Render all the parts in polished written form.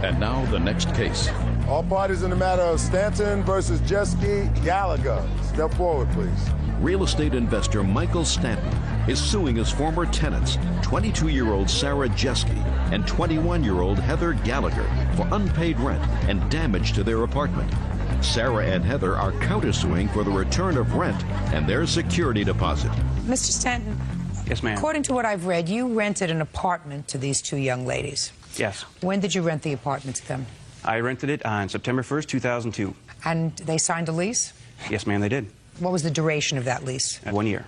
And now the next case. All parties in the matter of Stanton versus Jeske Gallagher. Step forward, please. Real estate investor Michael Stanton is suing his former tenants, 22-year-old Sarah Jeske and 21-year-old Heather Gallagher, for unpaid rent and damage to their apartment. Sarah and Heather are countersuing for the return of rent and their security deposit. Mr. Stanton. Yes, ma'am. According to what I've read, you rented an apartment to these two young ladies. Yes. When did you rent the apartment to them? I rented it on September 1st, 2002. And they signed a lease? Yes, ma'am, they did. What was the duration of that lease? 1 year.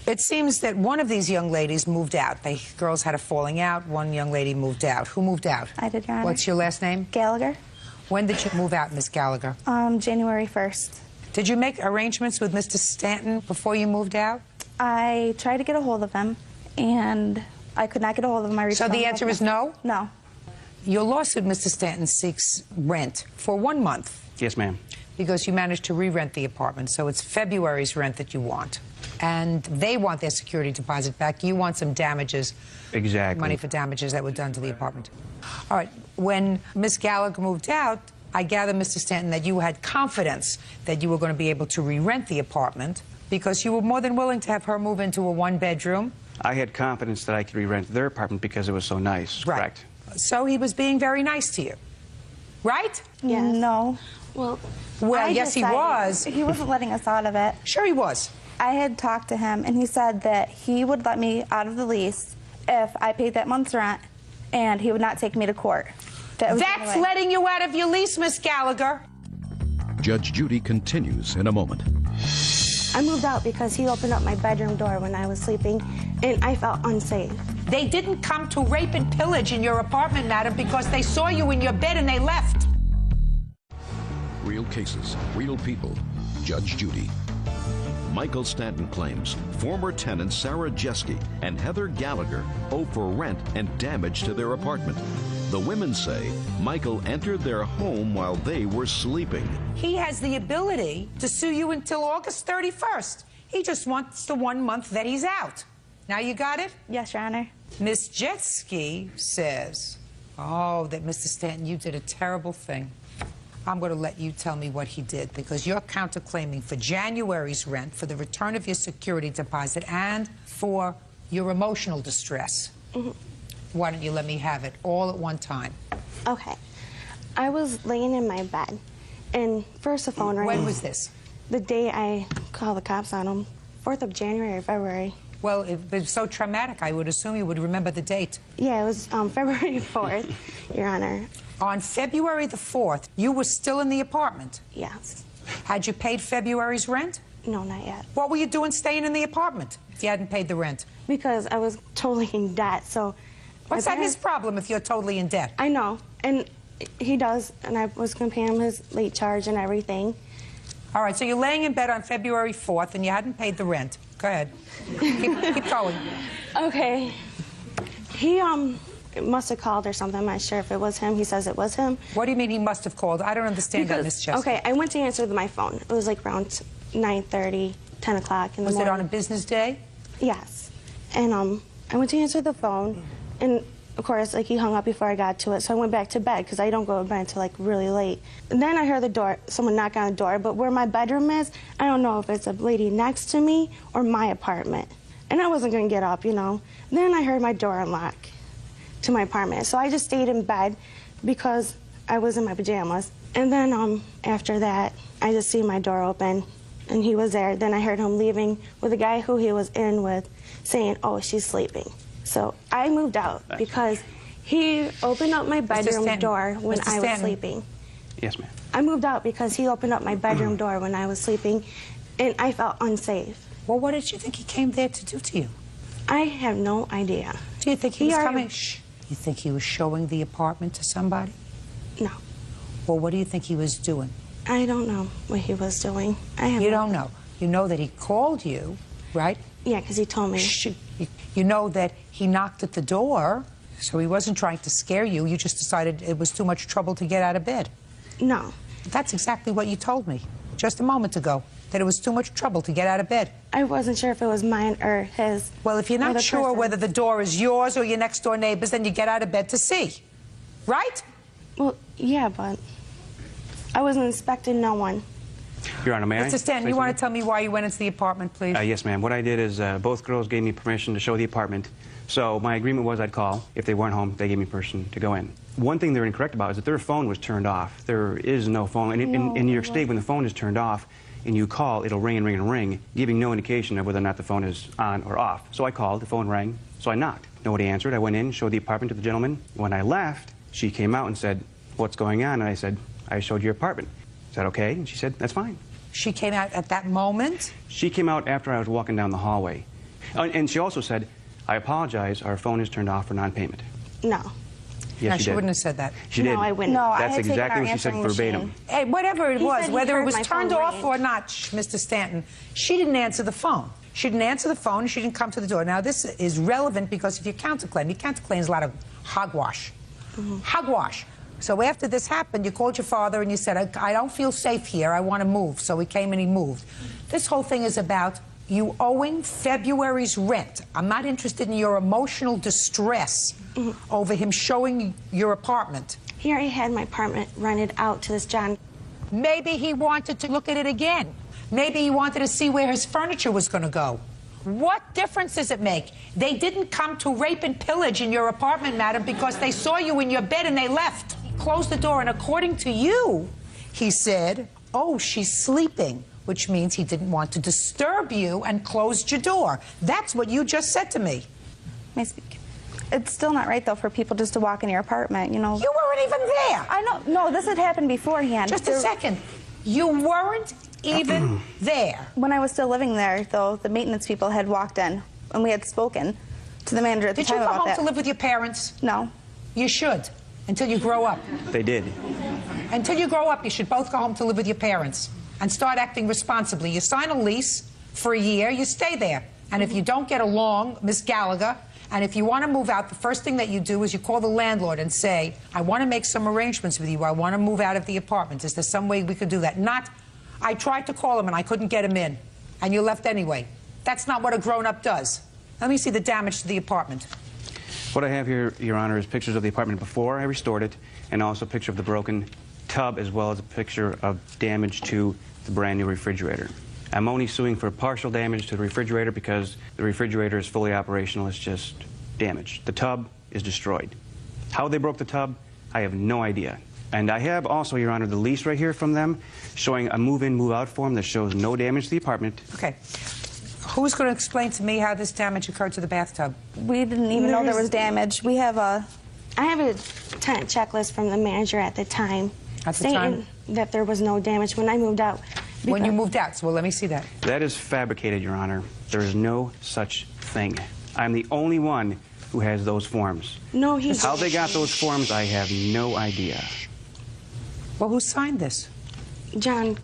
It seems that one of these young ladies moved out. The girls had a falling out. One young lady moved out. Who moved out? I did, Your Honor. What's your last name? Gallagher. When did you move out, Miss Gallagher? January 1st. Did you make arrangements with Mr. Stanton before you moved out? I tried to get a hold of him, and I could not get a hold of him. So the answer is no? No. Your lawsuit, Mr. Stanton, seeks rent for 1 month. Yes, ma'am. Because you managed to re-rent the apartment, so it's February's rent that you want. And they want their security deposit back. You want some damages. Exactly. Money for damages that were done to the apartment. All right. When Miss Gallagher moved out, I gather, Mr. Stanton, that you had confidence that you were going to be able to re-rent the apartment because you were more than willing to have her move into a one-bedroom. I had confidence that I could re-rent their apartment because it was so nice. Right. Correct. So he was being very nice to you. Right? Yes. No. Well, yes, he was. He wasn't letting us out of it. Sure he was. I had talked to him, and he said that he would let me out of the lease if I paid that month's rent, and he would not take me to court. That's letting you out of your lease, Miss Gallagher. Judge Judy continues in a moment. I moved out because he opened up my bedroom door when I was sleeping, and I felt unsafe. They didn't come to rape and pillage in your apartment, madam, because they saw you in your bed and they left. Real cases, real people. Judge Judy. Michael Stanton claims former tenants Sarah Jeske and Heather Gallagher owe for rent and damage to their apartment. The women say Michael entered their home while they were sleeping. He has the ability to sue you until August 31st. He just wants the 1 month that he's out. Now you got it? Yes, Your Honor. Miss Jeske says, oh, that Mr. Stanton, you did a terrible thing. I'm going to let you tell me what he did, because you're counterclaiming for January's rent, for the return of your security deposit, and for your emotional distress. Mm-hmm. Why don't you let me have it all at one time? Okay. I was laying in my bed, and first the phone rang. When was this? The day I called the cops on him, 4th of January or February. Well, it was so traumatic, I would assume you would remember the date. Yeah, it was February 4th, Your Honor. On February the 4th, you were still in the apartment? Yes. Had you paid February's rent? No, not yet. What were you doing staying in the apartment if you hadn't paid the rent? Because I was totally in debt, so... What's that his problem if you're totally in debt? I know, and he does, and I was going to pay him his late charge and everything. All right, so you're laying in bed on February 4th, and you hadn't paid the rent. Go ahead. Keep going. Okay. He, must have called or something. I'm not sure if it was him. He says it was him. What do you mean he must have called? I don't understand that, Miss Jeske. Okay, I went to answer my phone. It was like around 9:30, 10 o'clock in the morning. Was it on a business day? Yes. And I went to answer the phone, and of course, like, he hung up before I got to it, so I went back to bed because I don't go to bed until like really late. And then I heard the door, someone knock on the door, but where my bedroom is, I don't know if it's a lady next to me or my apartment. And I wasn't going to get up, you know. Then I heard my door unlock to my apartment, so I just stayed in bed because I was in my pajamas. And then after that, I just see my door open, and he was there. Then I heard him leaving with a guy who he was in with, saying, "Oh, she's sleeping." So I moved out because he opened up my bedroom door when I was sleeping. Yes, ma'am. I moved out because he opened up my bedroom door when I was sleeping, and I felt unsafe. Well, what did you think he came there to do to you? I have no idea. Do you think he was coming? Shh. You think he was showing the apartment to somebody? No. Well, what do you think he was doing? I don't know what he was doing. You don't know. You know that he called you, right? Yeah, because he told me. Shh. You know that he knocked at the door, so he wasn't trying to scare you. You just decided it was too much trouble to get out of bed. No. That's exactly what you told me just a moment ago, that it was too much trouble to get out of bed. I wasn't sure if it was mine or his. Well, if you're not sure whether the door is yours or your next door neighbor's, then you get out of bed to see. Right? Well, yeah, but I wasn't expecting no one. Your Honor, may I? Mr. Stanton, you want to tell me why you went into the apartment, please? Yes, ma'am. What I did is both girls gave me permission to show the apartment. So my agreement was I'd call. If they weren't home, they gave me permission to go in. One thing they're incorrect about is that their phone was turned off. There is no phone. And in New York State, when the phone is turned off and you call, it'll ring and ring and ring, giving no indication of whether or not the phone is on or off. So I called, the phone rang, so I knocked. Nobody answered. I went in, showed the apartment to the gentleman. When I left, she came out and said, "What's going on?" And I said, "I showed your apartment." Is that okay? And she said, "That's fine." She came out at that moment? She came out after I was walking down the hallway. And she also said, "I apologize, our phone is turned off for non-payment." No. Yes, No, she she did. wouldn't have said that. She No, did. I wouldn't. No, I That's had taken exactly our what she said answering verbatim. machine. Hey, whatever it He was, said he whether it heard was my turned phone off ring. or not, Mr. Stanton, she didn't answer the phone. She didn't answer the phone. She didn't come to the door. Now, this is relevant because if you counterclaim is a lot of hogwash. Hogwash. So after this happened, you called your father and you said, I don't feel safe here. I want to move. So he came and he moved. This whole thing is about you owing February's rent. I'm not interested in your emotional distress over him showing your apartment. He already had my apartment rented out to this John. Maybe he wanted to look at it again. Maybe he wanted to see where his furniture was going to go. What difference does it make? They didn't come to rape and pillage in your apartment, madam, because they saw you in your bed and they left. Closed the door, and according to you, he said, "Oh, she's sleeping," which means he didn't want to disturb you and closed your door. That's what you just said to me. May I speak? It's still not right, though, for people just to walk in your apartment, you know. You weren't even there. I know. No, this had happened beforehand. Just a second. You weren't even there. When I was still living there, though, the maintenance people had walked in, and we had spoken to the manager at the Did you time come about home that. to live with your parents? No. You should, until you grow up. They did. Until you grow up, you should both go home to live with your parents and start acting responsibly. You sign a lease for a year, you stay there. And if you don't get along, Miss Gallagher, and if you want to move out, the first thing that you do is you call the landlord and say, "I want to make some arrangements with you. I want to move out of the apartment. Is there some way we could do that?" Not, "I tried to call him and I couldn't get him in, and you left anyway." That's not what a grown-up does. Let me see the damage to the apartment. What I have here, Your Honor, is pictures of the apartment before I restored it, and also a picture of the broken tub, as well as a picture of damage to the brand new refrigerator. I'm only suing for partial damage to the refrigerator because the refrigerator is fully operational. It's just damaged. The tub is destroyed. How they broke the tub, I have no idea. And I have also, Your Honor, the lease right here from them showing a move-in, move-out form that shows no damage to the apartment. Okay. Who's going to explain to me how this damage occurred to the bathtub? We didn't even know there was damage. We have a... I have a tenant checklist from the manager at the time At the stating time? that there was no damage when I moved out. When you Because- moved out. So, well, let me see that. That is fabricated, Your Honor. There is no such thing. I'm the only one who has those forms. No, he How they got those forms, I have no idea. Well, who signed this? John,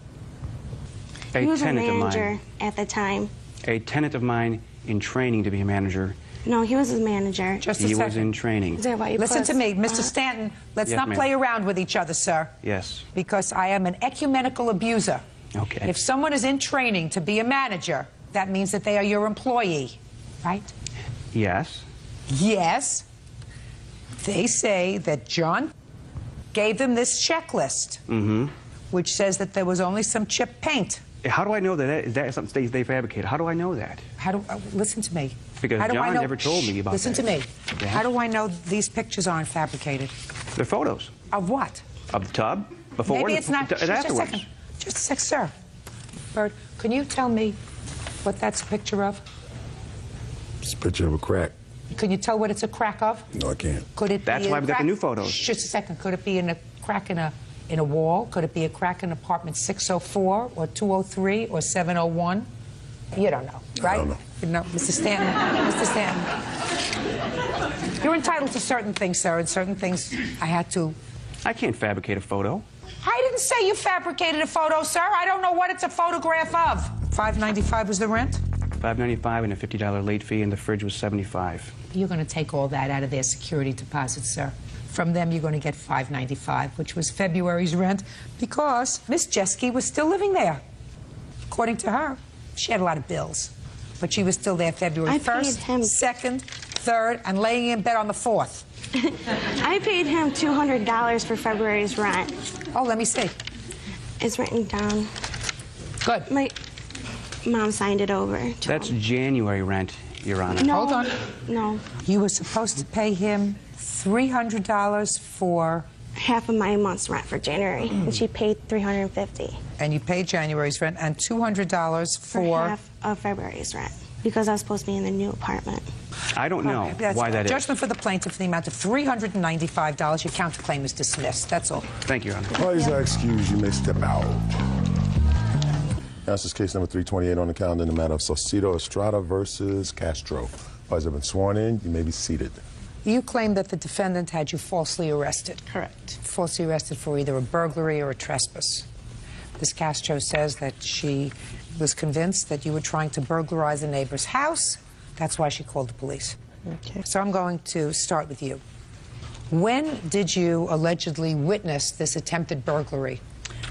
A he was a tenant of manager mine. at the time. A tenant of mine in training to be a manager. No, he was his manager. Just a He second. was in training. Is that why you Listen put- to me, Mr. Stanton. Let's Yes, not ma'am. play around with each other, sir. Yes. Because I am an ecumenical abuser. Okay. If someone is in training to be a manager, that means that they are your employee, right? Yes. Yes. They say that John gave them this checklist, which says that there was only some chip paint. How do I know that that is something they fabricated? How do I know that? How do listen to me? Because How do I John know, never told me about Listen that. to me. Yes. How do I know these pictures aren't fabricated? They're photos Of what? of the tub before Maybe and it's not. and Just a afterwards. second. Just a sec, sir. Bird, can you tell me what that's a picture of? It's a picture of a crack. Can you tell what it's a crack of? No, I can't. Could it That's be why a we got the crack- new photos. Just a second. Could it be in a crack in a wall? Could it be a crack in apartment 604 or 203 or 701? You don't know, right? don't know. You know, Mr. Stanton. Mr. Stanton. You're entitled to certain things, sir, and certain things I had to. I can't fabricate a photo. I didn't say you fabricated a photo, sir. I don't know what it's a photograph of. $5.95 was the rent? $5.95 and a $50 late fee, and the fridge was $75. You're going to take all that out of their security deposit, sir. From them, you're going to get $5.95, which was February's rent, because Miss Jeske was still living there. According to her, she had a lot of bills, but she was still there February I paid 1st, him. 2nd, 3rd, and laying in bed on the 4th. I paid him $200 for February's rent. Oh, let me see. It's written down. Good. My mom signed it over. That's January rent, Your Honor. No. Hold on. No. You were supposed to pay him $300 for... Half of my month's rent for January, and she paid $350. And you paid January's rent and $200 For half of February's rent, because I was supposed to be in the new apartment. I don't know why that is. Judgment for the plaintiff in the amount of $395. Your counterclaim is dismissed. That's all. Thank you, Your Honor. Please excuse, you may step out. This is case number 328 on the calendar in the matter of Saucedo Estrada versus Castro. Parties have been sworn in. You may be seated. You claim that the defendant had you falsely arrested. Correct. Falsely arrested for either a burglary or a trespass. Ms. Castro says that she was convinced that you were trying to burglarize a neighbor's house. That's why she called the police. Okay. So I'm going to start with you. When did you allegedly witness this attempted burglary?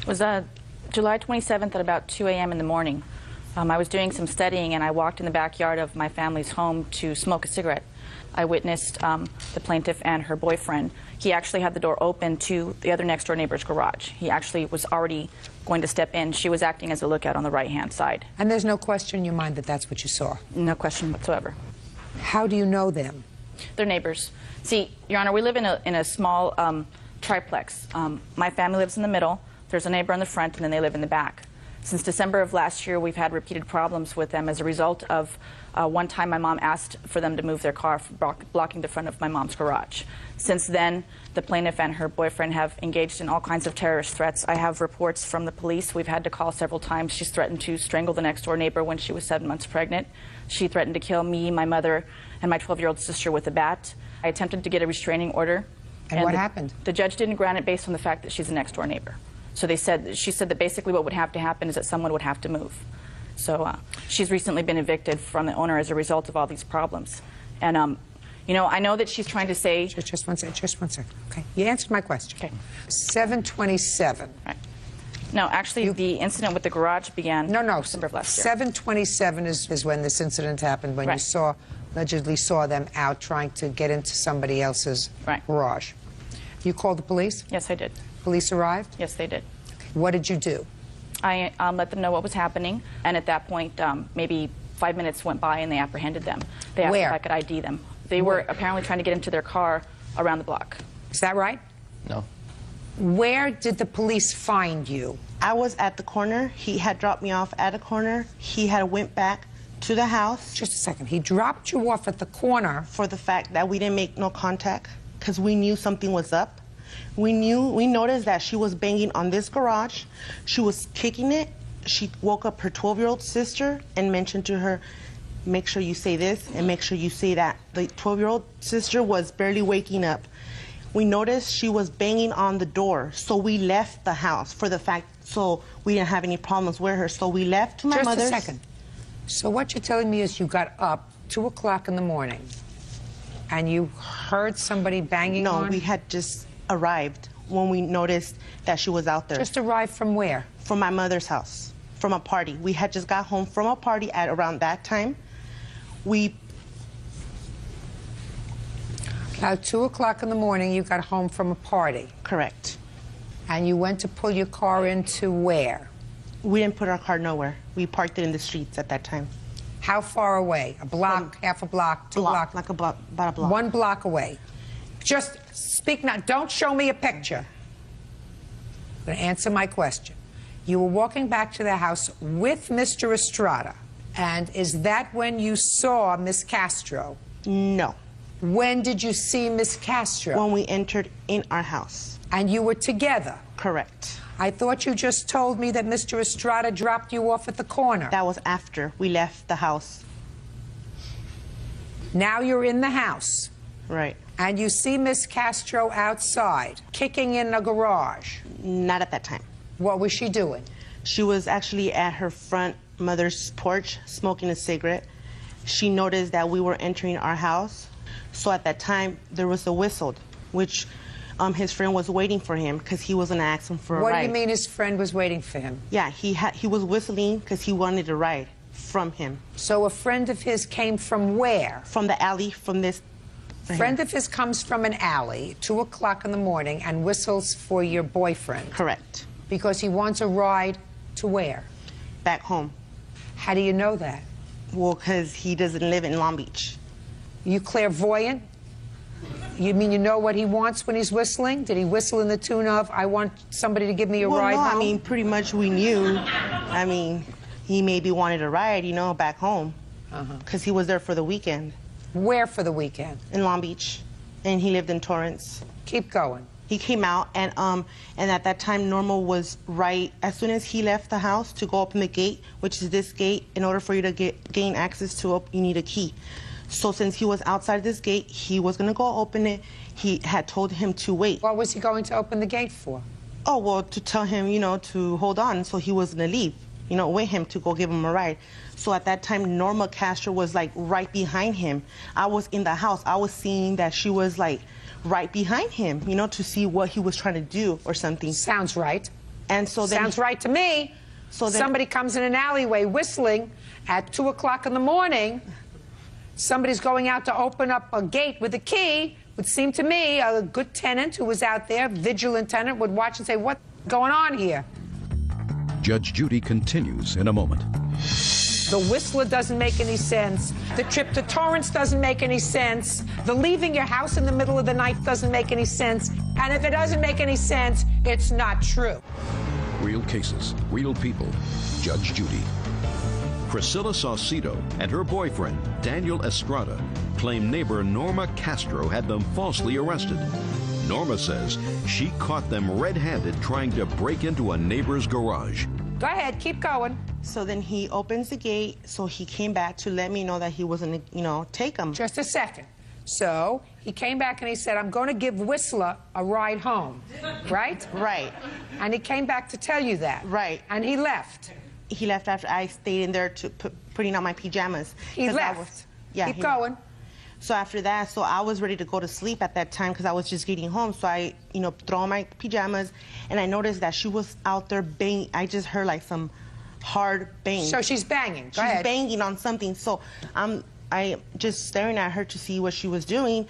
It was July 27th at about 2 a.m. in the morning. I was doing some studying, and I walked in the backyard of my family's home to smoke a cigarette. I witnessed the plaintiff and her boyfriend. He actually had the door open to the other next-door neighbor's garage. He actually was already going to step in. She was acting as a lookout on the right-hand side. And there's no question in your mind that that's what you saw? No question whatsoever. How do you know them? They're neighbors. See, Your Honor, we live in a small triplex. My family lives in the middle. There's a neighbor in the front, and then they live in the back. Since December of last year, we've had repeated problems with them as a result of one time my mom asked for them to move their car, blocking the front of my mom's garage. Since then, the plaintiff and her boyfriend have engaged in all kinds of terrorist threats. I have reports from the police. We've had to call several times. She's threatened to strangle the next-door neighbor when she was 7 months pregnant. She threatened to kill me, my mother, and my 12-year-old sister with a bat. I attempted to get a restraining order. And what happened? The judge didn't grant it based on the fact that she's a next-door neighbor. So she said that basically what would have to happen is that someone would have to move. So she's recently been evicted from the owner as a result of all these problems. And, you know, I know that she's trying to say... Just one second. Okay. You answered my question. Okay. 7/27. Right. No, actually, the incident with the garage began December of last year. 7/27 is when this incident happened, when you allegedly saw them out trying to get into somebody else's garage. You called the police? Yes, I did. Police arrived? Yes, they did. What did you do? I let them know what was happening, and at that point, maybe 5 minutes went by and they apprehended them. They asked if I could ID them. They were apparently trying to get into their car around the block. Is that right? No. Where did the police find you? I was at the corner. He had dropped me off at a corner. He had went back to the house. Just a second. He dropped you off at the corner. For the fact that we didn't make no contact, because we knew something was up. We noticed that she was banging on this garage. She was kicking it. She woke up her 12-year-old sister and mentioned to her, make sure you say this and make sure you say that. The 12-year-old sister was barely waking up. We noticed she was banging on the door, so we left the house for the fact, so we didn't have any problems with her. So we left to my mother's. Just a second. So what you're telling me is you got up 2 o'clock in the morning and you heard somebody banging on? No, we had just arrived when we noticed that she was out there. Just arrived from where? From my mother's house, from a party. We had just got home from a party at around that time. At 2 o'clock in the morning, you got home from a party. Correct. And you went to pull your car into where? We didn't put our car nowhere. We parked it in the streets at that time. How far away? A block, half a block, 2 blocks? Like about a block. 1 block away. Just speak now. Don't show me a picture. I'm going to answer my question. You were walking back to the house with Mr. Estrada. And is that when you saw Miss Castro? No. When did you see Miss Castro? When we entered in our house. And you were together? Correct. I thought you just told me that Mr. Estrada dropped you off at the corner. That was after we left the house. Now you're in the house. Right. And you see Miss Castro outside, kicking in the garage. Not at that time. What was she doing? She was actually at her front mother's porch, smoking a cigarette. She noticed that we were entering our house. So at that time, there was a whistle, which his friend was waiting for him because he was going to ask him for a ride. What do you mean his friend was waiting for him? Yeah, he was whistling because he wanted a ride from him. So a friend of his came from where? From the alley, from Friend of his comes from an alley, 2 o'clock in the morning, and whistles for your boyfriend. Correct. Because he wants a ride to where? Back home. How do you know that? Well, because he doesn't live in Long Beach. You clairvoyant? You mean you know what he wants when he's whistling? Did he whistle in the tune of, I want somebody to give me a ride no, home? I mean, pretty much we knew. I mean, he maybe wanted a ride, you know, back home. Because he was there for the weekend. Where for the weekend? In Long Beach. And he lived in Torrance. Keep going. He came out, and at that time, Norma was right. As soon as he left the house to go open the gate, which is this gate, in order for you to gain access to it, you need a key. So since he was outside this gate, he was going to go open it. He had told him to wait. What was he going to open the gate for? Oh, well, to tell him, you know, to hold on, so he was going to leave, you know, with him to go give him a ride. So at that time, Norma Castro was, like, right behind him. I was in the house. I was seeing that she was, like, right behind him, you know, to see what he was trying to do or something. Sounds right. And so then... Sounds right to me. So then, somebody comes in an alleyway whistling at 2 o'clock in the morning. Somebody's going out to open up a gate with a key. Would seem to me a good tenant who was out there, vigilant tenant, would watch and say, what's going on here? Judge Judy continues in a moment. The Whistler doesn't make any sense. The trip to Torrance doesn't make any sense. The leaving your house in the middle of the night doesn't make any sense. And if it doesn't make any sense, it's not true. Real cases, real people. Judge Judy. Priscilla Saucedo and her boyfriend, Daniel Estrada, claim neighbor Norma Castro had them falsely arrested. Norma says she caught them red-handed trying to break into a neighbor's garage. Go ahead, keep going. So then he opens the gate, so he came back to let me know that he wasn't, you know, take him. Just a second. So he came back and he said, I'm going to give Whistler a ride home, right? Right. And he came back to tell you that. Right. And he left. He left after I stayed in there to putting on my pajamas. He left. Yeah. Keep going. So after that, so I was ready to go to sleep at that time because I was just getting home. So I, you know, throw on my pajamas, and I noticed that she was out there banging. I just heard like some hard bang. So she's banging. Go ahead. She's banging on something. So I just staring at her to see what she was doing.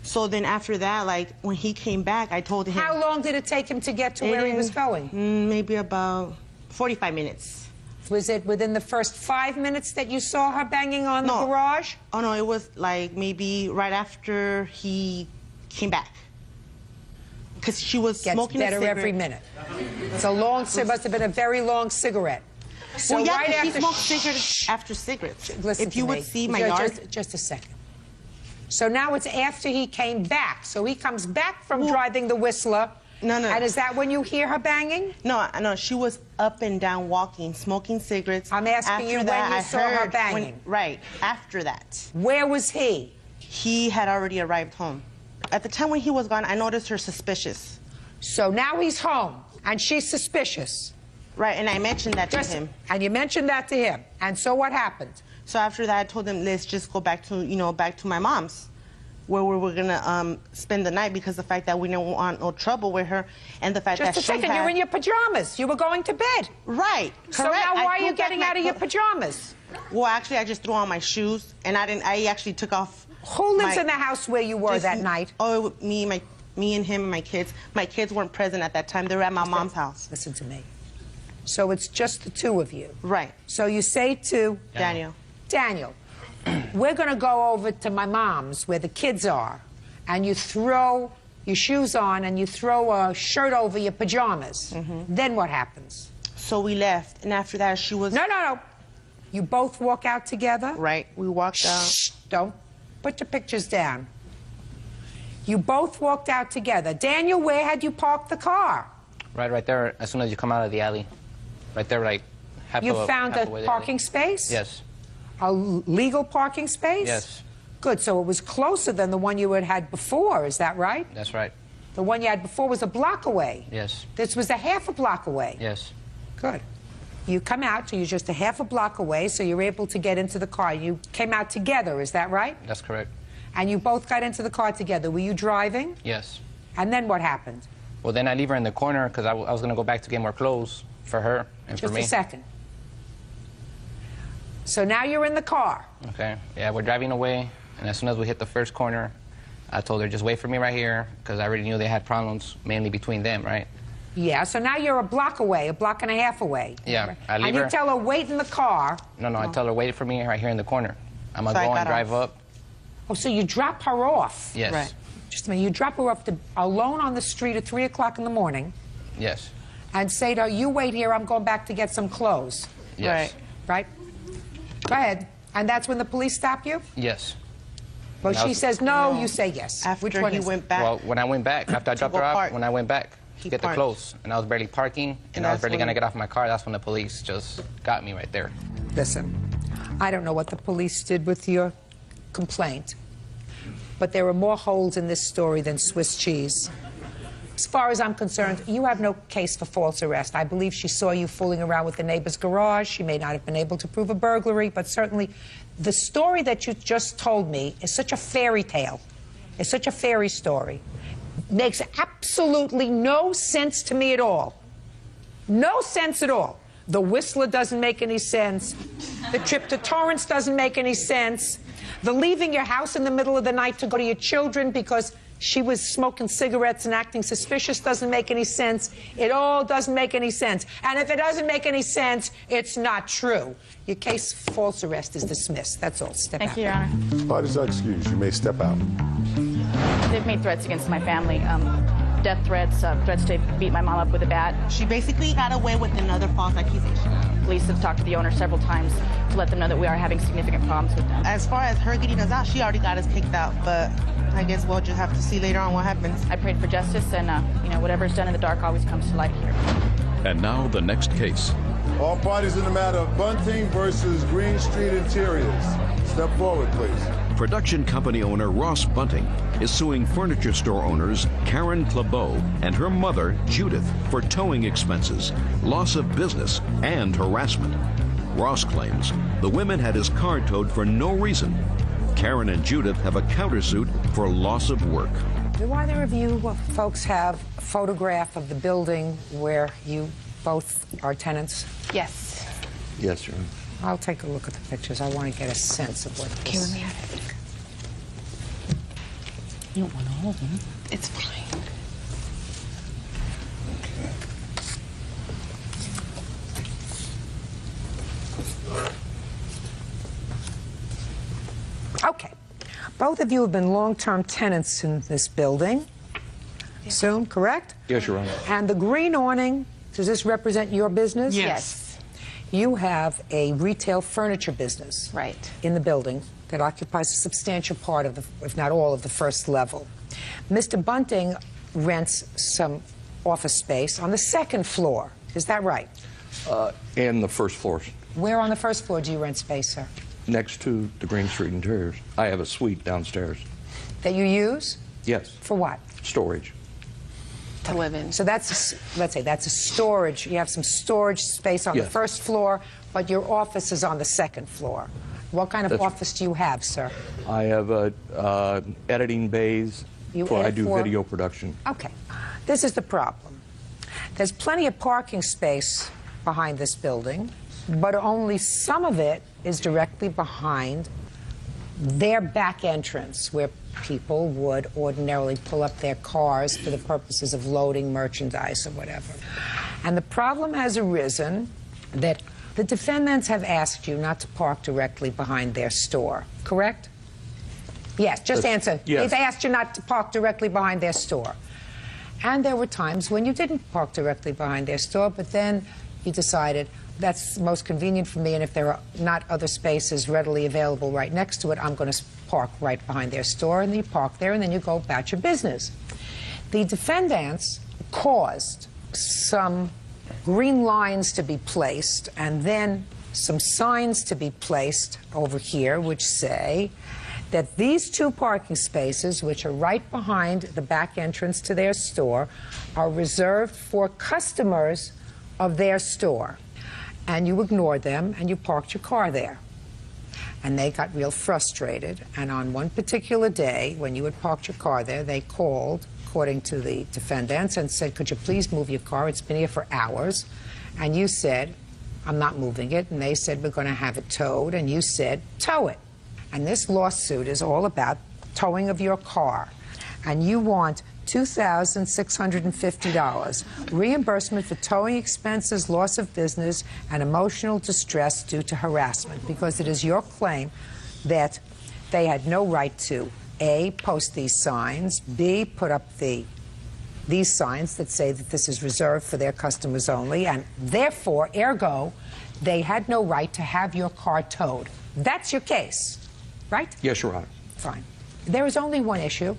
So then after that, like when he came back, I told him. How long did it take him to get to where he was going? Maybe about 45 minutes. Was it within the first 5 minutes that you saw her banging on the garage? Oh, no, it was like maybe right after he came back. Because she was smoking a cigarette. Gets better every minute. It's a long, it must have been a very long cigarette. So well, yeah, right after she smoked cigarettes after cigarettes. Listen if you would see my yard. Just a second. So now it's after he came back. So he comes back from driving the Whistler. No. And is that when you hear her banging? No, she was up and down walking, smoking cigarettes. I'm asking you when you saw her banging. Right, after that. Where was he? He had already arrived home. At the time when he was gone, I noticed her suspicious. So now he's home, and she's suspicious. Right, and I mentioned that to him. And you mentioned that to him. And so what happened? So after that, I told him, let's just go back to, you know, back to my mom's, where we were gonna spend the night because the fact that we didn't want no trouble with her, and the fact that she Just a second, you're in your pajamas. You were going to bed. Right, correct. So now why are you getting out of your pajamas? Well, actually, I just threw on my shoes, and I actually took off. Who lives in the house where you were that night? Oh, me and him and my kids. My kids weren't present at that time. They were at my mom's house. Listen to me. So it's just the two of you. Right. So you say to Daniel, we're going to go over to my mom's where the kids are, and you throw your shoes on and you throw a shirt over your pajamas. Then what happens? So we left, and after that she was... No. You both walk out together? Right. We walked out. Shh, don't put your pictures down. You both walked out together. Daniel, where had you parked the car? Right there, as soon as you come out of the alley. Right there, like half You found a parking space? Yes. A legal parking space? Yes. Good, so it was closer than the one you had before, is that right? That's right. The one you had before was a block away? Yes. This was a half a block away? Yes. Good. You come out, so you're just a half a block away, so you're able to get into the car. You came out together, is that right? That's correct. And you both got into the car together. Were you driving? Yes. And then what happened? Well, then I leave her in the corner because I was going to go back to get more clothes for her and for me. Just a second. So now you're in the car. Okay. Yeah, we're driving away, and as soon as we hit the first corner, I told her, just wait for me right here, because I already knew they had problems, mainly between them, right? Yeah, so now you're a block away, a block and a half away. Yeah, I leave and you her. tell her, wait in the car. No, I tell her, wait for me right here in the corner. I'm going to So I go and got drive off. up. Oh, so you drop her off? Yes. Right. Just a minute, you drop her off alone on the street at 3 o'clock in the morning Yes. and say to her, you wait here, I'm going back to get some clothes. Yes. Right? Go ahead. And that's when the police stop you? Yes. Well, When I she was- says no, you say yes. After Which one he is it? went back. Well, when I went back, after I dropped go her off, park. when I went back He to get the parked. clothes, and I was barely parking, and I was that's barely when- going to get off my car, that's when the police just got me right there. Listen, I don't know what the police did with your complaint, but there are more holes in this story than Swiss cheese. As far as I'm concerned, you have no case for false arrest. I believe she saw you fooling around with the neighbor's garage. She may not have been able to prove a burglary, but certainly the story that you just told me is such a fairy tale. It's such a fairy story. Makes absolutely no sense to me at all. No sense at all. The Whistler doesn't make any sense. The trip to Torrance doesn't make any sense. The leaving your house in the middle of the night to go to your children because she was smoking cigarettes and acting suspicious doesn't make any sense. It all doesn't make any sense. And if it doesn't make any sense, it's not true. Your case for false arrest is dismissed. That's all. Step out. Thank you, Your Honor. Parties are excused. You may step out. They've made threats against my family. Death threats, threats to beat my mom up with a bat. She basically got away with another false accusation. Police have talked to the owner several times to let them know that we are having significant problems with them. As far as her getting us out, she already got us kicked out, but I guess we'll just have to see later on what happens. I prayed for justice, and whatever's done in the dark always comes to light here. And now the next case. All parties in the matter of Bunting versus Green Street Interiors. Step forward, please. Production company owner Ross Bunting is suing furniture store owners Karen Clabeau and her mother Judith for towing expenses, loss of business, and harassment. Ross claims the women had his car towed for no reason. Karen and Judith have a countersuit for loss of work. Do either of you folks have a photograph of the building where you both are tenants? Yes. Yes, sir. I'll take a look at the pictures. I want to get a sense of what this is. You don't want all of them. It's fine. Okay. Both of you have been long-term tenants in this building. Assume, correct? Yes, Your Honor. And the green awning, does this represent your business? Yes. You have a retail furniture business. Right. In the building that occupies a substantial part of the, if not all, of the first level. Mr. Bunting rents some office space on the second floor. Is that right? And the first floor, Where on the first floor do you rent space, sir? next to the Green Street Interiors. I have a suite downstairs. That you use? Yes, For what? storage. To live in. So that's, let's say, that's a storage. You have some storage space on the Yes. first floor, but your office is on the second floor. What kind of That's- office do you have, sir? I have editing bays. You I edit do for- video production. Okay. This is the problem. There's plenty of parking space behind this building, but only some of it is directly behind their back entrance, where people would ordinarily pull up their cars for the purposes of loading merchandise or whatever. And the problem has arisen that the defendants have asked you not to park directly behind their store, correct? Yes, just answer. yes. They've asked you not to park directly behind their store. And there were times when you didn't park directly behind their store, but then you decided that's most convenient for me, and if there are not other spaces readily available right next to it, I'm going to park right behind their store, and then you park there, and then you go about your business. The defendants caused some green lines to be placed, and then some signs to be placed over here which say that these two parking spaces, which are right behind the back entrance to their store, are reserved for customers of their store. And you ignored them, and you parked your car there. And they got real frustrated. And on one particular day, when you had parked your car there, they called, according to the defendants, and said, could you please move your car? It's been here for hours. And you said, I'm not moving it. And they said, we're going to have it towed. And you said, tow it. And this lawsuit is all about towing of your car, and you want $2,650, reimbursement for towing expenses, loss of business, and emotional distress due to harassment, because it is your claim that they had no right to, A, post these signs, B, put up these signs that say that this is reserved for their customers only, and therefore, ergo, they had no right to have your car towed. That's your case, right? Yes, Your Honor. Fine. There is only one issue,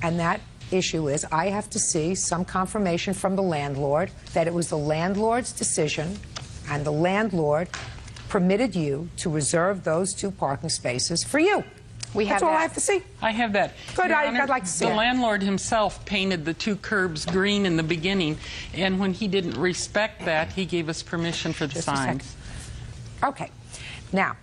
and that issue is I have to see some confirmation from the landlord that it was the landlord's decision, and the landlord permitted you to reserve those 2 parking spaces for you. That's all I have to see. I have that. Good, Your Honor, I'd like to see the it. landlord himself painted the 2 curbs green in the beginning, and when he didn't respect that, he gave us permission for the Just a signs. second. Okay. Now,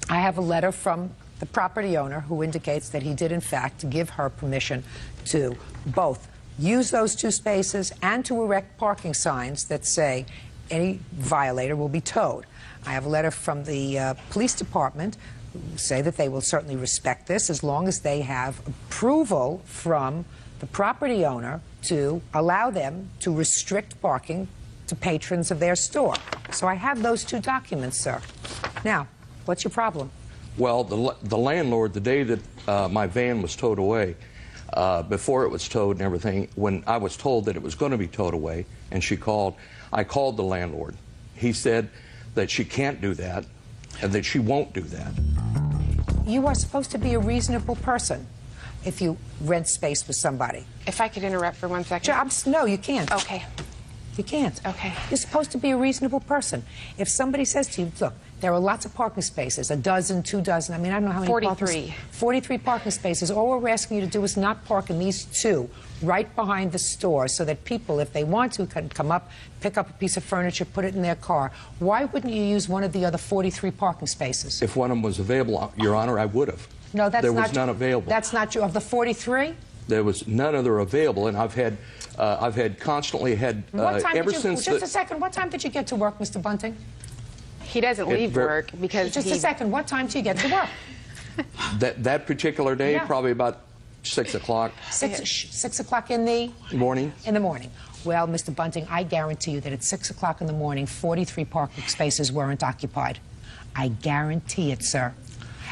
I have a letter from the property owner who indicates that he did, in fact, give her permission to both use those 2 spaces and to erect parking signs that say any violator will be towed. I have a letter from the police department who say that they will certainly respect this as long as they have approval from the property owner to allow them to restrict parking to patrons of their store. So I have those 2 documents, sir. Now, what's your problem? Well, the landlord, the day that my van was towed away, before it was towed and everything, when I was told that it was going to be towed away, and she called, I called the landlord. He said that she can't do that, and that she won't do that. You are supposed to be a reasonable person if you rent space with somebody. If I could interrupt for 1 second. No, you can't. Okay. You can't. Okay. You're supposed to be a reasonable person. If somebody says to you, look, there are lots of parking spaces, a dozen, 2 dozen, I mean, I don't know how many 43. 43 parking spaces. All we're asking you to do is not park in these 2 right behind the store so that people, if they want to, can come up, pick up a piece of furniture, put it in their car. Why wouldn't you use one of the other 43 parking spaces? If one of them was available, Your Honor, I would have. No, that's there not was none available. That's not true. Of the 43? There was none other available, and I've constantly had ever since. Just a second. What time did you get to work, Mr. Bunting? He doesn't leave work because Just a second. What time do you get to work? that particular day, Yeah. probably about 6 o'clock. 6 o'clock in the morning. In the morning. Well, Mr. Bunting, I guarantee you that at 6 o'clock in the morning, 43 parking spaces weren't occupied. I guarantee it, sir.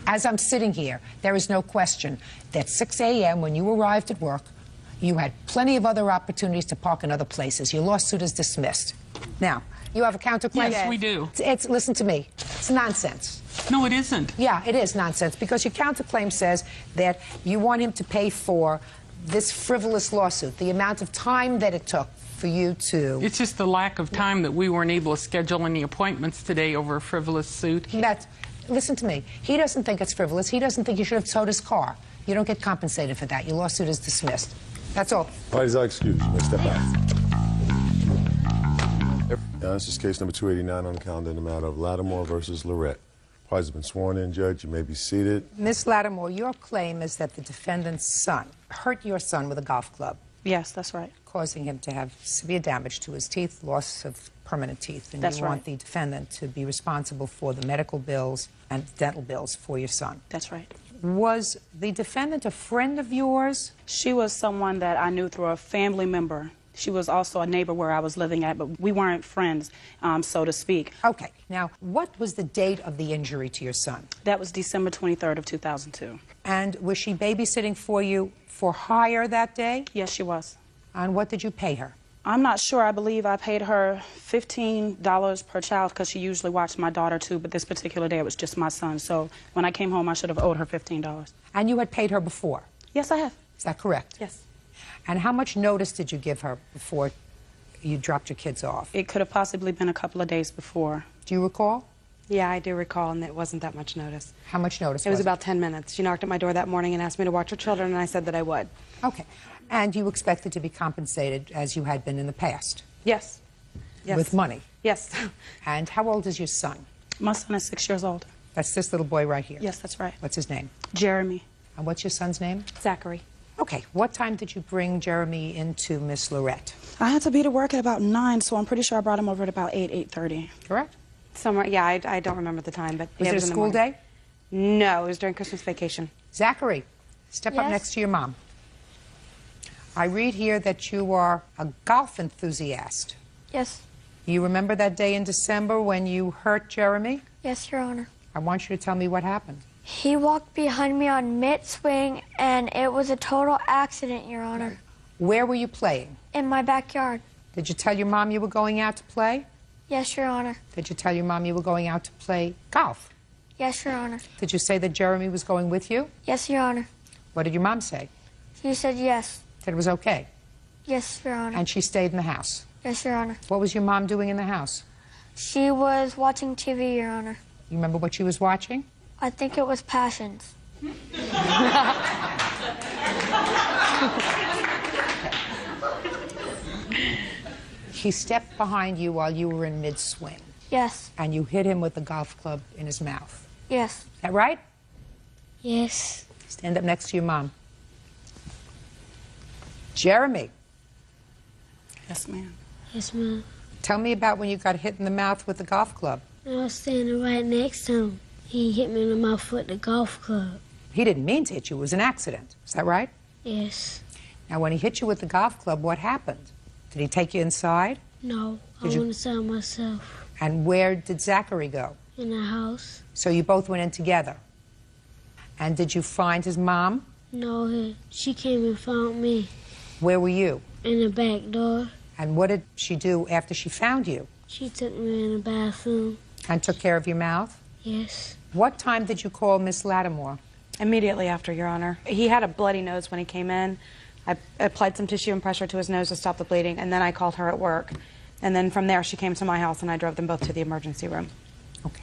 As I'm sitting here, there is no question that 6 a.m. when you arrived at work, you had plenty of other opportunities to park in other places. Your lawsuit is dismissed. Now, you have a counterclaim? Yes, we do. Listen to me. It's nonsense. No, it isn't. Yeah, it is nonsense because your counterclaim says that you want him to pay for this frivolous lawsuit, the amount of time that it took for you to... It's just the lack of time that we weren't able to schedule any appointments today over a frivolous suit. Listen to me. He doesn't think it's frivolous. He doesn't think you should have towed his car. You don't get compensated for that. Your lawsuit is dismissed. That's all. Parties are excused. Let's step back. Now, this is case number 289 on the calendar in the matter of Lattimore versus Lorette. Parties have been sworn in, Judge. You may be seated. Miss Lattimore, your claim is that the defendant's son hurt your son with a golf club. Yes, that's right. Causing him to have severe damage to his teeth, loss of permanent teeth. And That's you want right. the defendant to be responsible for the medical bills and dental bills for your son. That's right. Was the defendant a friend of yours? She was someone that I knew through a family member. She was also a neighbor where I was living at, but we weren't friends, so to speak. Okay. Now, what was the date of the injury to your son? That was December 23rd of 2002. And was she babysitting for you for hire that day? Yes, she was. And what did you pay her? I'm not sure. I believe I paid her $15 per child because she usually watched my daughter too, but this particular day it was just my son. So when I came home, I should have owed her $15. And you had paid her before? Yes, I have. Is that correct? Yes. And how much notice did you give her before you dropped your kids off? It could have possibly been a couple of days before. Do you recall? Yeah, I do recall, and it wasn't that much notice. How much notice It was about 10 minutes. She knocked at my door that morning and asked me to watch her children, and I said that I would. Okay. And you expected to be compensated as you had been in the past? Yes. Yes. With money? Yes. And how old is your son? My son is 6 years old. That's this little boy right here? Yes, that's right. What's his name? Jeremy. And what's your son's name? Zachary. Okay. What time did you bring Jeremy into Miss Lorette? I had to be to work at about 9, so I'm pretty sure I brought him over at about 8:30. Correct? Somewhere, yeah, I don't remember the time, but Was yeah, it a was in the school morning. day? No, it was during Christmas vacation. Zachary, Step up next to your mom. I read here that you are a golf enthusiast. Yes. You remember that day in December when you hurt Jeremy? Yes, Your Honor. I want you to tell me what happened. He walked behind me on mid-swing, and it was a total accident, Your Honor. Where were you playing? In my backyard. Did you tell your mom you were going out to play? Yes, Your Honor. Did you tell your mom you were going out to play golf? Yes, Your Honor. Did you say that Jeremy was going with you? Yes, Your Honor. What did your mom say? She said yes. Said it was okay? Yes, Your Honor. And she stayed in the house? Yes, Your Honor. What was your mom doing in the house? She was watching TV, Your Honor. You remember what she was watching? I think it was Passions. He stepped behind you while you were in mid-swing. Yes. And you hit him with the golf club in his mouth. Yes. Is that right? Yes. Stand up next to your mom. Jeremy. Yes, ma'am. Yes, ma'am. Tell me about when you got hit in the mouth with the golf club. I was standing right next to him. He hit me in the mouth with the golf club. He didn't mean to hit you. It was an accident. Is that right? Yes. Now, when he hit you with the golf club, what happened? Did he take you inside? No, I Did you- went inside myself. And where did Zachary go? In the house. So you both went in together. And did you find his mom? No, she came and found me. Where were you? In the back door. And what did she do after she found you? She took me in the bathroom. And took care of your mouth? Yes. What time did you call Miss Lattimore? Immediately after, Your Honor. He had a bloody nose when he came in. I applied some tissue and pressure to his nose to stop the bleeding, and then I called her at work. And then from there, she came to my house, and I drove them both to the emergency room. Okay.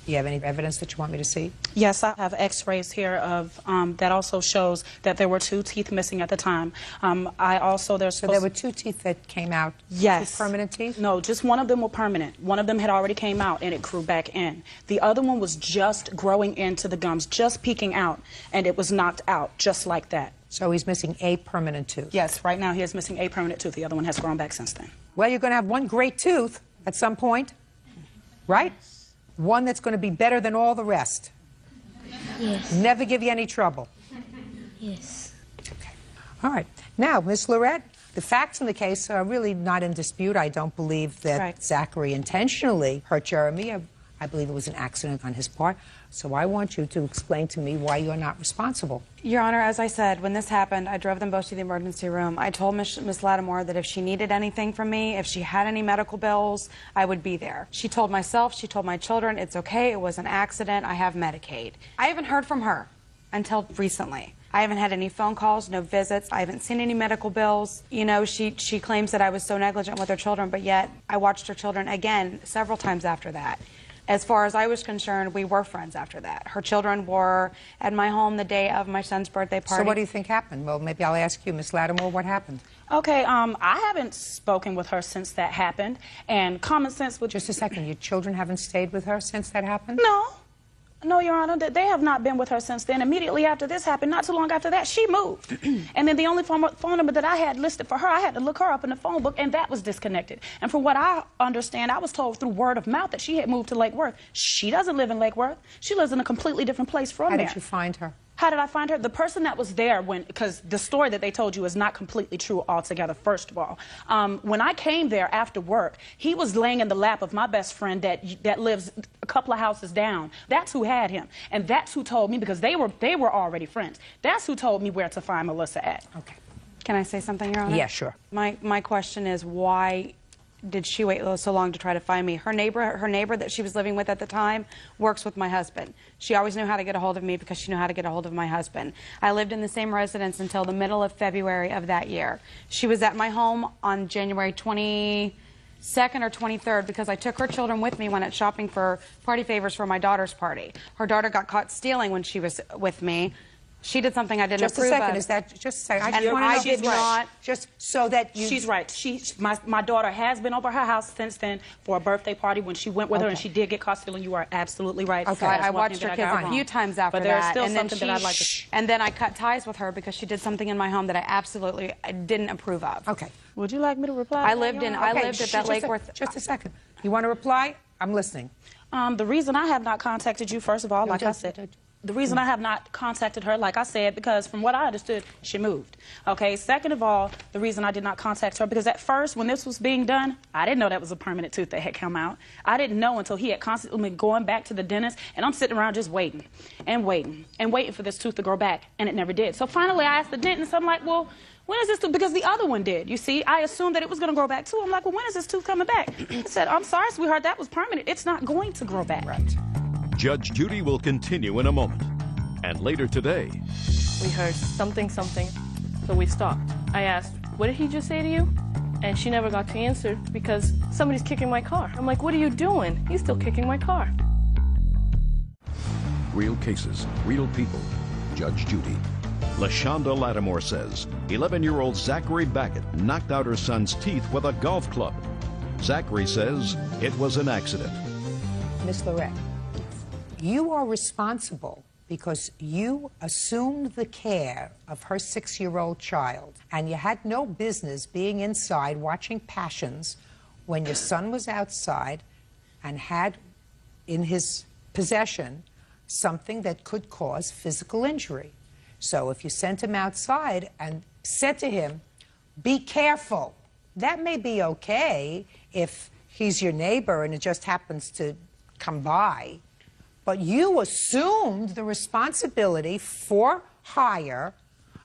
Do you have any evidence that you want me to see? Yes, I have x-rays here of that also shows that there were 2 teeth missing at the time. So there were 2 teeth that came out? Yes. 2 permanent teeth? No, just one of them were permanent. One of them had already came out and it grew back in. The other one was just growing into the gums, just peeking out, and it was knocked out just like that. So he's missing a permanent tooth? Yes, right now he is missing a permanent tooth. The other one has grown back since then. Well, you're going to have one great tooth at some point, right? One that's going to be better than all the rest. Yes. Never give you any trouble. Yes. Okay. All right. Now, Miss Lorette, the facts in the case are really not in dispute. I don't believe that Zachary intentionally hurt Jeremy. I believe it was an accident on his part. So I want you to explain to me why you're not responsible. Your Honor, as I said, when this happened, I drove them both to the emergency room. I told Miss Lattimore that if she needed anything from me, if she had any medical bills, I would be there. She told myself, she told my children, it's okay, it was an accident, I have Medicaid. I haven't heard from her until recently. I haven't had any phone calls, no visits. I haven't seen any medical bills. You know, she claims that I was so negligent with her children, but yet I watched her children again several times after that. As far as I was concerned, we were friends after that. Her children were at my home the day of my son's birthday party. So what do you think happened? Well, maybe I'll ask you, Miss Lattimore, what happened? Okay, I haven't spoken with her since that happened, and common sense would... Just a second, your children haven't stayed with her since that happened? No, Your Honor, they have not been with her since then. Immediately after this happened, not too long after that, she moved. And then the only phone number that I had listed for her, I had to look her up in the phone book, and that was disconnected. And from what I understand, I was told through word of mouth that she had moved to Lake Worth. She doesn't live in Lake Worth. She lives in a completely different place from there. How did you find her? How did I find her? The person that was there because the story that they told you is not completely true altogether, first of all. When I came there after work, he was laying in the lap of my best friend that lives a couple of houses down. That's who had him. And that's who told me, because they were already friends. That's who told me where to find Melissa at. Okay. Can I say something, Your Honor? Yeah, sure. My question is, why did she wait so long to try to find me? Her neighbor that she was living with at the time works with my husband. She always knew how to get a hold of me because she knew how to get a hold of my husband. I lived in the same residence until the middle of February of that year. She was at my home on January 22nd or 23rd because I took her children with me when out shopping for party favors for my daughter's party. Her daughter got caught stealing when she was with me. She did something I didn't approve of. Just a second. Is that just a second? And I did not. Just so that you. She's right. My daughter has been over her house since then for a birthday party when she went with her, and she did get caught stealing. You are absolutely right. Okay. I watched her kids a few times after that. But there's still and something that I'd like to. And then I cut ties with her because she did something in my home that I absolutely didn't approve of. Okay. Would you like me to reply? I lived at that Lake Worth. Just a second. You want to reply? I'm listening. The reason I have not contacted you, first of all, like I said. The reason I have not contacted her, like I said, because from what I understood, she moved. Okay, second of all, the reason I did not contact her, because at first, when this was being done, I didn't know that was a permanent tooth that had come out. I didn't know until he had constantly been going back to the dentist, and I'm sitting around just waiting and waiting and waiting for this tooth to grow back, and it never did. So finally, I asked the dentist, I'm like, well, when is this tooth? Because the other one did, you see. I assumed that it was going to grow back, too. I'm like, well, when is this tooth coming back? He said, I'm sorry, sweetheart, that was permanent. It's not going to grow back. Right. Judge Judy will continue in a moment. And later today, we heard something, something, so we stopped. I asked, what did he just say to you? And she never got to answer because somebody's kicking my car. I'm like, what are you doing? He's still kicking my car. real cases, real people. Judge Judy. LaShonda Lattimore says 11-year-old Zachary Backett knocked out her son's teeth with a golf club. Zachary says it was an accident. Miss Lorette, you are responsible because you assumed the care of her 6-year-old child, and you had no business being inside watching Passions when your son was outside and had in his possession something that could cause physical injury. So if you sent him outside and said to him, be careful, that may be okay if he's your neighbor and it just happens to come by. But you assumed the responsibility for hire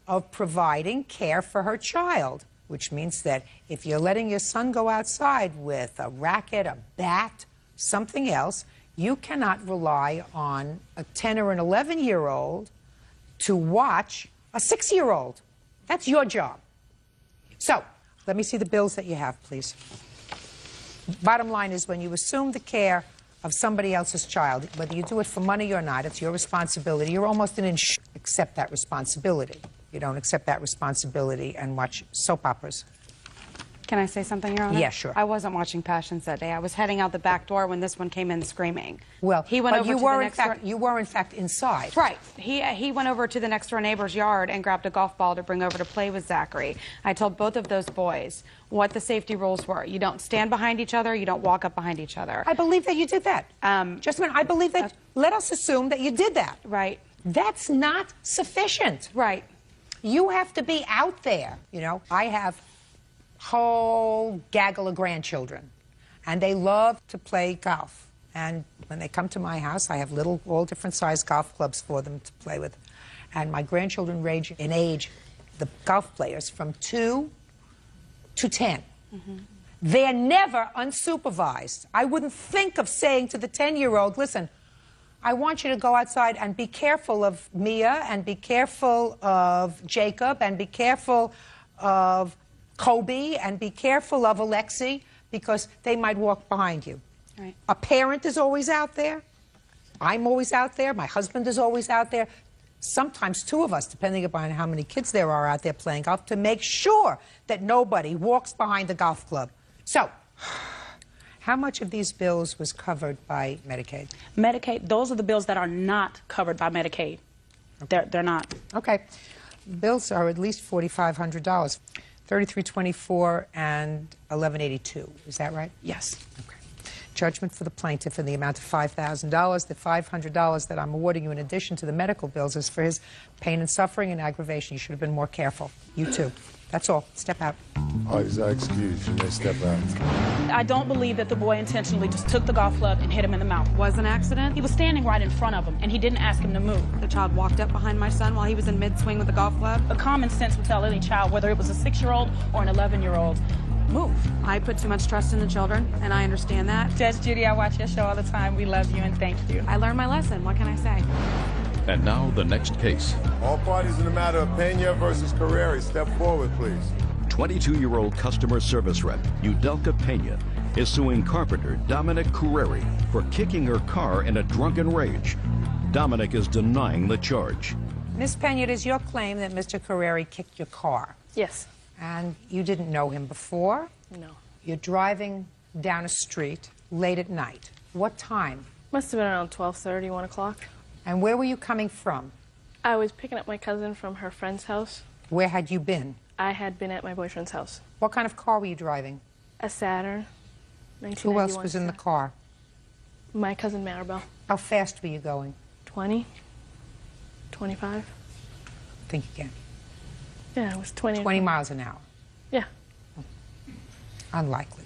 of providing care for her child, which means that if you're letting your son go outside with a racket, a bat, something else, you cannot rely on a 10 or an 11-year-old to watch a 6-year-old. That's your job. So, let me see the bills that you have, please. Bottom line is, when you assume the care of somebody else's child, whether you do it for money or not, it's your responsibility. You're almost an accept that responsibility. You don't accept that responsibility and watch soap operas. Can I say something, Your Honor? Yeah, sure. I wasn't watching Passions that day. I was heading out the back door when this one came in screaming. Well, he went over you to were the in next fact door... you were in fact inside. Right. He went over to the next door neighbor's yard and grabbed a golf ball to bring over to play with Zachary. I told both of those boys what the safety rules were. You don't stand behind each other. You don't walk up behind each other. I believe that you did that. Just a minute. I believe that. Let us assume that you did that. Right. That's not sufficient. Right. You have to be out there. You know, I have whole gaggle of grandchildren, and they love to play golf. And when they come to my house, I have little, all different size golf clubs for them to play with. And my grandchildren range in age, the golf players, from 2 to 10. Mm-hmm. They're never unsupervised. I wouldn't think of saying to the 10-year-old, listen, I want you to go outside and be careful of Mia, and be careful of Jacob, and be careful of Kobe, and be careful of Alexi, because they might walk behind you. Right. A parent is always out there. I'm always out there. My husband is always out there. Sometimes two of us, depending upon how many kids there are out there playing golf, to make sure that nobody walks behind the golf club. So, how much of these bills was covered by Medicaid? Medicaid, those are the bills that are not covered by Medicaid. Okay. They're not. Okay. Bills are at least $4,500. $33.24 and $11.82. Is that right? Yes. Okay. Judgment for the plaintiff in the amount of $5,000. The $500 that I'm awarding you in addition to the medical bills is for his pain and suffering and aggravation. You should have been more careful. You too. That's all. Step out. All right, is that excused? You may step out. I don't believe that the boy intentionally just took the golf club and hit him in the mouth. Was an accident? He was standing right in front of him, and he didn't ask him to move. The child walked up behind my son while he was in mid-swing with the golf club. A common sense would tell any child, whether it was a 6-year-old or an 11-year-old, move. I put too much trust in the children, and I understand that. Judge Judy, I watch your show all the time. We love you and thank you. I learned my lesson. What can I say? And now the next case. All parties in the matter of Pena versus Carreri, step forward, please. 22-year-old customer service rep Udelka Pena is suing carpenter Dominic Carreri for kicking her car in a drunken rage. Dominic is denying the charge. Miss Pena, it is your claim that Mr. Carreri kicked your car. Yes. And you didn't know him before? No. You're driving down a street late at night. What time? Must have been around 12:30, 1 o'clock. And where were you coming from? I was picking up my cousin from her friend's house. Where had you been? I had been at my boyfriend's house. What kind of car were you driving? A Saturn, 1991. Who else was in the car? My cousin Maribel. How fast were you going? 20. 25. Think again. Yeah, it was 20. 20 miles an hour. Yeah. Unlikely.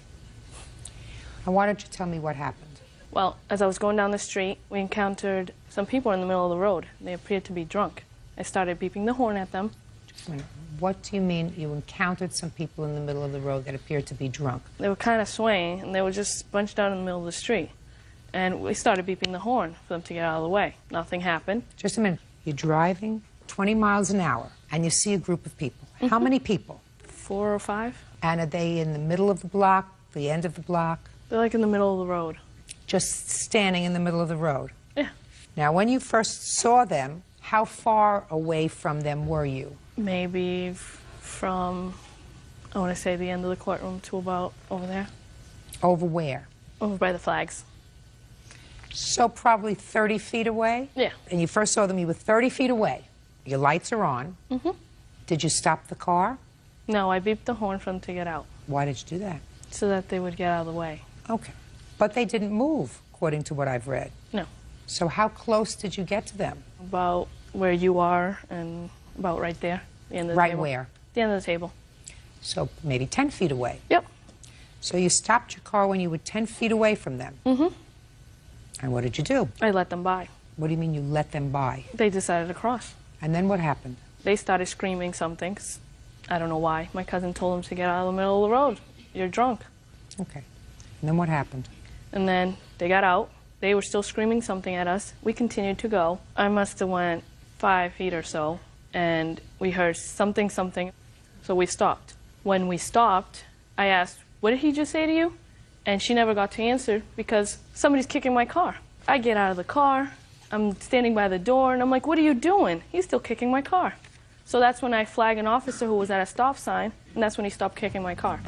And why don't you tell me what happened? Well, as I was going down the street, we encountered some people in the middle of the road. They appeared to be drunk. I started beeping the horn at them. Just a minute. What do you mean you encountered some people in the middle of the road that appeared to be drunk? They were kind of swaying, and they were just bunched out in the middle of the street. And we started beeping the horn for them to get out of the way. Nothing happened. Just a minute. You're driving 20 miles an hour, and you see a group of people. How many people? 4 or 5. And are they in the middle of the block, the end of the block? They're like in the middle of the road. Just standing in the middle of the road? Yeah. Now, when you first saw them, how far away from them were you? Maybe from, I want to say, the end of the courtroom to about over there. Over where? Over by the flags. So probably 30 feet away? Yeah. And you first saw them, you were 30 feet away. Your lights are on. Mm-hmm. Did you stop the car? No, I beeped the horn for them to get out. Why did you do that? So that they would get out of the way. Okay. But they didn't move, according to what I've read. No. So how close did you get to them? About where you are and about right there. The end of the Right table. where? The end of the table. So maybe 10 feet away. Yep. So you stopped your car when you were 10 feet away from them. Mm-hmm. And what did you do? I let them by. What do you mean you let them by? They decided to cross. And then what happened? They started screaming something. 'Cause I don't know why. My cousin told them to get out of the middle of the road. You're drunk. Okay. And then what happened? And then they got out. They were still screaming something at us. We continued to go. I must have went 5 feet or so, and we heard something. So we stopped. When we stopped, I asked, "What did he just say to you?" And she never got to answer because somebody's kicking my car. I get out of the car. I'm standing by the door, and I'm like, "What are you doing?" He's still kicking my car. So that's when I flagged an officer who was at a stop sign, and that's when he stopped kicking my car.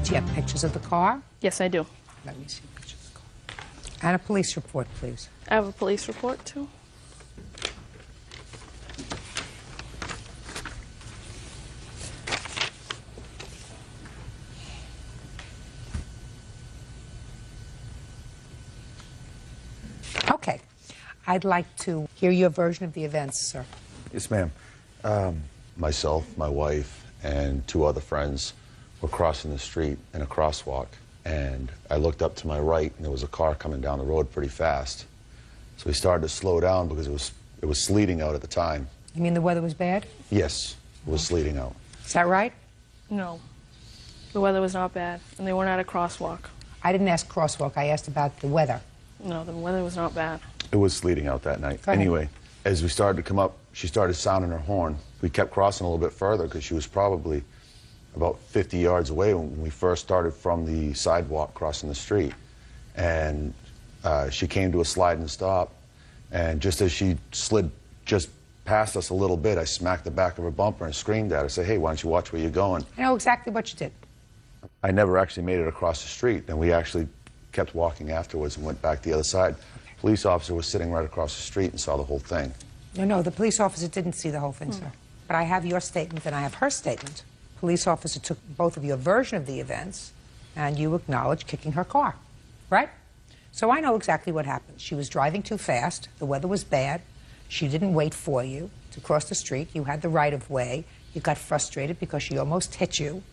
Do you have pictures of the car? Yes, I do. Let me see pictures of the car. And a police report, please. I have a police report, too. Okay. I'd like to hear your version of the events, sir. Yes, ma'am. Myself, my wife, and 2 other friends were crossing the street in a crosswalk, and I looked up to my right, and there was a car coming down the road pretty fast. So we started to slow down because it was sleeting out at the time. You mean the weather was bad? Yes, it was sleeting out. Is that right? No. The weather was not bad, and they weren't at a crosswalk. I didn't ask crosswalk. I asked about the weather. No, the weather was not bad. It was sleeting out that night. Go ahead. Anyway, as we started to come up, she started sounding her horn. We kept crossing a little bit further because she was probably about 50 yards away when we first started from the sidewalk crossing the street. And she came to a slide and stop. And just as she slid just past us a little bit, I smacked the back of her bumper and screamed at her, said, "Hey, why don't you watch where you're going?" I know exactly what you did. I never actually made it across the street, and we actually kept walking afterwards and went back the other side. The police officer was sitting right across the street and saw the whole thing. No, the police officer didn't see the whole thing, sir. But I have your statement and I have her statement. Police officer took both of your version of the events, and you acknowledged kicking her car, right? So I know exactly what happened. She was driving too fast. The weather was bad. She didn't wait for you to cross the street. You had the right of way. You got frustrated because she almost hit you.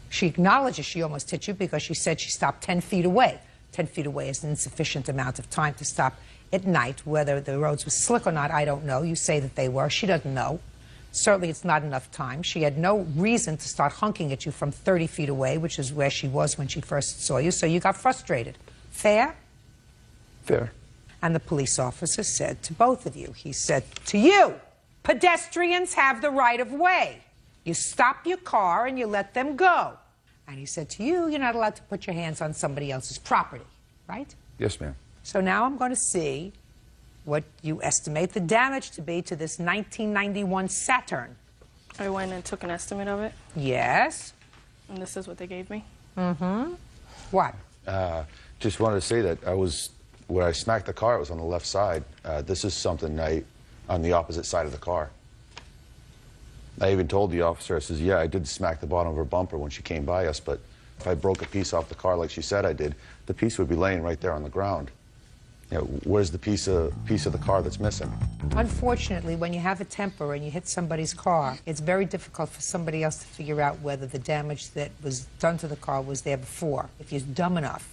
She acknowledges she almost hit you because she said she stopped 10 feet away. 10 feet away is an insufficient amount of time to stop at night. Whether the roads were slick or not, I don't know. You say that they were. She doesn't know. Certainly it's not enough time. She had no reason to start honking at you from 30 feet away, which is where she was when she first saw you, so you got frustrated. Fair? Fair. And the police officer said to both of you, he said to you, pedestrians have the right of way. You stop your car and you let them go. And he said to you, you're not allowed to put your hands on somebody else's property, right? Yes, ma'am. So now I'm going to see what you estimate the damage to be to this 1991 Saturn. I went and took an estimate of it. Yes. And this is what they gave me. Mm-hmm. What? Just wanted to say that where I smacked the car, it was on the left side. This is something on the opposite side of the car. I even told the officer, I says, yeah, I did smack the bottom of her bumper when she came by us, but if I broke a piece off the car like she said I did, the piece would be laying right there on the ground. where's the piece of the car that's missing? Unfortunately, when you have a temper and you hit somebody's car, it's very difficult for somebody else to figure out whether the damage that was done to the car was there before. If you're dumb enough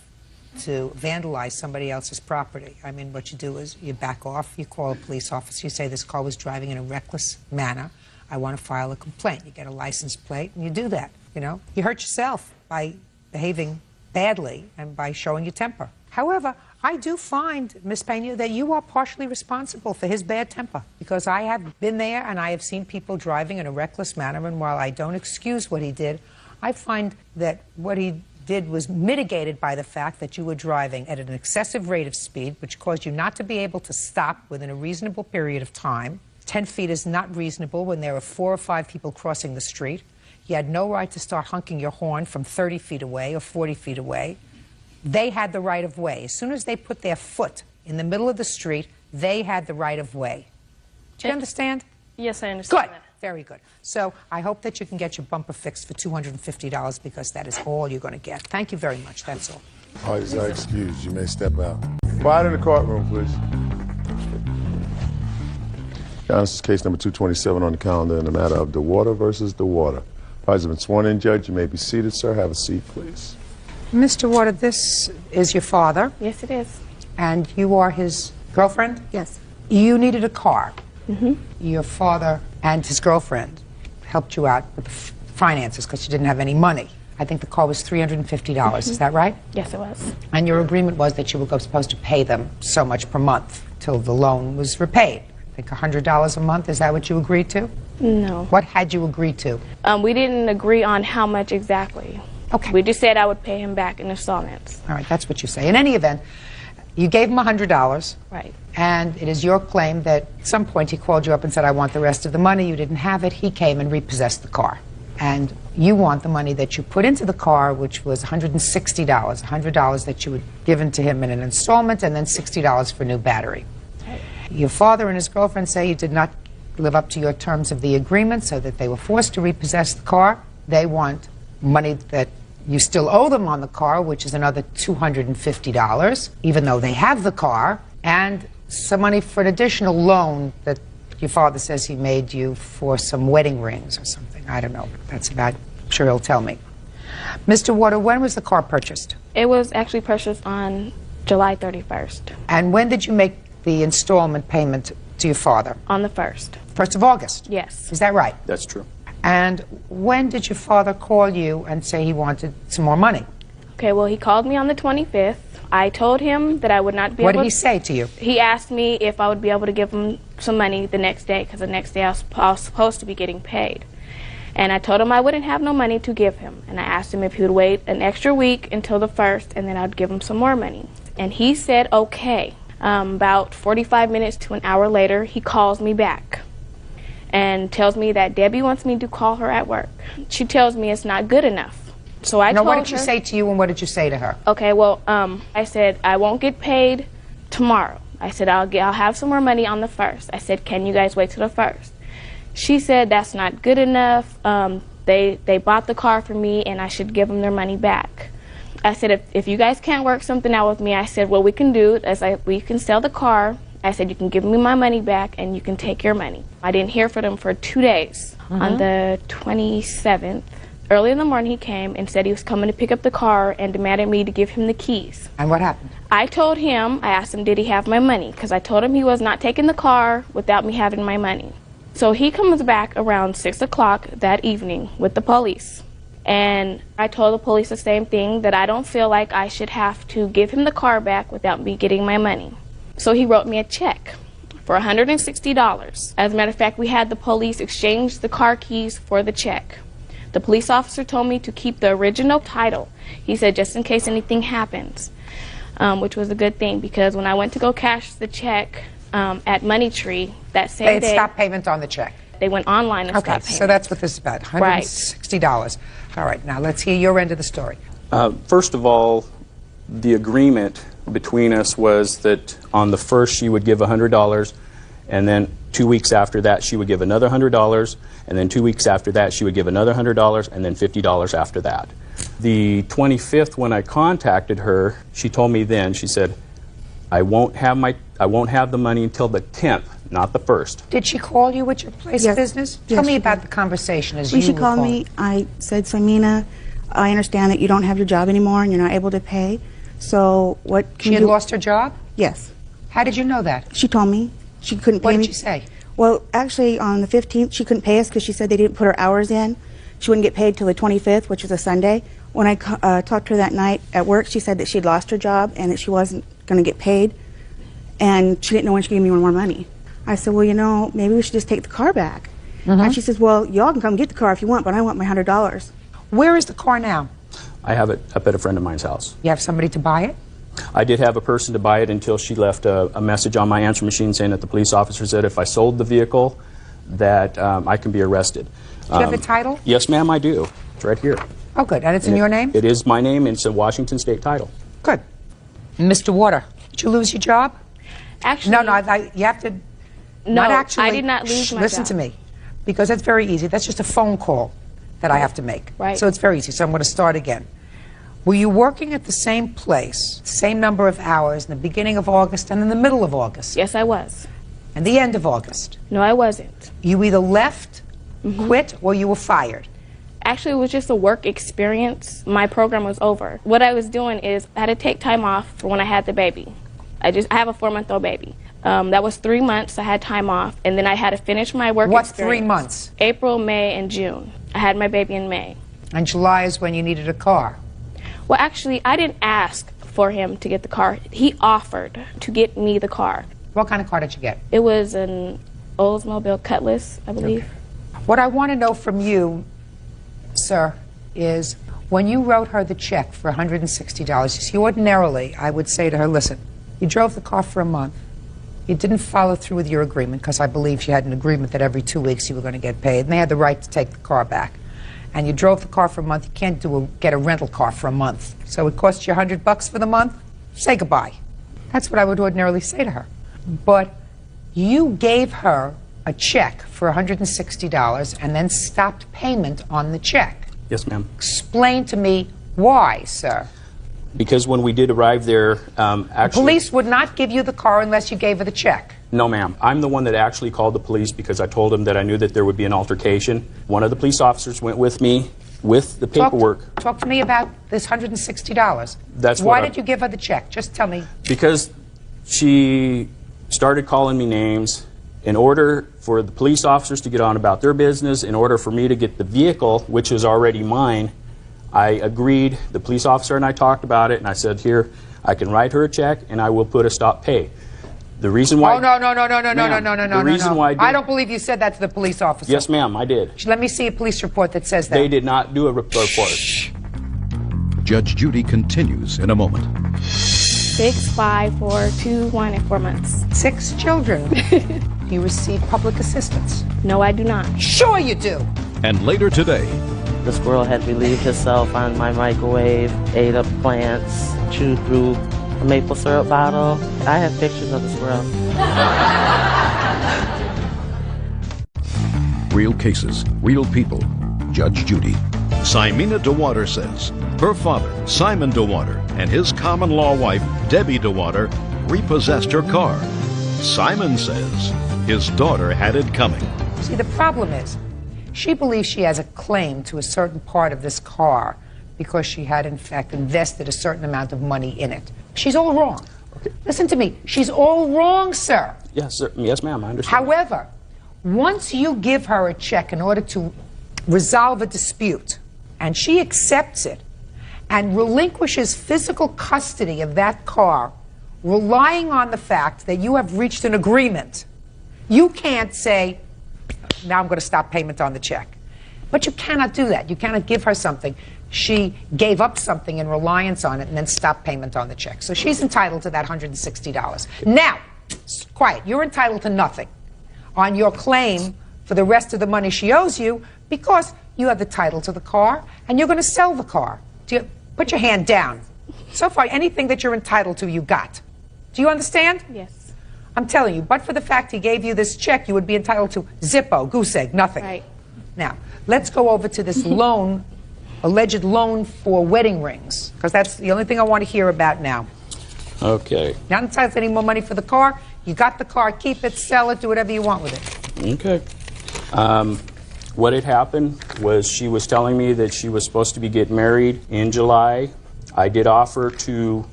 to vandalize somebody else's property, I mean, what you do is you back off, you call a police officer, you say this car was driving in a reckless manner, I want to file a complaint. You get a license plate and you do that, you know. You hurt yourself by behaving badly and by showing your temper. However, I do find, Ms. Pena, that you are partially responsible for his bad temper, because I have been there and I have seen people driving in a reckless manner, and while I don't excuse what he did, I find that what he did was mitigated by the fact that you were driving at an excessive rate of speed, which caused you not to be able to stop within a reasonable period of time. 10 feet is not reasonable when there are 4 or 5 people crossing the street. You had no right to start honking your horn from 30 feet away or 40 feet away. They had the right of way. As soon as they put their foot in the middle of the street, they had the right of way. Do you understand? Yes, I understand. Good. Very good. So I hope that you can get your bumper fixed for $250, because that is all you're going to get. Thank you very much. That's all. All right, you are excused. You may step out. Quiet in the courtroom, please. This is case number 227 on the calendar in the matter of DeWater versus DeWater. Parties have been sworn in, Judge. You may be seated, sir. Have a seat, please. Mr. Water, this is your father. Yes, it is. And you are his girlfriend? Yes. You needed a car. Mm-hmm. Your father and his girlfriend helped you out with the finances because you didn't have any money. I think the car was $350. Is that right? Yes, it was. And your agreement was that you were supposed to pay them so much per month till the loan was repaid. I think $100 a month. Is that what you agreed to? No. What had you agreed to? We didn't agree on how much exactly. Okay. We just said I would pay him back in installments. All right, that's what you say. In any event, you gave him $100. Right. And it is your claim that at some point he called you up and said, I want the rest of the money. You didn't have it. He came and repossessed the car. And you want the money that you put into the car, which was $160, $100 that you had given to him in an installment, and then $60 for new battery. Right. Your father and his girlfriend say you did not live up to your terms of the agreement, so that they were forced to repossess the car. They want money that you still owe them on the car, which is another $250, even though they have the car, and some money for an additional loan that your father says he made you for some wedding rings or something. I don't know. That's about, I'm sure he'll tell me. Mr. Water, when was the car purchased? It was actually purchased on July 31st. And when did you make the installment payment to your father? On the 1st. 1st of August? Yes. Is that right? That's true. And when did your father call you and say he wanted some more money? Okay, well, he called me on the 25th. I told him that I would not be able to... What did he say to you? He asked me if I would be able to give him some money the next day, because the next day I was supposed to be getting paid. And I told him I wouldn't have no money to give him. And I asked him if he would wait an extra week until the 1st, and then I'd give him some more money. And he said, okay. About 45 minutes to an hour later, he calls me back and tells me that Debbie wants me to call her at work. She tells me it's not good enough. So I told her... Now, what did she say to you, and what did you say to her? Okay, well, I said, I won't get paid tomorrow. I said, I'll have some more money on the 1st. I said, can you guys wait till the 1st? She said, that's not good enough. They bought the car for me, and I should give them their money back. I said, if you guys can't work something out with me, I said, what we can do is we can sell the car. I said, you can give me my money back, and you can take your money. I didn't hear from them for 2 days. On the 27th, early in the morning, he came and said he was coming to pick up the car and demanded me to give him the keys. And what happened? I told him, I asked him, did he have my money? Because I told him he was not taking the car without me having my money. So he comes back around 6 o'clock that evening with the police. And I told the police the same thing, that I don't feel like I should have to give him the car back without me getting my money. So he wrote me a check for $160. As a matter of fact, we had the police exchange the car keys for the check. The police officer told me to keep the original title. He said just in case anything happens, which was a good thing, because when I went to go cash the check at Money Tree that same day... They stopped payment on the check. They went online and stopped payment. So that's what this is about, $160. All right, now let's hear your end of the story. First of all, the agreement between us was that on the 1st she would give $100, and then 2 weeks after that she would give another $100, and then 2 weeks after that she would give another $100, and then $50 after that. The 25th, when I contacted her, she told me then, she said, I won't have the money until the 10th, not the 1st. Did she call you at your place of business? Tell me about the conversation as When you she were called calling. me, I said, Samina, I understand that you don't have your job anymore and you're not able to pay. So what can She you had do? lost her job? Yes. How did you know that? She told me. She couldn't pay What me. did she say? Well, actually, on the 15th, she couldn't pay us because she said they didn't put her hours in. She wouldn't get paid till the 25th, which was a Sunday. When I talked to her that night at work, she said that she'd lost her job and that she wasn't going to get paid. And she didn't know when she could give me more money. I said, well, you know, maybe we should just take the car back. And she says, well, y'all can come get the car if you want, but I want my $100. Where is the car now? I have it up at a friend of mine's house. You have somebody to buy it? I did have a person to buy it until she left a message on my answer machine saying that the police officer said if I sold the vehicle that I can be arrested. Do you have the title? Yes, ma'am, I do. It's right here. Oh, good. And it's in your name? It is my name, and it's a Washington State title. Good. Mr. Water, did you lose your job? Actually, no, you have to. No, not actually. I did not lose my Listen job. to me, because that's very easy. That's just a phone call that I have to make. Right. So it's very easy. So I'm going to start again. Were you working at the same place, same number of hours in the beginning of August and in the middle of August? Yes, I was. And the end of August? No, I wasn't. You either left, quit, or you were fired? Actually, it was just a work experience. My program was over. What I was doing is I had to take time off for when I had the baby. I have a 4-month-old baby. That was 3 months I had time off, and then I had to finish my work What experience. 3 months? April, May, and June. I had my baby in May. And July is when you needed a car? Well, actually, I didn't ask for him to get the car. He offered to get me the car. What kind of car did you get? It was an Oldsmobile Cutlass, I believe. Okay. What I want to know from you, sir, is when you wrote her the check for $160, you see, ordinarily, I would say to her, listen, you drove the car for a month. You didn't follow through with your agreement, because I believe you had an agreement that every 2 weeks you were going to get paid, and they had the right to take the car back. And you drove the car for a month. You can't get a rental car for a month. So it costs you $100 for the month. Say goodbye. That's what I would ordinarily say to her. But you gave her a check for $160 and then stopped payment on the check. Yes, ma'am. Explain to me why, sir. Because when we did arrive there, actually... Police would not give you the car unless you gave her the check. No, ma'am. I'm the one that actually called the police because I told them that I knew that there would be an altercation. One of the police officers went with me with the paperwork. Talk to me about this $160. That's why what did you give her the check? Just tell me. Because she started calling me names. In order for the police officers to get on about their business, in order for me to get the vehicle, which is already mine, I agreed. The police officer and I talked about it, and I said, here, I can write her a check, and I will put a stop pay. The reason why... Oh, no. The reason why I don't believe you said that to the police officer. Yes, ma'am, I did. Let me see a police report that says that. They did not do a report. Judge Judy continues in a moment. 6, 5, 4, 2, 1, and 4 months. 6 children. Do you receive public assistance? No, I do not. Sure you do. And later today... The squirrel had relieved herself on my microwave, ate up plants, chewed through a maple syrup bottle. I have pictures of the squirrel. Real cases, real people. Judge Judy. Simina DeWater says her father, Simon DeWater, and his common-law wife, Debbie DeWater, repossessed her car. Simon says his daughter had it coming. See, the problem is, she believes she has a claim to a certain part of this car because she had, in fact, invested a certain amount of money in it. She's all wrong. Okay. Listen to me. She's all wrong, sir. Yes, sir. Yes, ma'am, I understand. However, once you give her a check in order to resolve a dispute, and she accepts it and relinquishes physical custody of that car, relying on the fact that you have reached an agreement, you can't say, now I'm going to stop payment on the check. But you cannot do that. You cannot give her something. She gave up something in reliance on it and then stopped payment on the check. So she's entitled to that $160. Now, quiet, you're entitled to nothing on your claim for the rest of the money she owes you because you have the title to the car and you're going to sell the car. Put your hand down. So far, anything that you're entitled to, you got. Do you understand? Yes. I'm telling you, but for the fact he gave you this check, you would be entitled to Zippo, goose egg, nothing. Right. Now, let's go over to this loan, alleged loan for wedding rings, because that's the only thing I want to hear about now. Okay. Not entitled to any more money for the car. You got the car, keep it, sell it, do whatever you want with it. Okay. What had happened was she was telling me that she was supposed to be getting married in July. I did offer to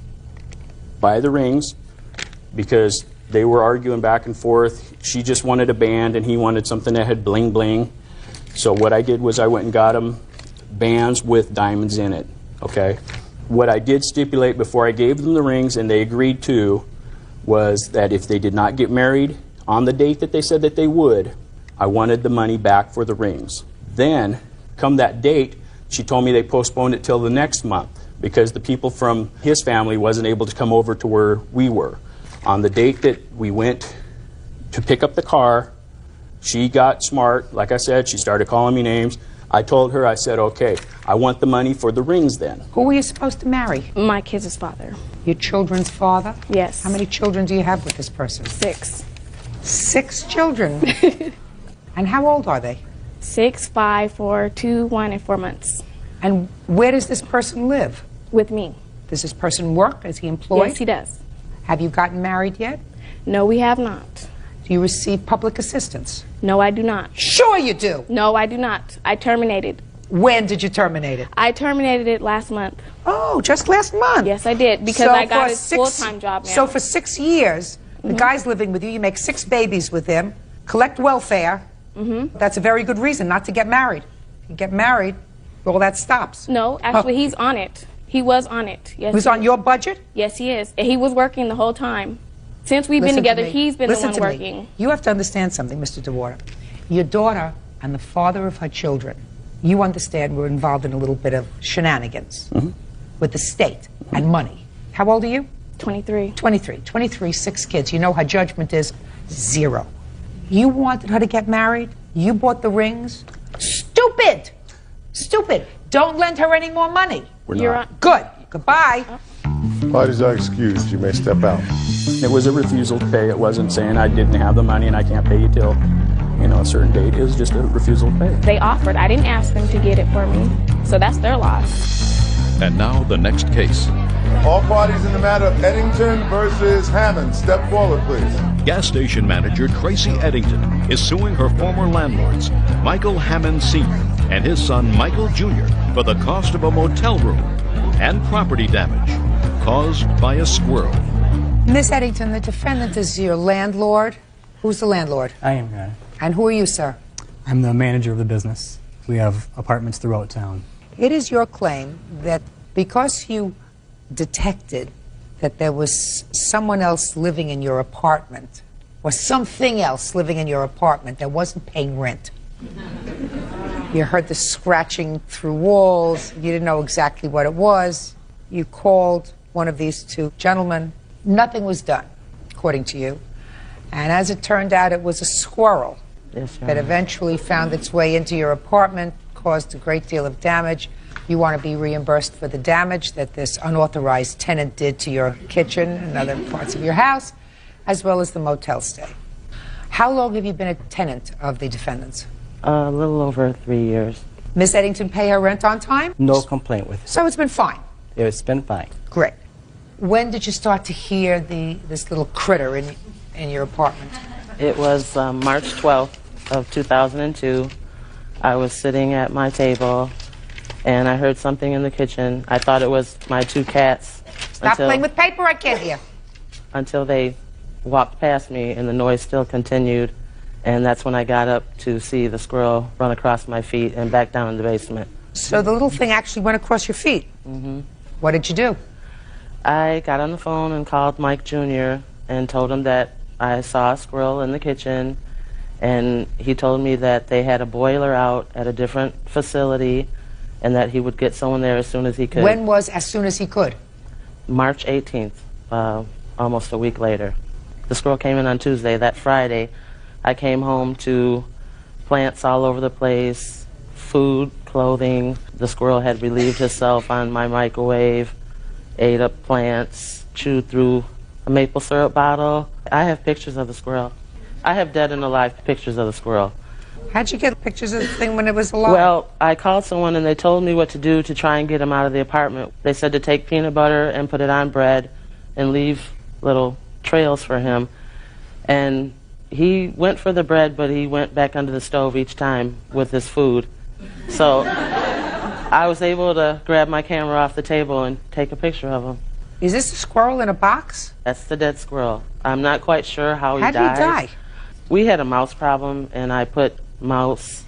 buy the rings because they were arguing back and forth. She just wanted a band and he wanted something that had bling bling. So what I did was I went and got them bands with diamonds in it. Okay. What I did stipulate before I gave them the rings and they agreed to was that if they did not get married on the date that they said that they would, I wanted the money back for the rings. Then, come that date, she told me they postponed it till the next month because the people from his family wasn't able to come over to where we were. On the date that we went to pick up the car, she got smart. Like I said, she started calling me names. I told her, I said, okay, I want the money for the rings then. Who were you supposed to marry? My kids' father. Your children's father? Yes. How many children do you have with this person? 6. 6 children? And how old are they? 6, 5, 4, 2, 1, and 4 months. And where does this person live? With me. Does this person work? Is he employed? Yes, he does. Have you gotten married yet? No, we have not. Do you receive public assistance? No, I do not. Sure you do. No, I do not. I terminated. When did you terminate it? I terminated it last month. Oh, just last month? Yes, I did, because I got a full-time job now. So for 6 years, the guy's living with you, you make 6 babies with him, collect welfare. That's a very good reason not to get married. You get married, all that stops. No, actually, he's on it. He was on it. Yes. He was on your budget? Yes, he is. And he was working the whole time. Since we've been together, he's been the one working. You have to understand something, Mr. DeWater. Your daughter and the father of her children, you understand were involved in a little bit of shenanigans with the state and money. How old are you? 23. 23, 6 kids. You know her judgment is 0. You wanted her to get married. You bought the rings. Stupid! Stupid. Don't lend her any more money. You're not. Good. Goodbye. Parties are excused. You may step out. It was a refusal to pay. It wasn't saying I didn't have the money and I can't pay you till, a certain date. It was just a refusal to pay. They offered. I didn't ask them to get it for me. So that's their loss. And now the next case. All parties in the matter of Eddington versus Hammond. Step forward, please. Gas station manager Tracy Eddington is suing her former landlords, Michael Hammond Sr. and his son Michael Jr. for the cost of a motel room and property damage caused by a squirrel. Miss Eddington, the defendant is your landlord. Who's the landlord? I am, Your Honor. And who are you, sir? I'm the manager of the business. We have apartments throughout town. It is your claim that because you detected that there was someone else living in your apartment, or something else living in your apartment that wasn't paying rent. You heard the scratching through walls. You didn't know exactly what it was. You called one of these 2 gentlemen. Nothing was done, according to you. And as it turned out, it was a squirrel that eventually found its way into your apartment, caused a great deal of damage. You want to be reimbursed for the damage that this unauthorized tenant did to your kitchen and other parts of your house, as well as the motel stay. How long have you been a tenant of the defendants? A little over 3 years. Miss Eddington pay her rent on time? No complaint with it. So it's been fine? It's been fine. Great. When did you start to hear this little critter in your apartment? It was March 12th of 2002. I was sitting at my table and I heard something in the kitchen. I thought it was my 2 cats. Stop playing with paper, I can't hear. Until they walked past me and the noise still continued. And that's when I got up to see the squirrel run across my feet and back down in the basement. So the little thing actually went across your feet? What did you do? I got on the phone and called Mike Jr. and told him that I saw a squirrel in the kitchen. And he told me that they had a boiler out at a different facility and that he would get someone there as soon as he could. When was as soon as he could? March 18th, almost a week later. The squirrel came in on Tuesday. That Friday, I came home to plants all over the place, food, clothing. The squirrel had relieved himself on my microwave, ate up plants, chewed through a maple syrup bottle. I have pictures of the squirrel. I have dead and alive pictures of the squirrel. How'd you get pictures of the thing when it was alive? Well, I called someone and they told me what to do to try and get him out of the apartment. They said to take peanut butter and put it on bread, and leave little trails for him. And he went for the bread, but he went back under the stove each time with his food. So I was able to grab my camera off the table and take a picture of him. Is this a squirrel in a box? That's the dead squirrel. I'm not quite sure how he died. How did he die? We had a mouse problem, and I put mouse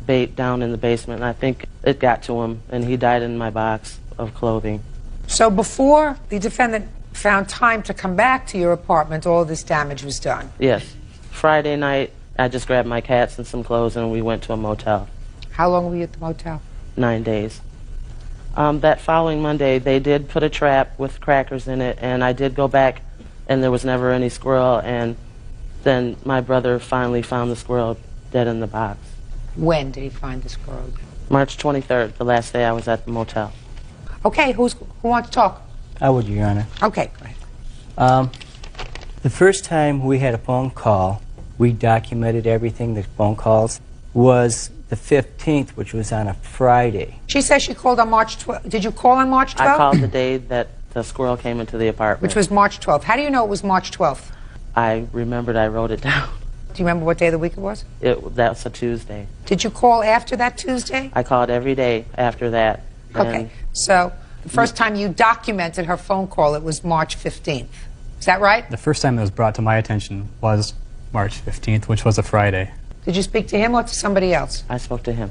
bait down in the basement, and I think it got to him, and he died in my box of clothing. So before the defendant found time to come back to your apartment, all this damage was done? Yes. Friday night, I just grabbed my cats and some clothes, and we went to a motel. How long were you at the motel? 9 days. That following Monday, they did put a trap with crackers in it, and I did go back, and there was never any squirrel, and then my brother finally found the squirrel dead in the box. When did he find the squirrel? March 23rd, the last day I was at the motel. Okay, who wants to talk? I would, Your Honor. Okay, go ahead. The first time we had a phone call, we documented everything, the phone calls, was the 15th, which was on a Friday. She says she called on March 12th. Did you call on March 12th? I called the day that the squirrel came into the apartment. Which was March 12th. How do you know it was March 12th? I remembered, I wrote it down. Do you remember what day of the week it was? That was a Tuesday. Did you call after that Tuesday? I called every day after that. Okay, so the first time you documented her phone call, it was March 15th. Is that right? The first time it was brought to my attention was March 15th, which was a Friday. Did you speak to him or to somebody else? I spoke to him.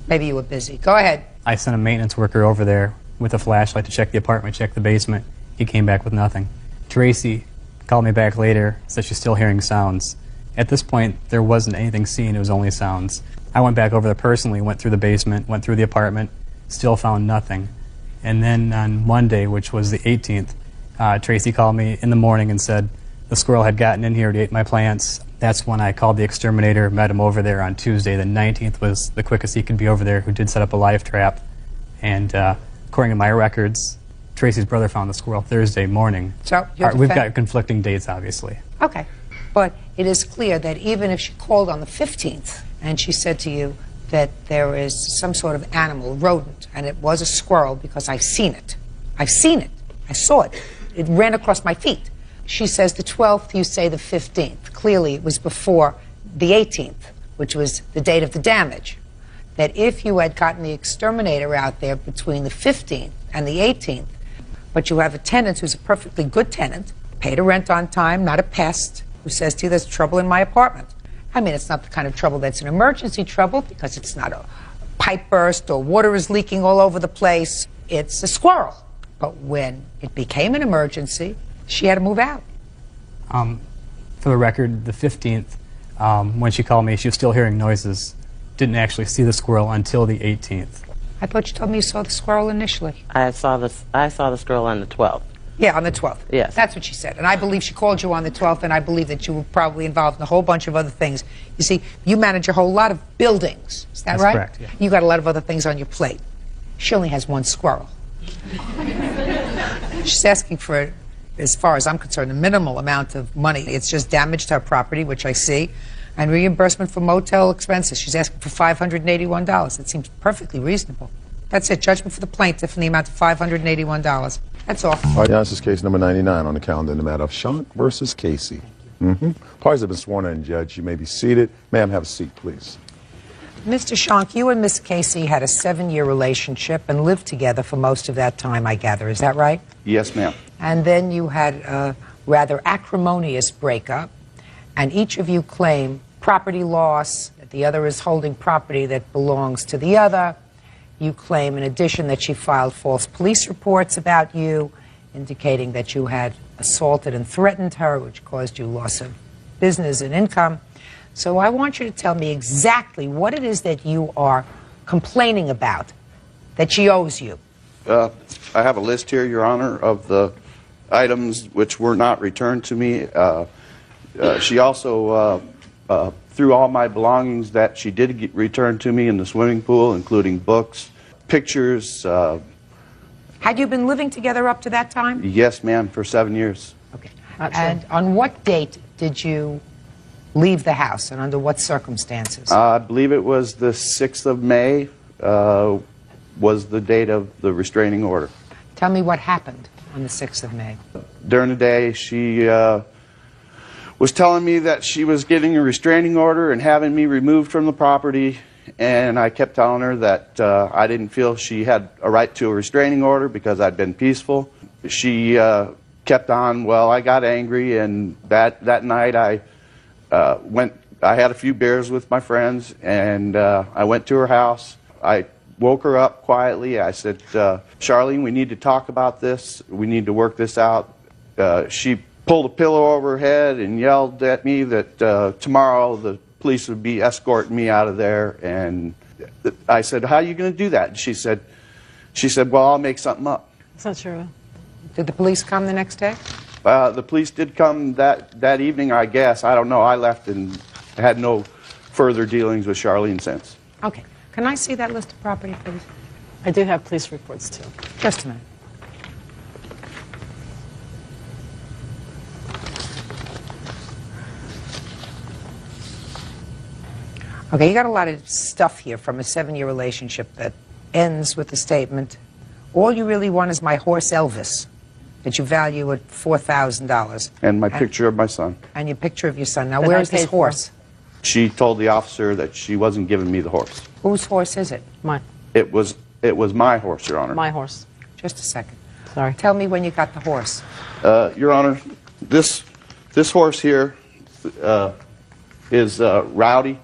Maybe you were busy. Go ahead. I sent a maintenance worker over there with a flashlight to check the apartment, check the basement. He came back with nothing. Tracy called me back later, said she's still hearing sounds. At this point, there wasn't anything seen, it was only sounds. I went back over there personally, went through the basement, went through the apartment, still found nothing. And then on Monday, which was the 18th, Tracy called me in the morning and said the squirrel had gotten in here, it ate my plants. That's when I called the exterminator, met him over there on Tuesday. The 19th was the quickest he could be over there, who did set up a live trap. And according to my records, Tracy's brother found the squirrel Thursday morning. So we've got conflicting dates, obviously. Okay. But it is clear that even if she called on the 15th and she said to you that there is some sort of animal, rodent, and it was a squirrel because I've seen it. I've seen it. I saw it. It ran across my feet. She says the 12th, you say the 15th. Clearly, it was before the 18th, which was the date of the damage. That if you had gotten the exterminator out there between the 15th and the 18th, but you have a tenant who's a perfectly good tenant, paid a rent on time, not a pest, who says to you, there's trouble in my apartment. I mean, it's not the kind of trouble that's an emergency trouble because it's not a pipe burst or water is leaking all over the place. It's a squirrel. But when it became an emergency, she had to move out. For the record, the 15th, when she called me, she was still hearing noises. Didn't actually see the squirrel until the 18th. I thought you told me you saw the squirrel initially. I saw the squirrel on the 12th. Yeah, on the 12th. Yes. That's what she said. And I believe she called you on the 12th, and I believe that you were probably involved in a whole bunch of other things. You see, you manage a whole lot of buildings. Is that right? That's correct, yeah. You got a lot of other things on your plate. She only has one squirrel. She's asking for, as far as I'm concerned, a minimal amount of money. It's just damage to her property, which I see, and reimbursement for motel expenses. She's asking for $581. It seems perfectly reasonable. That's it. Judgment for the plaintiff in the amount of $581. That's all. All right, now this is case number 99 on the calendar in the matter of Shank versus Casey. Parties have been sworn in, Judge. You may be seated. Ma'am, have a seat, please. Mr. Shank, you and Miss Casey had a 7-year relationship and lived together for most of that time, I gather. Is that right? Yes, ma'am. And then you had a rather acrimonious breakup, and each of you claim property loss, that the other is holding property that belongs to the other. You claim, in addition, that she filed false police reports about you, indicating that you had assaulted and threatened her, which caused you loss of business and income. So I want you to tell me exactly what it is that you are complaining about that she owes you. I have a list here, Your Honor, of the items which were not returned to me. She also threw all my belongings that she did get returned to me in the swimming pool, including books, pictures. Had you been living together up to that time? Yes, ma'am, for 7 years. Okay. And on what date did you leave the house, and under what circumstances? I believe it was the 6th of May was the date of the restraining order. Tell me what happened on the 6th of May. during the day, she was telling me that she was getting a restraining order and having me removed from the property. And I kept telling her that I didn't feel she had a right to a restraining order because I'd been peaceful. She kept on. Well, I got angry, and that night I had a few beers with my friends, and I went to her house. I woke her up quietly. I said, Charlene, we need to talk about this. We need to work this out. She pulled a pillow over her head and yelled at me that tomorrow the police would be escorting me out of there. And I said, how are you going to do that? And she said, well, I'll make something up. That's not true. Did the police come the next day? The police did come that evening, I guess. I don't know. I left and had no further dealings with Charlene since. Okay. Can I see that list of property, please? I do have police reports, too. Just a minute. Okay, you got a lot of stuff here from a 7-year relationship that ends with the statement, all you really want is my horse Elvis, that you value at $4,000. And my picture of my son. And your picture of your son. Now, where is this horse? She told the officer that she wasn't giving me the horse. Whose horse is it? Mine. It was my horse, Your Honor. My horse. Just a second. Sorry. Tell me when you got the horse. Your Honor, this horse here is Rowdy.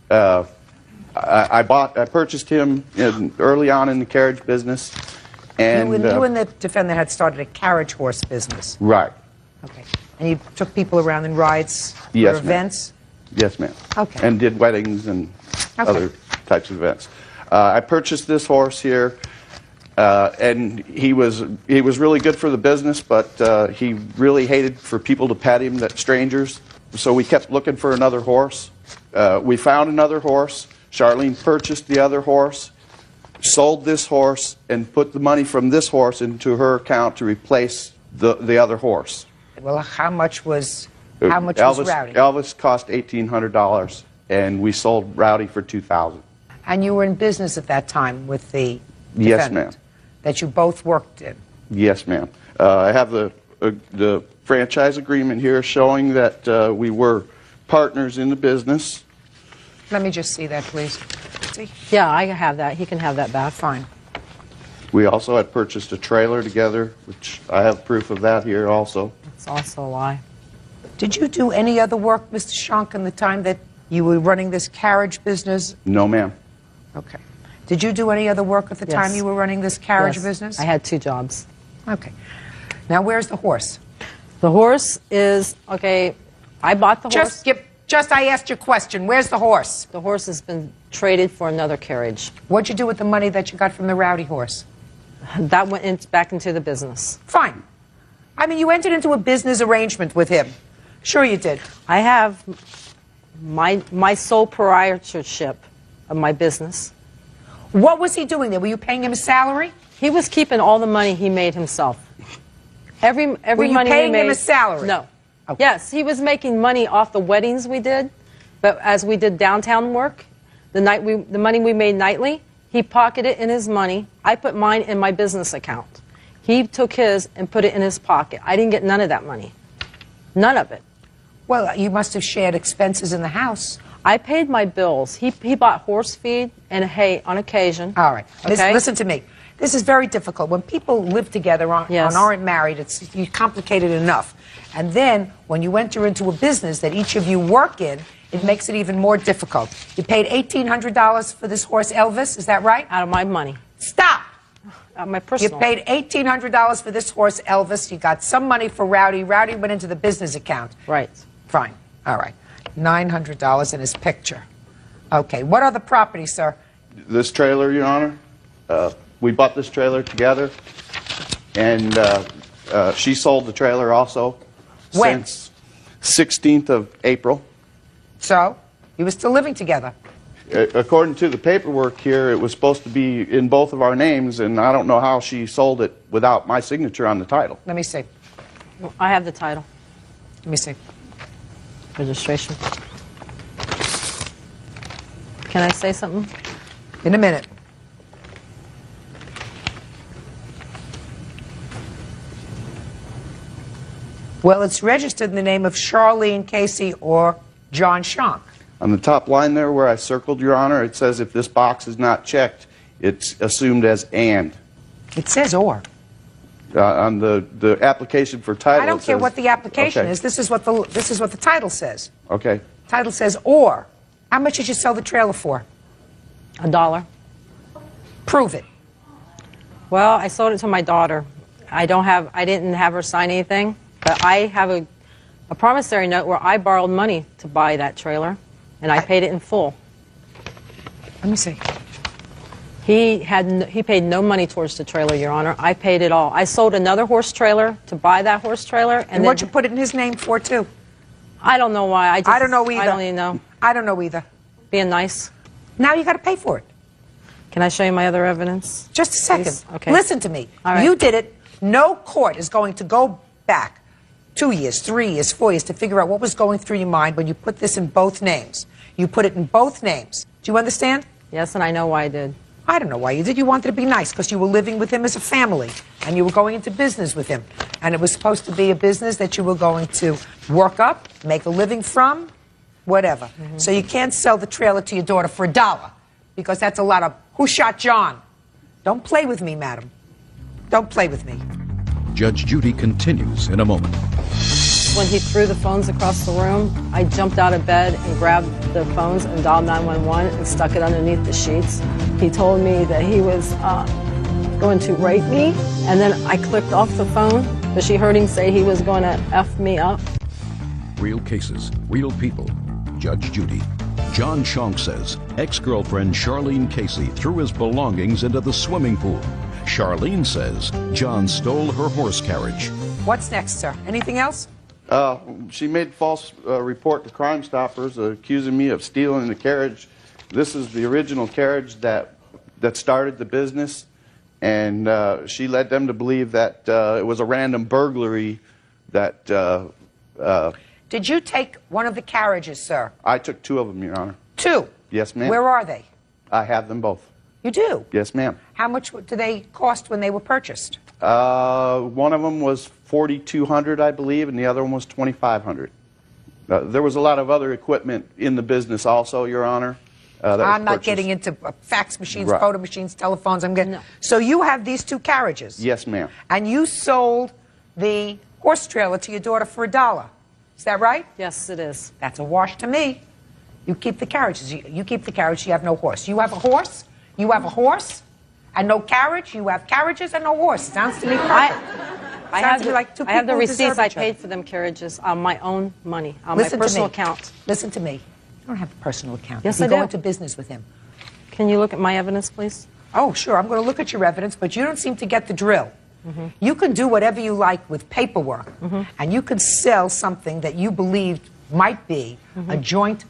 I purchased him early on in the carriage business. And you and the defendant had started a carriage horse business. Right. Okay. And you took people around in rides for Yes, events? Yes, ma'am. Okay. And did weddings and other types of events. I purchased this horse here, and he was really good for the business, but he really hated for people to pet him, that strangers. So we kept looking for another horse. We found another horse. Charlene purchased the other horse, sold this horse, and put the money from this horse into her account to replace the other horse. Well, how much was Rowdy? Elvis cost $1,800, and we sold Rowdy for $2,000. And you were in business at that time with the defendant? Yes, ma'am. That you both worked in? Yes, ma'am. I have the franchise agreement here showing that we were partners in the business. Let me just see that, please. See? Yeah, I have that. He can have that back. Fine. We also had purchased a trailer together, which I have proof of that here also. It's also a lie. Did you do any other work, Mr. Schonk, in the time that you were running this carriage business? No, ma'am. Okay. Did you do any other work at the time you were running this carriage Yes. business? I had 2 jobs. Okay. Now, where's the horse? The horse is, okay, I bought the horse. Just I asked you a question. Where's the horse? The horse has been traded for another carriage. What'd you do with the money that you got from the Rowdy horse? That went back into the business. Fine. I mean, you entered into a business arrangement with him. Sure you did. I have my sole proprietorship of my business. What was he doing there? Were you paying him a salary? He was keeping all the money he made himself. Every Were you money paying we made, him a salary? No. Okay. Yes, he was making money off the weddings we did, but as we did downtown work, the money we made nightly, he pocketed in his money. I put mine in my business account. He took his and put it in his pocket. I didn't get none of that money. None of it. Well, you must have shared expenses in the house. I paid my bills. He bought horse feed and hay on occasion. All right. Okay? Listen to me. This is very difficult. When people live together and aren't married, it's complicated enough. And then when you enter into a business that each of you work in, it makes it even more difficult. You paid $1,800 for this horse, Elvis. Is that right? Out of my money. Stop. My personal. You paid $1,800 for this horse, Elvis. You got some money for Rowdy. Rowdy went into the business account. Right. Fine. All right. $900 in his picture. Okay. What other property, sir? This trailer, Your Honor, we bought this trailer together, and she sold the trailer also. When? Since 16th of April. So, you were still living together. According to the paperwork here, it was supposed to be in both of our names, and I don't know how she sold it without my signature on the title. Let me see. I have the title. Let me see. Registration. Can I say something? In a minute. Well, it's registered in the name of Charlene Casey or John Schonk. On the top line there where I circled, Your Honor, it says if this box is not checked, it's assumed as and. It says or. On the application for title, I don't care what the application okay. is. This is what the title says. Okay. Title says or. How much did you sell the trailer for? $1. Prove it. Well, I sold it to my daughter. I didn't have her sign anything, but I have a promissory note where I borrowed money to buy that trailer, and I paid it in full. Let me see. He paid no money towards the trailer, Your Honor. I paid it all. I sold another horse trailer to buy that horse trailer, And what'd you put it in his name for, too? I don't know why. I don't know either. I don't even know. I don't know either. Being nice. Now you got to pay for it. Can I show you my other evidence? Just a second. Please? Okay. Listen to me. All right. You did it. No court is going to go back 2 years, 3 years, 4 years to figure out what was going through your mind when you put this in both names. You put it in both names. Do you understand? Yes, and I know why I did. I don't know why you did. You wanted to be nice because you were living with him as a family and you were going into business with him. And it was supposed to be a business that you were going to work up, make a living from, whatever. So you can't sell the trailer to your daughter for $1 because that's a lot of who shot John. Don't play with me, madam. Don't play with me. Judge Judy continues in a moment. When he threw the phones across the room, I jumped out of bed and grabbed the phones and dialed 911 and stuck it underneath the sheets. He told me that he was going to rape me, and then I clicked off the phone, but she heard him say he was going to F me up. Real cases, real people. Judge Judy. John Schonk says ex-girlfriend Charlene Casey threw his belongings into the swimming pool. Charlene says John stole her horse carriage. What's next, sir? Anything else? She made false report to Crime Stoppers accusing me of stealing the carriage. This is the original carriage that started the business, and she led them to believe that it was a random burglary that... Did you take one of the carriages, sir? I took 2 of them, Your Honor. 2? Yes, ma'am. Where are they? I have them both. You do? Yes, ma'am. How much do they cost when they were purchased? One of them was $4,200, I believe, and the other one was $2,500. There was a lot of other equipment in the business also, Your Honor. I'm not getting into fax machines, Right. photo machines, telephones. I'm getting. No. So you have these 2 carriages? Yes, ma'am. And you sold the horse trailer to your daughter for $1. Is that right? Yes, it is. That's a wash to me. You keep the carriages. You keep the carriage. You have no horse. You have a horse. You have a horse and no carriage. You have carriages and no horse. Sounds to me perfect. I have I have the receipts. I paid for them carriages on my own money, on my personal account. Listen to me. You don't have a personal account. Yes, you I go do. into business with him. Can you look at my evidence, please? Oh, sure. I'm going to look at your evidence, but you don't seem to get the drill. You can do whatever you like with paperwork, and you can sell something that you believed might be a joint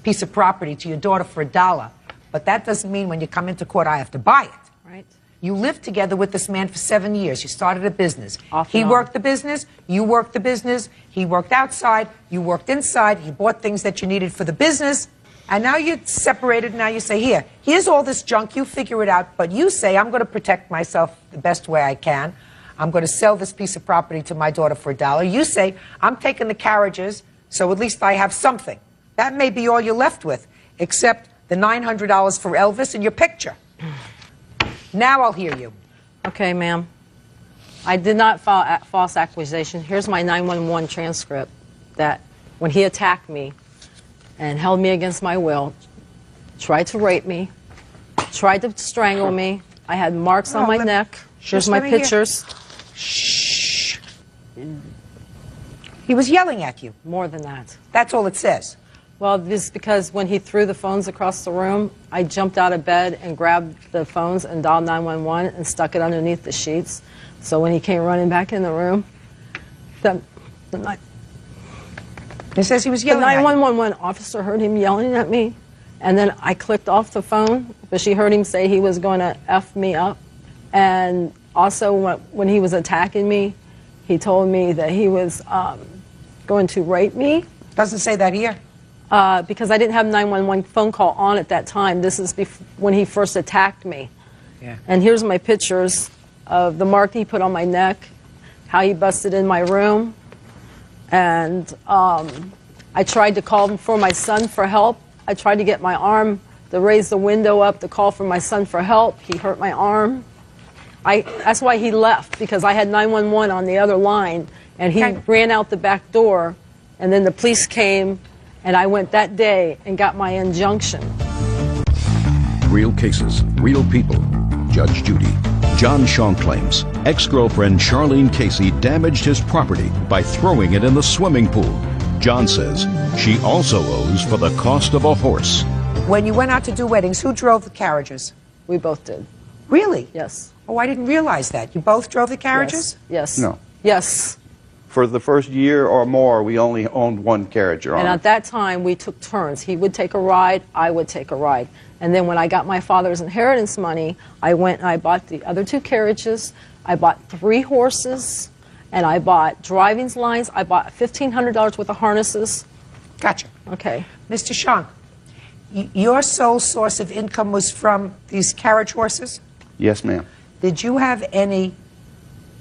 piece of property to your daughter for $1. But that doesn't mean when you come into court, I have to buy it. Right. You lived together with this man for 7 years. You started a business. He on. worked the business. You worked the business. He worked outside. You worked inside. He bought things that you needed for the business. And now you're separated. Now you say, here's all this junk. You figure it out. But you say, I'm going to protect myself the best way I can. I'm going to sell this piece of property to my daughter for $1. You say, I'm taking the carriages, so at least I have something. That may be all you're left with, except the $900 for Elvis and your picture. Now I'll hear you. Okay, ma'am. I did not file a false accusation. Here's my 911 transcript that when he attacked me and held me against my will, tried to rape me, tried to strangle me. I had marks on my neck. Here's my pictures. Shh. He was yelling at you. More than that. That's all it says. Well, this is because when he threw the phones across the room, I jumped out of bed and grabbed the phones and dialed 911 and stuck it underneath the sheets. So when he came running back in the room, it says he was yelling the at you. 911 officer heard him yelling at me, and then I clicked off the phone, but she heard him say he was going to F me up. And also when he was attacking me, he told me that he was going to rape me. Doesn't say that here. Because I didn't have 911 phone call on at that time. This is when he first attacked me. Yeah. And here's my pictures of the mark he put on my neck, how he busted in my room, And I tried to call for my son for help. I tried to get my arm to raise the window up to call for my son for help. He hurt my arm. That's why he left, because I had 911 on the other line, and he ran out the back door, and then the police came, and I went that day and got my injunction. Real cases, real people. Judge Judy. John Shank claims ex-girlfriend Charlene Casey damaged his property by throwing it in the swimming pool. John says she also owes for the cost of a horse. When you went out to do weddings, who drove the carriages? We both did. Really? Yes. Oh, I didn't realize that. You both drove the carriages? Yes. No. Yes. For the first year or more, we only owned one carriage, Your And Honor. at that time, we took turns. He would take a ride, I would take a ride. And then when I got my father's inheritance money, I went and I bought the other 2 carriages. I bought 3 horses, and I bought driving lines. I bought $1,500 worth of harnesses. Gotcha. Okay. Mr. Shank, your sole source of income was from these carriage horses? Yes, ma'am. Did you have any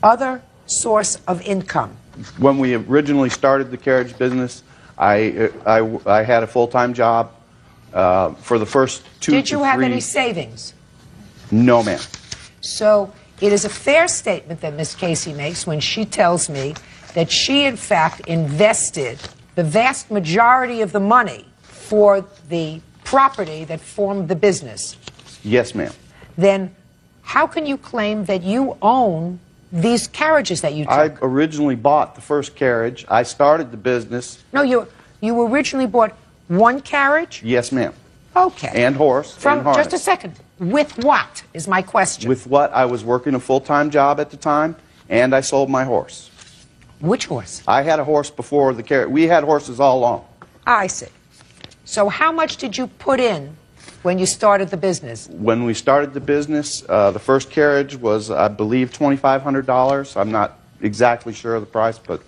other source of income? When we originally started the carriage business, I had a full-time job for the first 2 to 3. Did you have any savings? No, ma'am. So it is a fair statement that Ms. Casey makes when she tells me that she, in fact, invested the vast majority of the money for the property that formed the business. Yes, ma'am. Then how can you claim that you own these carriages that you took? I originally bought the first carriage. I started the business. No, you originally bought one carriage? Yes, ma'am. Okay. And horse and harness. Just a second. With what is my question? With what? I was working a full-time job at the time, and I sold my horse. Which horse? I had a horse before the carriage. We had horses all along. I see. So how much did you put in when you started the business? When we started the business, the first carriage was, I believe, $2,500. I'm not exactly sure of the price, but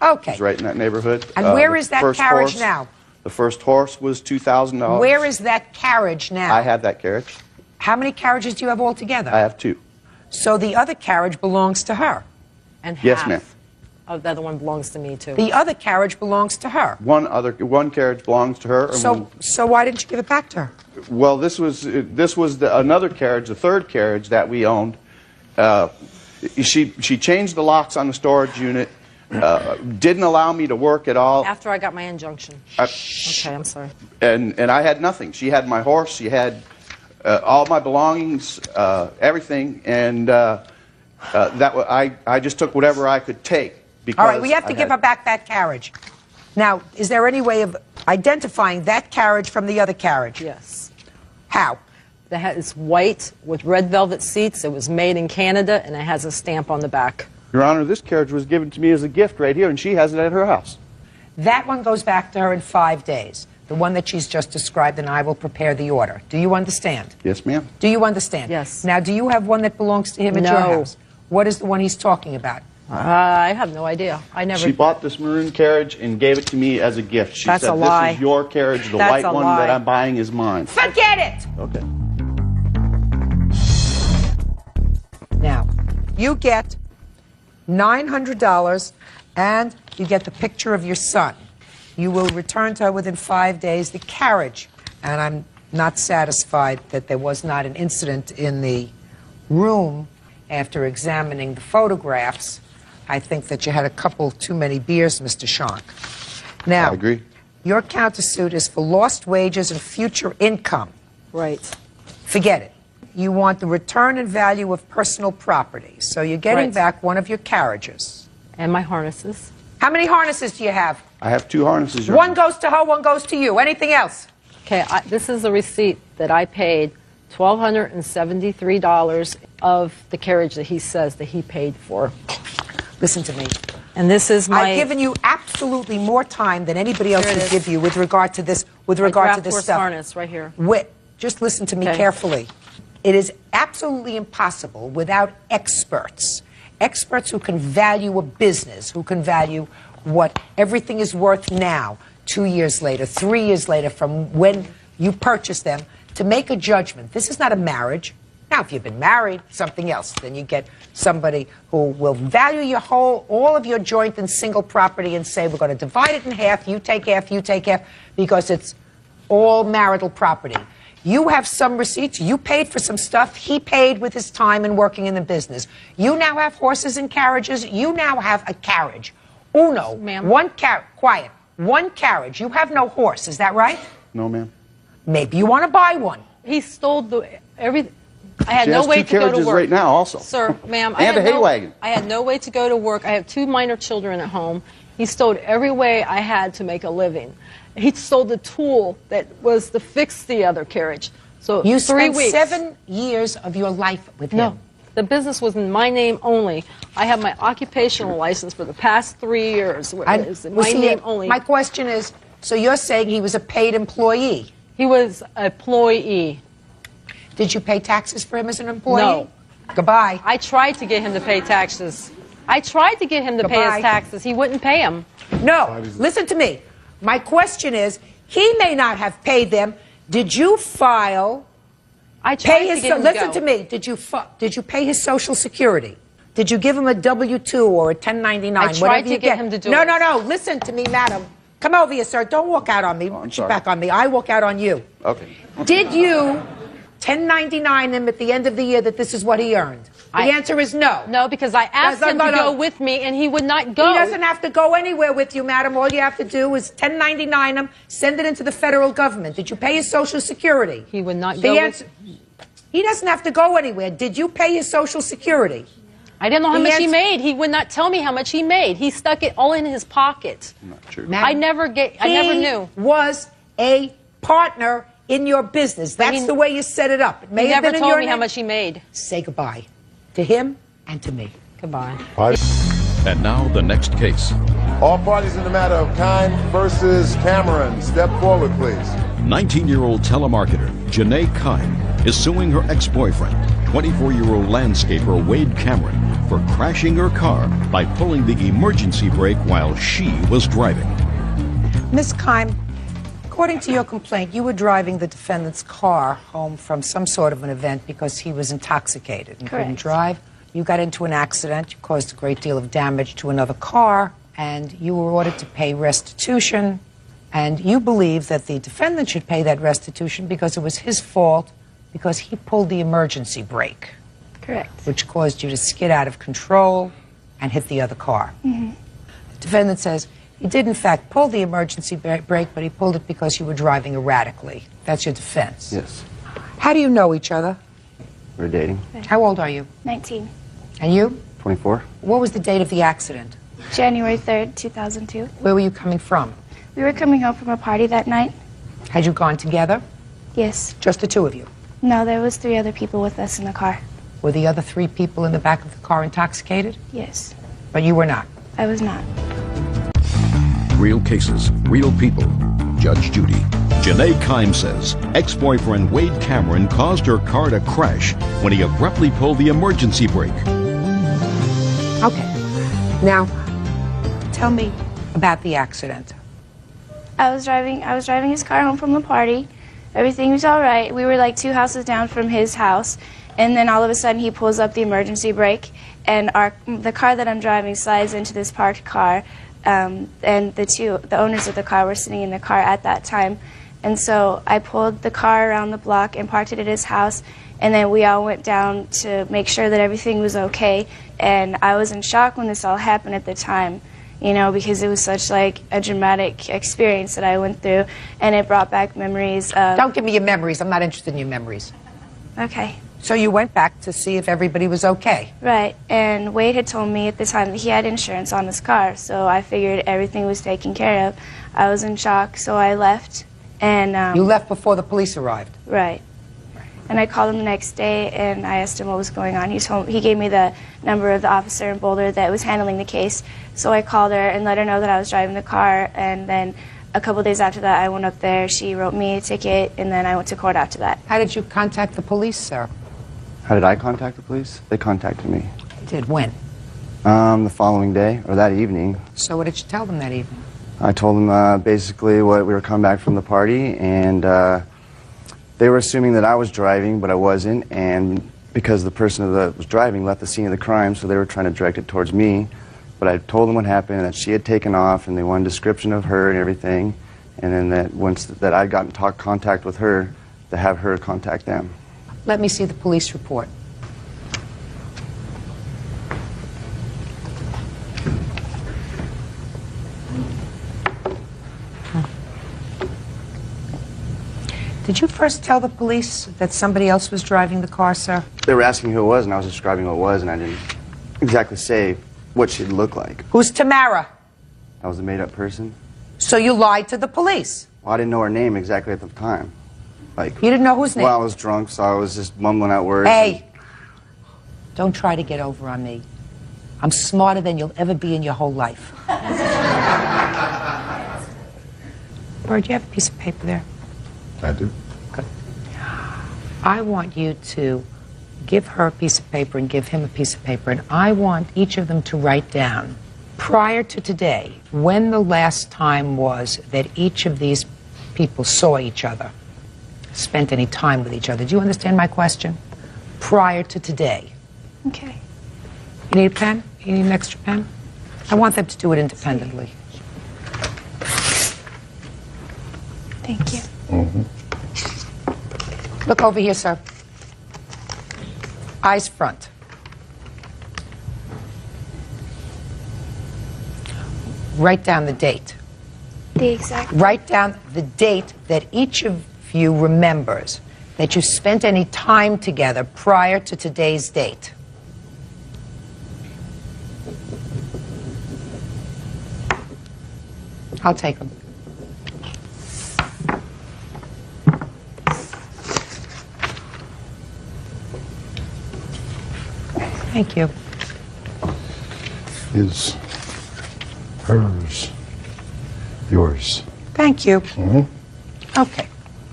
it was right in that neighborhood. And where is that carriage now? The first horse was $2,000. Where is that carriage now? I have that carriage. How many carriages do you have altogether? I have 2. So the other carriage belongs to her? And Yes, half ma'am. of the other one belongs to me, too. The other carriage belongs to her? One carriage belongs to her. And So why didn't you give it back to her? well, this was another carriage, the third carriage that we owned. She changed the locks on the storage unit. Didn't allow me to work at all. After I got my injunction. Okay, I'm sorry. And I had nothing. She had my horse. She had all my belongings, everything, and I just took whatever I could take. Because All right, we have to give her back that carriage. Now, is there any way of identifying that carriage from the other carriage? Yes. How? It's white with red velvet seats. It was made in Canada, and it has a stamp on the back. Your Honor, this carriage was given to me as a gift right here, and she has it at her house. That one goes back to her in 5 days. The one that she's just described, and I will prepare the order. Do you understand? Yes, ma'am. Do you understand? Yes. Now, do you have one that belongs to him at your No. house? What is the one he's talking about? I have no idea. I never. She bought this maroon carriage and gave it to me as a gift. She That's said, a lie. "This is your carriage. The That's white a one lie. that I'm buying is mine." Forget it! Okay. Now, you get $900, and you get the picture of your son. You will return to her within 5 days the carriage. And I'm not satisfied that there was not an incident in the room after examining the photographs. I think that you had a couple too many beers, Mr. Shank. Now, I agree. your countersuit is for lost wages and future income. Right. Forget it. You want the return and value of personal property. So you're getting Right. back one of your carriages. And my harnesses. How many harnesses do you have? I have 2 harnesses. Your One Honor. goes to her, one goes to you. Anything else? Okay, this is a receipt that I paid $1,273 of the carriage that he says that he paid for. Listen to me. And this is my... I've given you absolutely more time than anybody else Here it could is. give you with regard to this. With regard to this horse stuff. harness right here. Just listen to me Okay. carefully. It is absolutely impossible without experts who can value a business, who can value what everything is worth now, 2 years later, 3 years later from when you purchase them, to make a judgment. This is not a marriage. Now, if you've been married, something else. Then you get somebody who will value all of your joint and single property and say, we're going to divide it in half, you take half, because it's all marital property. You have some receipts, you paid for some stuff, he paid with his time and working in the business. You now have horses and carriages, you now have a carriage. Uno, one carriage. You have no horse, is that right? No, ma'am. Maybe you want to buy one. He stole everything. I had She no has way two to go to carriages work. right now also. Sir, ma'am, And a hay wagon. I had no way to go to work. I have 2 minor children at home. He stole every way I had to make a living. He stole the tool that was to fix the other carriage. So You 3 spent weeks. 7 years of your life with him. No, the business was in my name only. I have my occupational license for the past 3 years. Where it is in my name only. My question is, so you're saying he was a paid employee? He was an employee. Did you pay taxes for him as an employee? No. Goodbye. I tried to get him to pay taxes. I tried to get him to pay Goodbye. his taxes. He wouldn't pay them. No. Listen to me. My question is, he may not have paid them. Did you file? I tried pay to his. get him to Listen go. to me. Did you pay his Social Security? Did you give him a W-2 or a 1099? I tried whatever to you get him to do No, it. no, no. Listen to me, madam. Come over here, sir. Don't walk out on me. I'm Get sorry. back on me. I walk out on you. Okay. Did you 1099 him at the end of the year that this is what he earned? The answer is no. No, because I asked him to go with me, and he would not go. He doesn't have to go anywhere with you, madam. All you have to do is 1099 him, send it into the federal government. Did you pay his Social Security? He would not The go with- answer, he doesn't have to go anywhere. Did you pay his Social Security? I didn't know how The much he answer- made. He would not tell me how much he made. He stuck it all in his pocket. Not true. I never He knew. was a partner in your business. That's he- the way you set it up. It may He have never been in told your me how name. much he made. Say goodbye to him and to me. Goodbye. And now the next case. All parties in the matter of Kime versus Cameron. Step forward, please. 19-year-old telemarketer Janae Kime is suing her ex-boyfriend, 24-year-old landscaper Wade Cameron, for crashing her car by pulling the emergency brake while she was driving. Miss Kime, according to your complaint, you were driving the defendant's car home from some sort of an event because he was intoxicated and couldn't Correct. drive. You got into an accident, you caused a great deal of damage to another car, and you were ordered to pay restitution. And you believe that the defendant should pay that restitution because it was his fault, because he pulled the emergency brake, Correct. which caused you to skid out of control and hit the other car. Mm-hmm. The defendant says he did, in fact, pull the emergency brake, but he pulled it because you were driving erratically. That's your defense. Yes. How do you know each other? We're dating. How old are you? 19. And you? 24. What was the date of the accident? January 3rd, 2002. Where were you coming from? We were coming home from a party that night. Had you gone together? Yes. Just the two of you? No, there was 3 other people with us in the car. Were the other 3 people in the back of the car intoxicated? Yes. But you were not. I was not. Real cases, real people. Judge Judy. Janae Kime says ex-boyfriend Wade Cameron caused her car to crash when he abruptly pulled the emergency brake. Okay. Now, tell me about the accident. I was driving his car home from the party. Everything was all right. We were like 2 houses down from his house, and then all of a sudden he pulls up the emergency brake, and the car that I'm driving slides into this parked car, and the owners of the car were sitting in the car at that time. And so I pulled the car around the block and parked it at his house, and then we all went down to make sure that everything was okay. And I was in shock when this all happened at the time, you know, because it was such like a dramatic experience that I went through, and it brought back memories of... Don't give me your memories. I'm not interested in your memories. Okay. So you went back to see if everybody was okay. Right, and Wade had told me at the time that he had insurance on his car, so I figured everything was taken care of. I was in shock, so I left. And you left before the police arrived. Right. And I called him the next day, and I asked him what was going on. He gave me the number of the officer in Boulder that was handling the case. So I called her and let her know that I was driving the car, and then a couple days after that, I went up there. She wrote me a ticket, and then I went to court after that. How did you contact the police, sir? How did I contact the police? They contacted me. You did. When? The following day, or that evening. So what did you tell them that evening? I told them basically what we were coming back from the party, and they were assuming that I was driving, but I wasn't, and because the person that was driving left the scene of the crime, so they were trying to direct it towards me. But I told them what happened, that she had taken off, and they wanted a description of her and everything. And then that once that I'd gotten contact with her, to have her contact them. Let me see the police report. Did you first tell the police that somebody else was driving the car, sir? They were asking who it was, and I was describing who it was, and I didn't exactly say what she'd look like. Who's Tamara? I was a made-up person. So you lied to the police? Well, I didn't know her name exactly at the time. Like, you didn't know whose name? Well, I was drunk, so I was just mumbling out words. Hey, don't try to get over on me. I'm smarter than you'll ever be in your whole life. Bird, do you have a piece of paper there? I do. Good. I want you to give her a piece of paper and give him a piece of paper, and I want each of them to write down, prior to today, when the last time was that each of these people saw each other, spent any time with each other. Do you understand my question? Prior to today. Okay. You need a pen? You need an extra pen? I want them to do it independently. Thank you. Look over here, sir. Eyes front. Write down the date. The exact. Write down the date that each of you remembers that you spent any time together prior to today's date. I'll take them. Thank you. His, hers, yours. Thank you. Okay,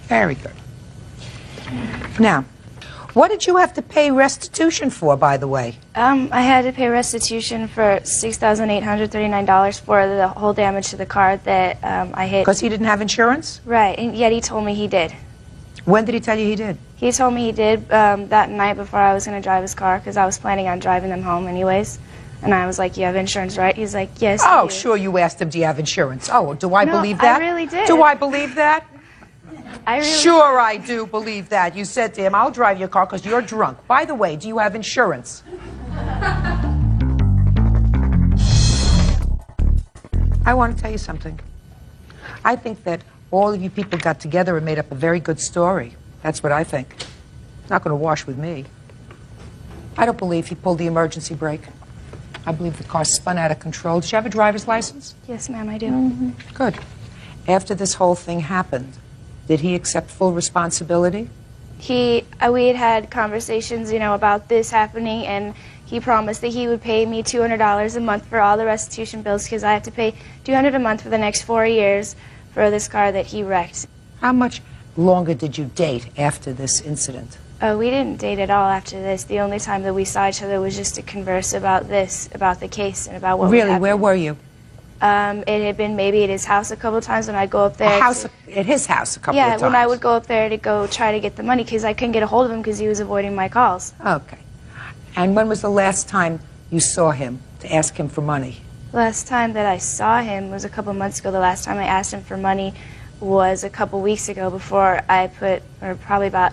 very good. Now, what did you have to pay restitution for, by the way? I had to pay restitution for $6,839 for the whole damage to the car that I hit. Because he didn't have insurance? Right, and yet he told me he did. When did he tell you he did? He told me he did that night before I was going to drive his car, because I was planning on driving them home anyways. And I was like, you have insurance, right? He's like, yes, I Oh, do. sure, you asked him, do you have insurance? Oh, do I No, believe that? I really did. Do I believe that? I really Sure, I do believe that. You said to him, I'll drive your car because you're drunk. By the way, do you have insurance? I want to tell you something. I think that all of you people got together and made up a very good story. That's what I think. It's not going to wash with me. I don't believe he pulled the emergency brake. I believe the car spun out of control. Did you have a driver's license? Yes, ma'am, I do. Good. After this whole thing happened, did he accept full responsibility? We had had conversations, about this happening, and he promised that he would pay me $200 a month for all the restitution bills, because I have to pay $200 a month for the next 4 years for this car that he wrecked. How much longer did you date after this incident? We didn't date at all after this. The only time that we saw each other was just to converse about this, about the case, and about what would Really? happen. Where were you? It had been maybe at his house a couple of times when I go up there. At his house a couple of times? Yeah, when I would go up there to go try to get the money, because I couldn't get a hold of him because he was avoiding my calls. Okay. And when was the last time you saw him to ask him for money? Last time that I saw him was a couple of months ago. The last time I asked him for money was a couple weeks ago or probably about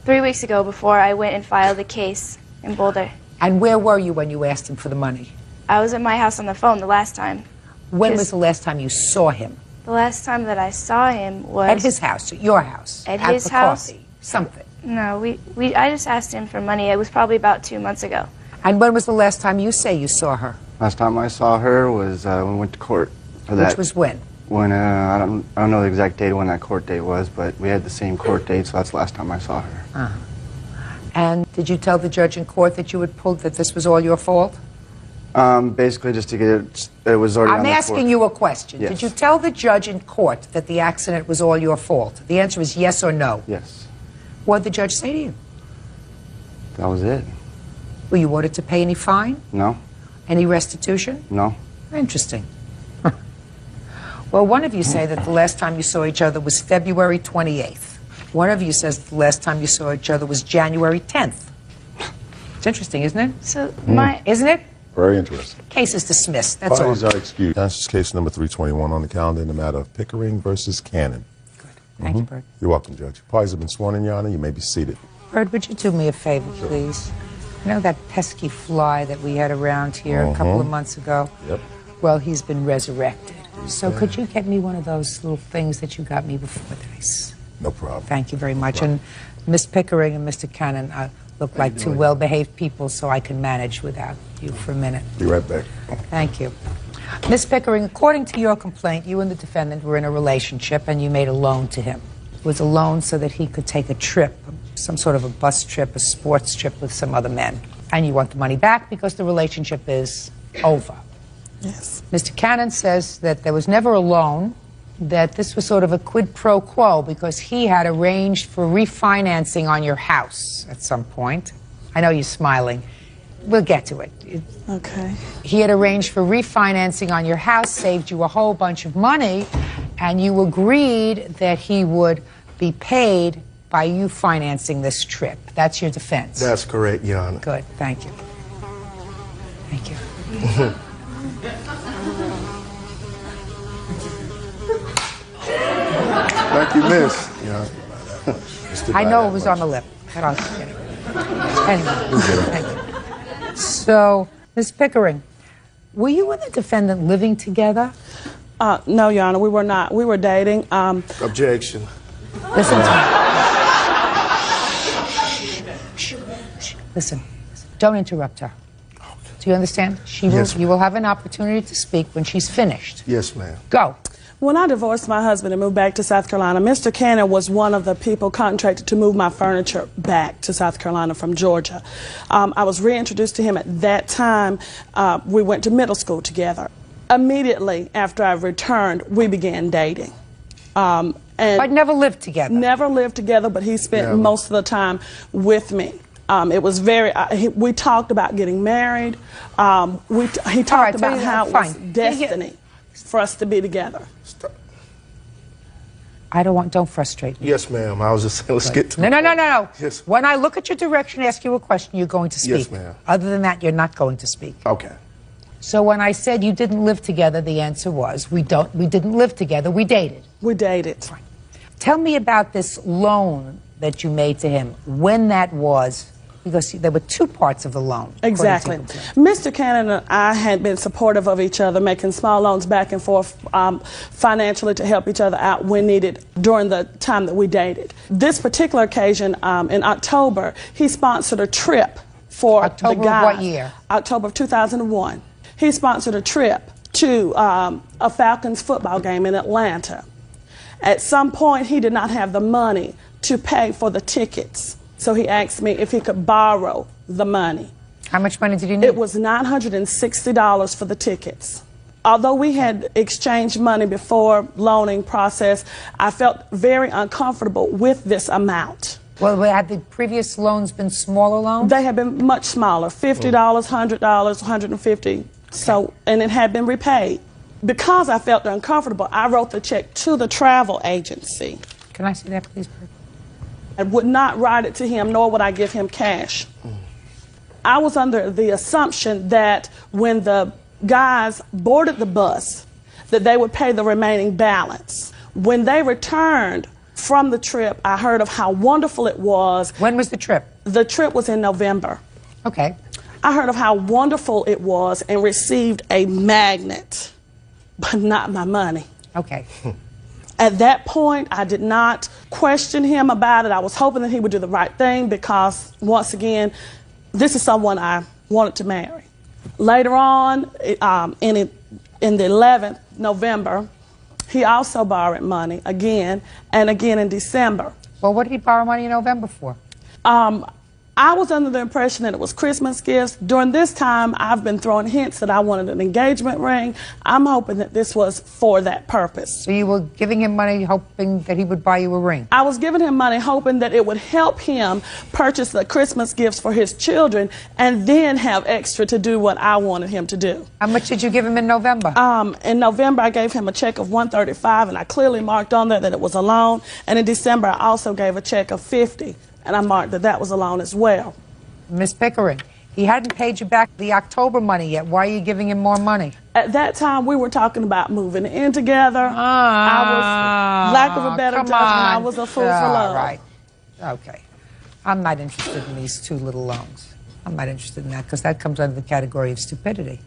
3 weeks ago, before I went and filed the case in Boulder. And where were you when you asked him for the money? I was at my house on the phone the last time. When was the last time you saw him? The last time that I saw him was... At his house, at your house? At his the house? Coffee, something. No, I just asked him for money. It was probably about 2 months ago. And when was the last time you say you saw her? Last time I saw her was when we went to court. For that. Which was when? When I don't know the exact date of when that court date was, but we had the same court date, so that's the last time I saw her. And did you tell the judge in court that you had pulled, that this was all your fault? Basically, just to get it was already on I'm the asking court. you a question. Yes. Did you tell the judge in court that the accident was all your fault? The answer is yes or no. Yes. What did the judge say to you? That was it. Were you ordered to pay any fine? No. Any restitution? No. Interesting. Well, one of you say that the last time you saw each other was February 28th. One of you says the last time you saw each other was January 10th. interesting, isn't it? So Isn't it? Very interesting. Case is dismissed. That's all. Parties are excused. This is case number 321 on the calendar in the matter of Pickering versus Cannon. Thank you, Bird. You're welcome, Judge. Parties have been sworn in, Your Honor. You may be seated. Bird, would you do me a favor, please? You know that pesky fly that we had around here a couple of months ago? Yep. Well, he's been resurrected. So could you get me one of those little things that you got me before this? No problem. Thank you very much. And Miss Pickering and Mr. Cannon look like two well-behaved people, so I can manage without you for a minute. Be right back. Thank you. Miss Pickering, according to your complaint, you and the defendant were in a relationship and you made a loan to him. It was a loan so that he could take a trip, some sort of a bus trip, a sports trip with some other men. And you want the money back because the relationship is over. Yes. Mr. Cannon says that there was never a loan, that this was sort of a quid pro quo because he had arranged for refinancing on your house at some point. I know you're smiling. We'll get to it. Okay. He had arranged for refinancing on your house, saved you a whole bunch of money, and you agreed that he would be paid by you financing this trip. That's your defense. That's correct, Your Honor. Good. Thank you. Thank you. Thank you, Miss. Yeah. I know it was on the lip. Anyway, thank you. So, Ms. Pickering, were you and the defendant living together? No, Your Honor, we were not. We were dating. Objection. Listen to me. Listen. Don't interrupt her. Do you understand? Yes, you will have an opportunity to speak when she's finished. Yes, ma'am. Go. When I divorced my husband and moved back to South Carolina, Mr. Cannon was one of the people contracted to move my furniture back to South Carolina from Georgia. I was reintroduced to him at that time. We went to middle school together. Immediately after I returned, we began dating. But never lived together? Never lived together, but he spent most of the time with me. It was very, we talked about getting married. He talked about how it was destiny for us to be together. Don't frustrate me. Yes, ma'am. I was just saying, let's get to No. Yes. When I look at your direction, ask you a question, you're going to speak. Yes, ma'am. Other than that, you're not going to speak. Okay. So when I said you didn't live together, the answer was we didn't live together, we dated. We dated. Fine. Tell me about this loan that you made to him, when that was, because there were two parts of the loan. Exactly. Mr. Cannon and I had been supportive of each other, making small loans back and forth financially to help each other out when needed during the time that we dated. This particular occasion, in October, he sponsored a trip for the guys. October of what year? October of 2001. He sponsored a trip to a Falcons football game in Atlanta. At some point, he did not have the money to pay for the tickets. So he asked me if he could borrow the money. How much money did he need? It was $960 for the tickets. Although we had exchanged money before loaning process, I felt very uncomfortable with this amount. Well, had the previous loans been smaller loans? They had been much smaller, $50, $100, $150. So, and it had been repaid. Because I felt uncomfortable, I wrote the check to the travel agency. Can I see that, please? I would not write it to him, nor would I give him cash. I was under the assumption that when the guys boarded the bus, that they would pay the remaining balance. When they returned from the trip, I heard of how wonderful it was. When was the trip? The trip was in November. Okay. I heard of how wonderful it was and received a magnet, but not my money. Okay. At that point, I did not question him about it. I was hoping that he would do the right thing because, once again, this is someone I wanted to marry. Later on, in the 11th, November, he also borrowed money again and again in December. Well, what did he borrow money in November for? I was under the impression that it was Christmas gifts. During this time, I've been throwing hints that I wanted an engagement ring. I'm hoping that this was for that purpose. So you were giving him money hoping that he would buy you a ring? I was giving him money hoping that it would help him purchase the Christmas gifts for his children and then have extra to do what I wanted him to do. How much did you give him in November? In November, I gave him a check of $135, and I clearly marked on there that it was a loan. And in December, I also gave a check of $50. And I marked that that was a loan as well. Miss Pickering, He hadn't paid you back the October money yet. Why are you giving him more money? At that time, we were talking about moving in together. I was, lack of a better judgment, I was a fool for love. All right. Okay. I'm not interested in these two little loans. I'm not interested in that because that comes under the category of stupidity.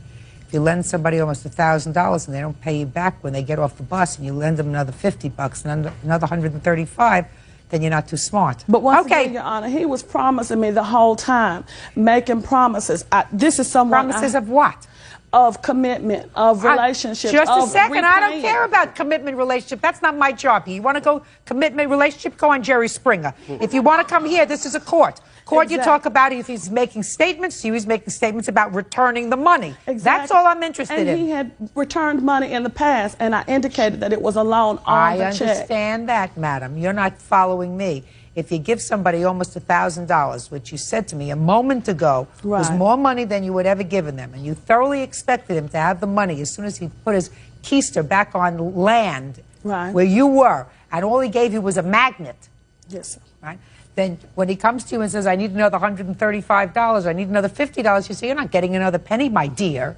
If you lend somebody almost $1,000 and they don't pay you back when they get off the bus, and you lend them another $50 and another $135, then you're not too smart. But once again, Your Honor, he was promising me the whole time, making promises. This is someone. Promises of what? Of commitment, of relationship. Just a second. repaying. I don't care about commitment relationship. That's not my job. You want to go commitment relationship? Go on Jerry Springer. If you want to come here, this is a court. Court, you talk about if he's making statements. He was making statements about returning the money. Exactly. That's all I'm interested in. And he had returned money in the past, and I indicated that it was a loan on the check. I understand that, madam. You're not following me. If you give somebody almost $1,000, which you said to me a moment ago was more money than you had ever given them, and you thoroughly expected him to have the money as soon as he put his keister back on land where you were, and all he gave you was a magnet. Yes, sir. Right? Then when he comes to you and says, I need another $135, I need another $50, you say, you're not getting another penny, my dear,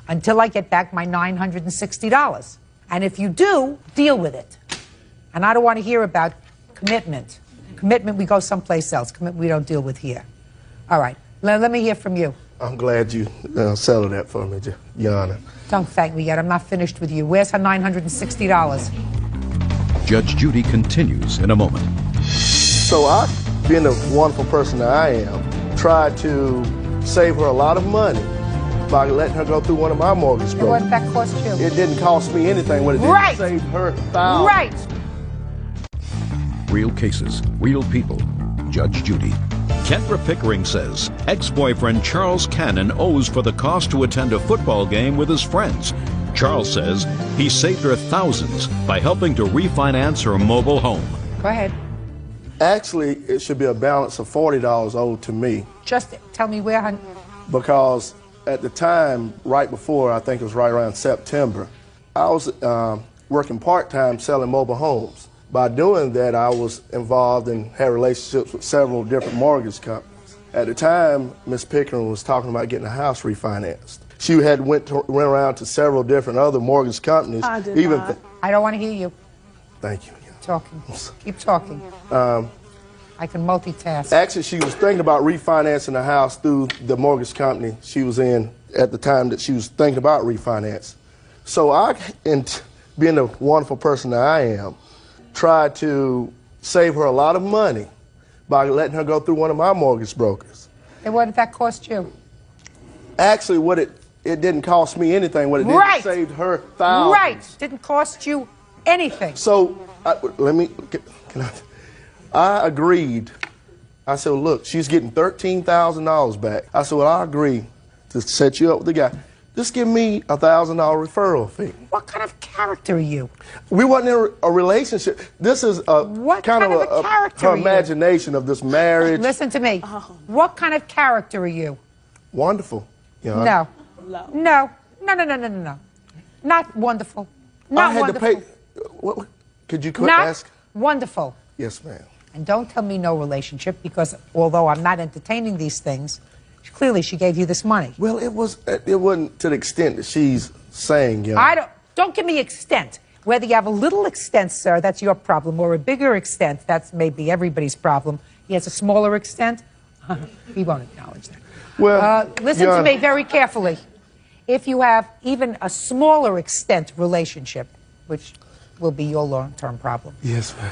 until I get back my $960. And if you do, deal with it. And I don't want to hear about commitment. Commitment, we go someplace else. Commitment, we don't deal with here. All right. Let me hear from you. I'm glad you settled that for me, Your Honor. Don't thank me yet. I'm not finished with you. Where's her $960? Judge Judy continues in a moment. So I, being the wonderful person that I am, tried to save her a lot of money by letting her go through one of my mortgage brokers. What did that cost you? It didn't cost me anything. What it did saved her thousands. Right. Real cases, real people. Judge Judy. Kendra Pickering says ex-boyfriend Charles Cannon owes for the cost to attend a football game with his friends. Charles says he saved her thousands by helping to refinance her mobile home. Go ahead. Actually, it should be a balance of $40 owed to me. Just tell me where, honey. Because at the time, right before, I think it was right around September, I was working part-time selling mobile homes. By doing that, I was involved and had relationships with several different mortgage companies. At the time, Ms. Pickering was talking about getting a house refinanced. She had went around to several different other mortgage companies. I did not. I don't want to hear you. Thank you. Talking. Keep talking. I can multitask. Actually, she was thinking about refinancing the house through the mortgage company she was in at the time that she was thinking about refinance. So I, being the wonderful person that I am, tried to save her a lot of money by letting her go through one of my mortgage brokers. And what did that cost you? Actually, it didn't cost me anything. What it did, it saved her thousands. Right. Didn't cost you anything. So I agreed. I said, well, look, she's getting $13,000 back. I said, well, I agree to set you up with the guy. Just give me a $1,000 referral fee. What kind of character are you? We wasn't in a relationship. This is what kind of a character her are you? imagination of this marriage. Listen to me. What kind of character are you? Wonderful. You know, No. Not wonderful. Not I had wonderful. to pay. Could you quit Not asking? wonderful. Yes, ma'am. And don't tell me no relationship, because although I'm not entertaining these things, clearly she gave you this money. Well, it wasn't to the extent that she's saying, you know. Don't give me extent. Whether you have a little extent, sir, that's your problem, or a bigger extent, that's maybe everybody's problem. He has a smaller extent, he won't acknowledge that. Well, listen to me very carefully. If you have even a smaller extent relationship, which will be your long-term problem. Yes, ma'am.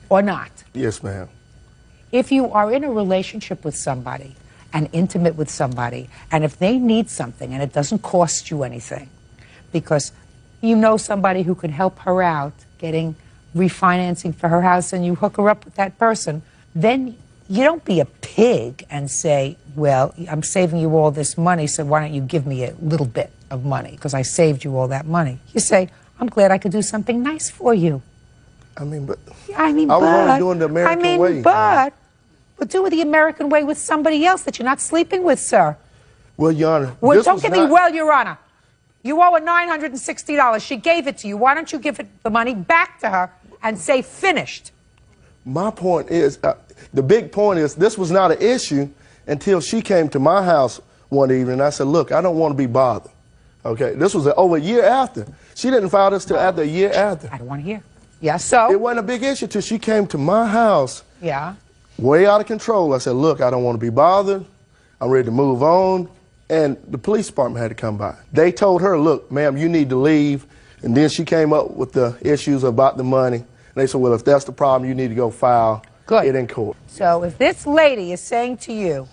Or not. Yes, ma'am. If you are in a relationship with somebody and intimate with somebody, and if they need something and it doesn't cost you anything, because you know somebody who can help her out getting refinancing for her house and you hook her up with that person, then you don't be a pig and say, well, I'm saving you all this money, so why don't you give me a little bit of money because I saved you all that money. You say, I'm glad I could do something nice for you. I was but, only doing the American way. But do it the American way with somebody else that you're not sleeping with, sir. Well, Your Honor. Well, don't give me, well, Your Honor. You owe her $960. She gave it to you. Why don't you give the money back to her and say finished? My point is, the big point is, this was not an issue until she came to my house one evening. And I said, look, I don't want to be bothered. Okay, this was over a year after. She didn't file this till after a year after. I don't want to hear. Yeah, so? It wasn't a big issue till she came to my house. Yeah. Way out of control. I said, look, I don't want to be bothered. I'm ready to move on. And the police department had to come by. They told her, look, ma'am, you need to leave. And then she came up with the issues about the money. And they said, well, if that's the problem, you need to go file it in court. So if this lady is saying to you,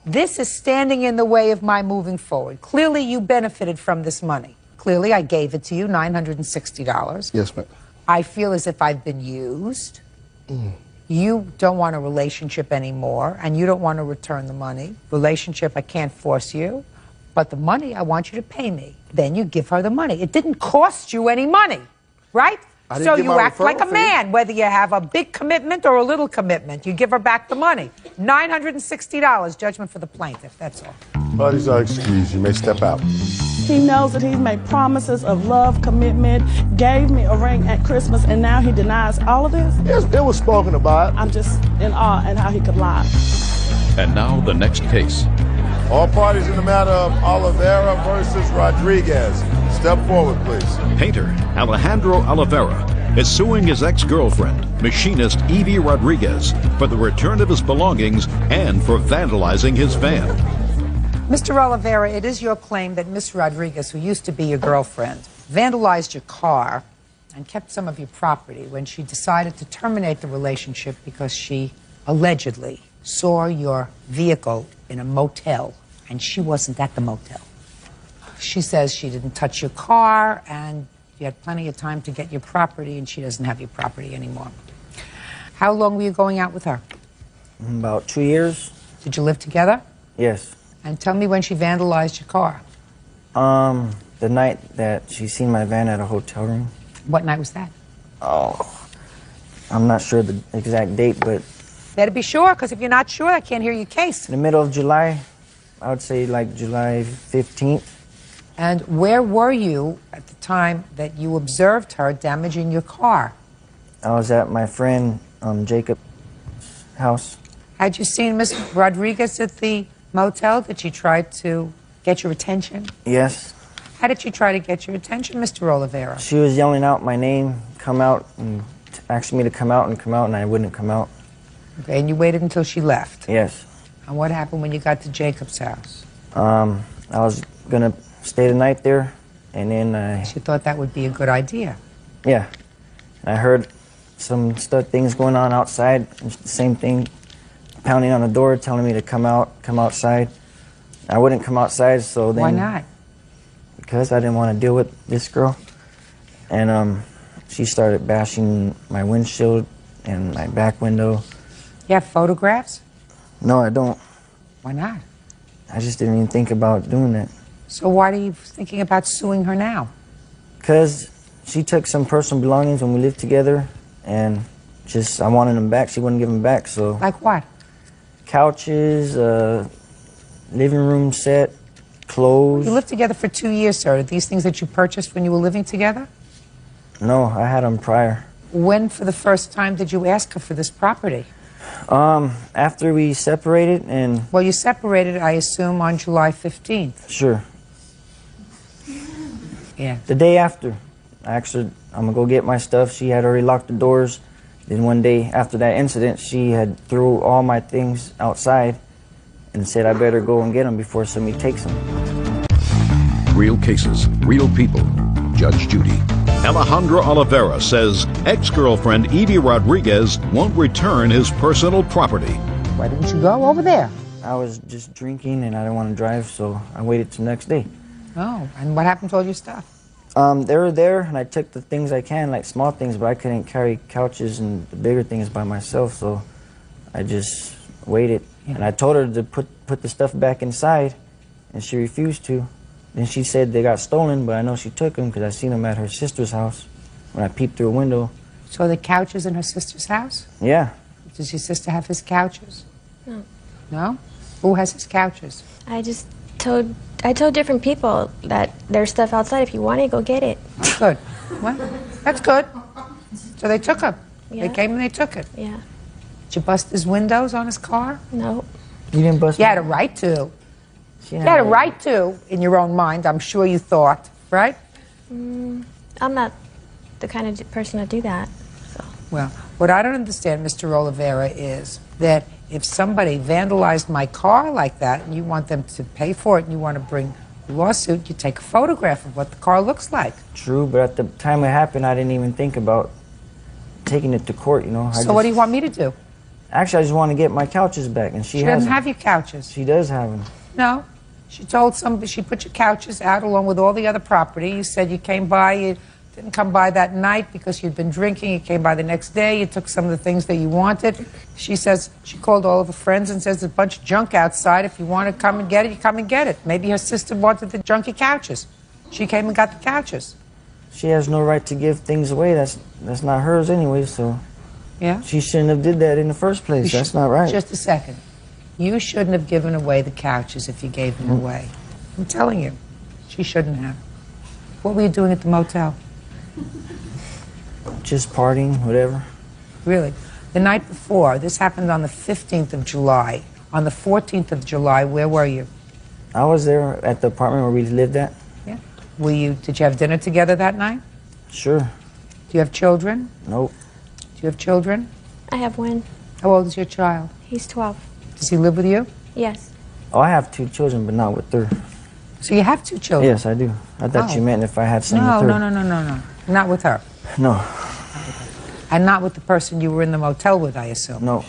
this is standing in the way of my moving forward, clearly you benefited from this money. Clearly I gave it to you, $960. Yes, ma'am. I feel as if I've been used. You don't want a relationship anymore, and you don't want to return the money. Relationship, I can't force you, but the money, I want you to pay me. Then you give her the money. It didn't cost you any money, right? So you act like a man, whether you have a big commitment or a little commitment. You give her back the money. $960, judgment for the plaintiff, that's all. Parties are excused. You may step out. He knows that he's made promises of love, commitment, gave me a ring at Christmas, and now he denies all of this? Yes, it was spoken about. I'm just in awe at how he could lie. And now the next case. All parties in the matter of Oliveira versus Rodriguez. Step forward, please. Painter Alejandro Oliveira is suing his ex-girlfriend, machinist Evie Rodriguez, for the return of his belongings and for vandalizing his van. Mr. Oliveira, it is your claim that Miss Rodriguez, who used to be your girlfriend, vandalized your car and kept some of your property when she decided to terminate the relationship because she allegedly saw your vehicle in a motel, and she wasn't at the motel. She says she didn't touch your car, and you had plenty of time to get your property, and she doesn't have your property anymore. How long were you going out with her? About 2 years. Did you live together? Yes. And tell me when she vandalized your car. The night that she seen my van at a hotel room. What night was that? Oh, I'm not sure the exact date, but Better be sure, because if you're not sure, I can't hear your case. in the middle of July, I would say like July 15th. And where were you at the time that you observed her damaging your car? I was at my friend Jacob's house. Had you seen Miss Rodriguez at the motel? Did she try to get your attention? Yes. How did she try to get your attention, Mr. Oliveira? She was yelling out my name, come out, and asking me to come out, and I wouldn't come out. Okay, and you waited until she left? Yes. And what happened when you got to Jacob's house? I was going to stay the night there, and then She thought that would be a good idea. Yeah. I heard some things going on outside, and the same thing, pounding on the door, telling me to come outside. I wouldn't come outside, so then... Why not? Because I didn't want to deal with this girl. And she started bashing my windshield and my back window. You have photographs? No, I don't. Why not? I just didn't even think about doing that. So why are you thinking about suing her now? Because she took some personal belongings when we lived together, and I wanted them back. She wouldn't give them back, so... Like what? Couches, living room set, clothes. You lived together for 2 years, sir. Are these things that you purchased when you were living together? No, I had them prior. When, for the first time, did you ask her for this property? After we separated, and... Well, you separated, I assume, on July 15th. Sure. Yeah. The day after. I'm going to go get my stuff. She had already locked the doors. Then one day after that incident, she had threw all my things outside and said I better go and get them before somebody takes them. Real cases, real people. Judge Judy. Alejandro Oliveira says ex-girlfriend Evie Rodriguez won't return his personal property. Why didn't you go over there? I was just drinking and I didn't want to drive, so I waited till the next day. Oh, and what happened to all your stuff? They were there, and I took the things I can, like small things, but I couldn't carry couches and the bigger things by myself, so I just waited. Yeah. And I told her to put the stuff back inside, and she refused to. Then she said they got stolen, but I know she took them because I seen them at her sister's house when I peeped through a window. So the couches in her sister's house? Yeah. Does your sister have his couches? No. No? Who has his couches? I told different people that there's stuff outside. If you want it, go get it. Good. Well, that's good. So they took them. Yeah. They came and they took it. Yeah. Did you bust his windows on his car? No. You didn't bust You me? had a right to. She You had had a a- right to, in your own mind, I'm sure you thought, right? I'm not the kind of person to do that. Well, what I don't understand, Mr. Oliveira, is that if somebody vandalized my car like that and you want them to pay for it and you want to bring a lawsuit, you take a photograph of what the car looks like. True, but at the time it happened, I didn't even think about taking it to court, you know. So what do you want me to do? Actually, I just want to get my couches back, and She doesn't have your couches. She does have them. No. She told somebody, she put your couches out along with all the other property. You said you came by, you didn't come by that night because you'd been drinking. You came by the next day, you took some of the things that you wanted. She says, she called all of her friends and says, there's a bunch of junk outside. If you want to come and get it, you come and get it. Maybe her sister wanted the junky couches. She came and got the couches. She has no right to give things away. That's not hers anyway, so... Yeah? She shouldn't have did that in the first place. That's not right. Just a second. You shouldn't have given away the couches if you gave them away. I'm telling you. She shouldn't have. What were you doing at the motel? Just partying, whatever. Really? The night before, this happened on the 15th of July. On the 14th of July, where were you? I was there at the apartment where we lived at. Yeah. Did you have dinner together that night? Sure. Do you have children? Nope. Do you have children? I have one. How old is your child? He's 12. Does he live with you? Yes. Oh, I have 2 children, but not with her. So you have 2 children? Yes, I do. I thought you meant if I had some No, with her. no. Not with her. No. And not with the person you were in the motel with, I assume. No.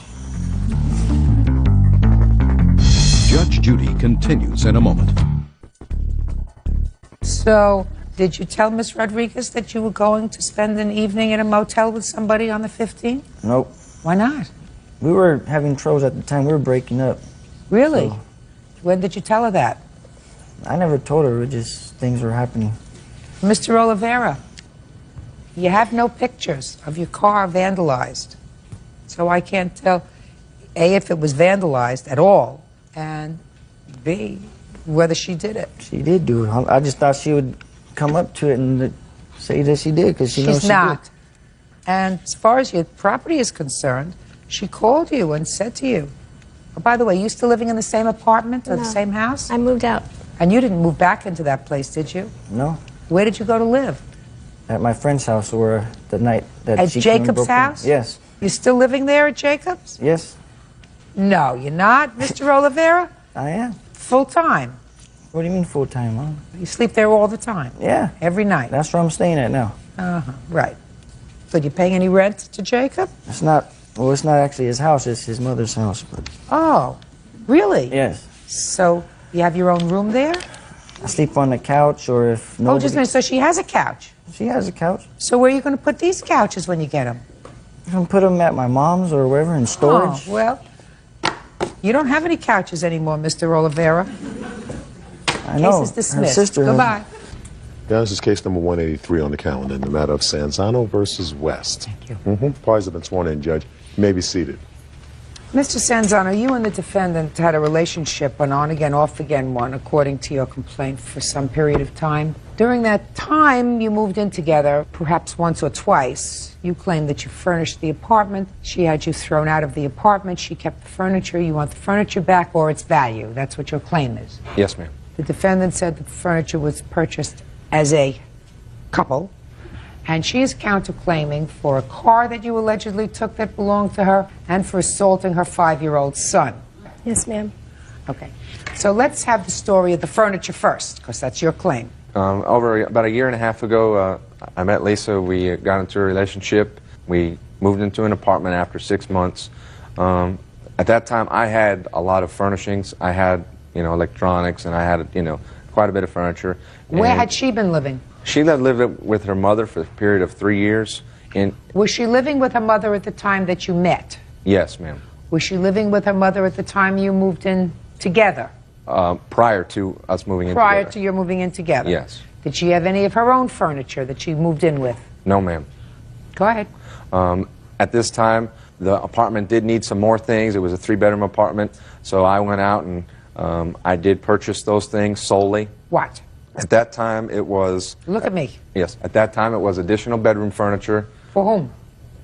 Judge Judy continues in a moment. So, did you tell Miss Rodriguez that you were going to spend an evening in a motel with somebody on the 15th? Nope. Why not? We were having troubles at the time. We were breaking up. Really? So, When did you tell her that? I never told her. It just things were happening. Mr. Oliveira, you have no pictures of your car vandalized. So I can't tell, A, if it was vandalized at all, and B, whether she did it. She did do it. I just thought she would come up to it and say that she did because she knows She's she not. did. And as far as your property is concerned, she called you and said to you, oh, by the way, you still living in the same apartment or the No. same house? I moved out. And you didn't move back into that place, did you? No. Where did you go to live? At my friend's house where the night that At she came and Jacob's broke in. house? Yes. You're still living there at Jacob's? Yes. No, you're not, Mr. Oliveira? I am. Full time. What do you mean full time, Mom? You sleep there all the time? Yeah. Every night? That's where I'm staying at now. Uh-huh, right. So you paying any rent to Jacob? It's not, well, it's not actually his house, it's his mother's house. But Oh, really? yes. So you have your own room there? I sleep on the couch or if Oh, nobody... just a minute. So she has a couch? She has a couch. So where are you going to put these couches when you get them? You can put them at my mom's or wherever in storage. Oh, well, you don't have any couches anymore, Mr. Oliveira. I know. Case is dismissed. Her sister has- Goodbye. Yeah, this is case number 183 on the calendar in the matter of Sanzano versus West. Thank you. Parties have been sworn in, Judge. You may be seated. Mr. Sanzano, you and the defendant had a relationship, an on-again, off-again one, according to your complaint, for some period of time. During that time, you moved in together, perhaps once or twice. You claim that you furnished the apartment. She had you thrown out of the apartment. She kept the furniture. You want the furniture back or its value. That's what your claim is. Yes, ma'am. The defendant said that the furniture was purchased as a couple, and she is counterclaiming for a car that you allegedly took that belonged to her and for assaulting her 5-year-old son. Yes, ma'am. Okay. So let's have the story of the furniture first, because that's your claim. Over about a year and a half ago, I met Lisa. We got into a relationship. We moved into an apartment after 6 months. At that time, I had a lot of furnishings. I had, electronics, and I had, quite a bit of furniture. Where And had she been living? she lived with her mother for a period of 3 years. Was she living with her mother at the time that you met? Yes, ma'am. Was she living with her mother at the time you moved in together? Prior to us moving in Prior together. to your moving in together? Yes. Did she have any of her own furniture that she moved in with? No, ma'am. Go ahead. At this time, the apartment did need some more things. It was a 3-bedroom apartment, so I went out and I did purchase those things solely. What? At that time, it was... Look at me. Yes, at that time, it was additional bedroom furniture. For whom?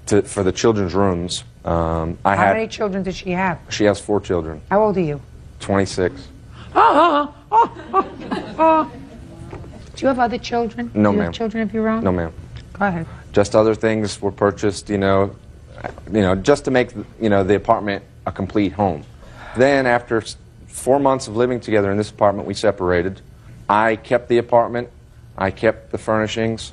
for the children's rooms. How many children did she have? She has 4 children. How old are you? 26. Do you have other children? No, Do you ma'am. have children of your own? No, ma'am. Go ahead. Just other things were purchased, just to make, the apartment a complete home. Then after 4 months of living together in this apartment, we separated. I kept the apartment. I kept the furnishings.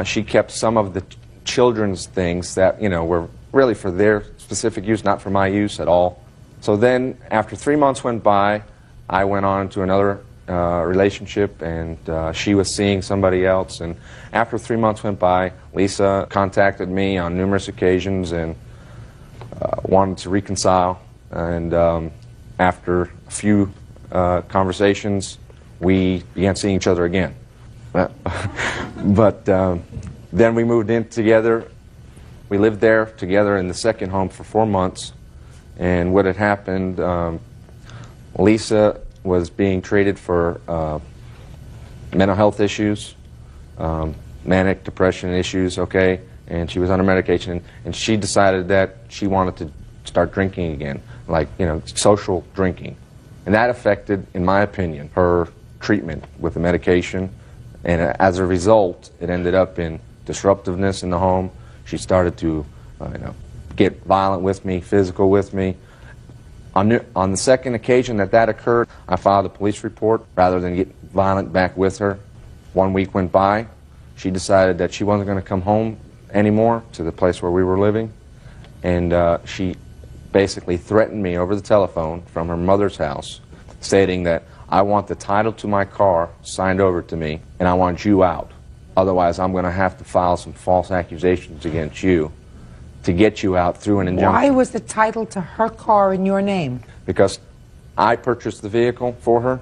She kept some of the children's things that, were really for their specific use, not for my use at all. So then, after 3 months went by, I went on to another relationship, and she was seeing somebody else. And after 3 months went by, Lisa contacted me on numerous occasions and wanted to reconcile. And after a few conversations, we began seeing each other again. But then we moved in together. We lived there together in the second home for 4 months. And what had happened, Lisa was being treated for mental health issues, manic depression issues, okay? And she was on her medication, and she decided that she wanted to start drinking again, like, social drinking. And that affected, in my opinion, her treatment with the medication. And as a result, it ended up in disruptiveness in the home. She started to, get violent with me, physical with me. On the second occasion that occurred, I filed a police report rather than get violent back with her. 1 week went by. She decided that she wasn't going to come home anymore to the place where we were living. And she basically threatened me over the telephone from her mother's house, stating that I want the title to my car signed over to me, and I want you out. Otherwise, I'm going to have to file some false accusations against you to get you out through an injunction. Why was the title to her car in your name? Because I purchased the vehicle for her.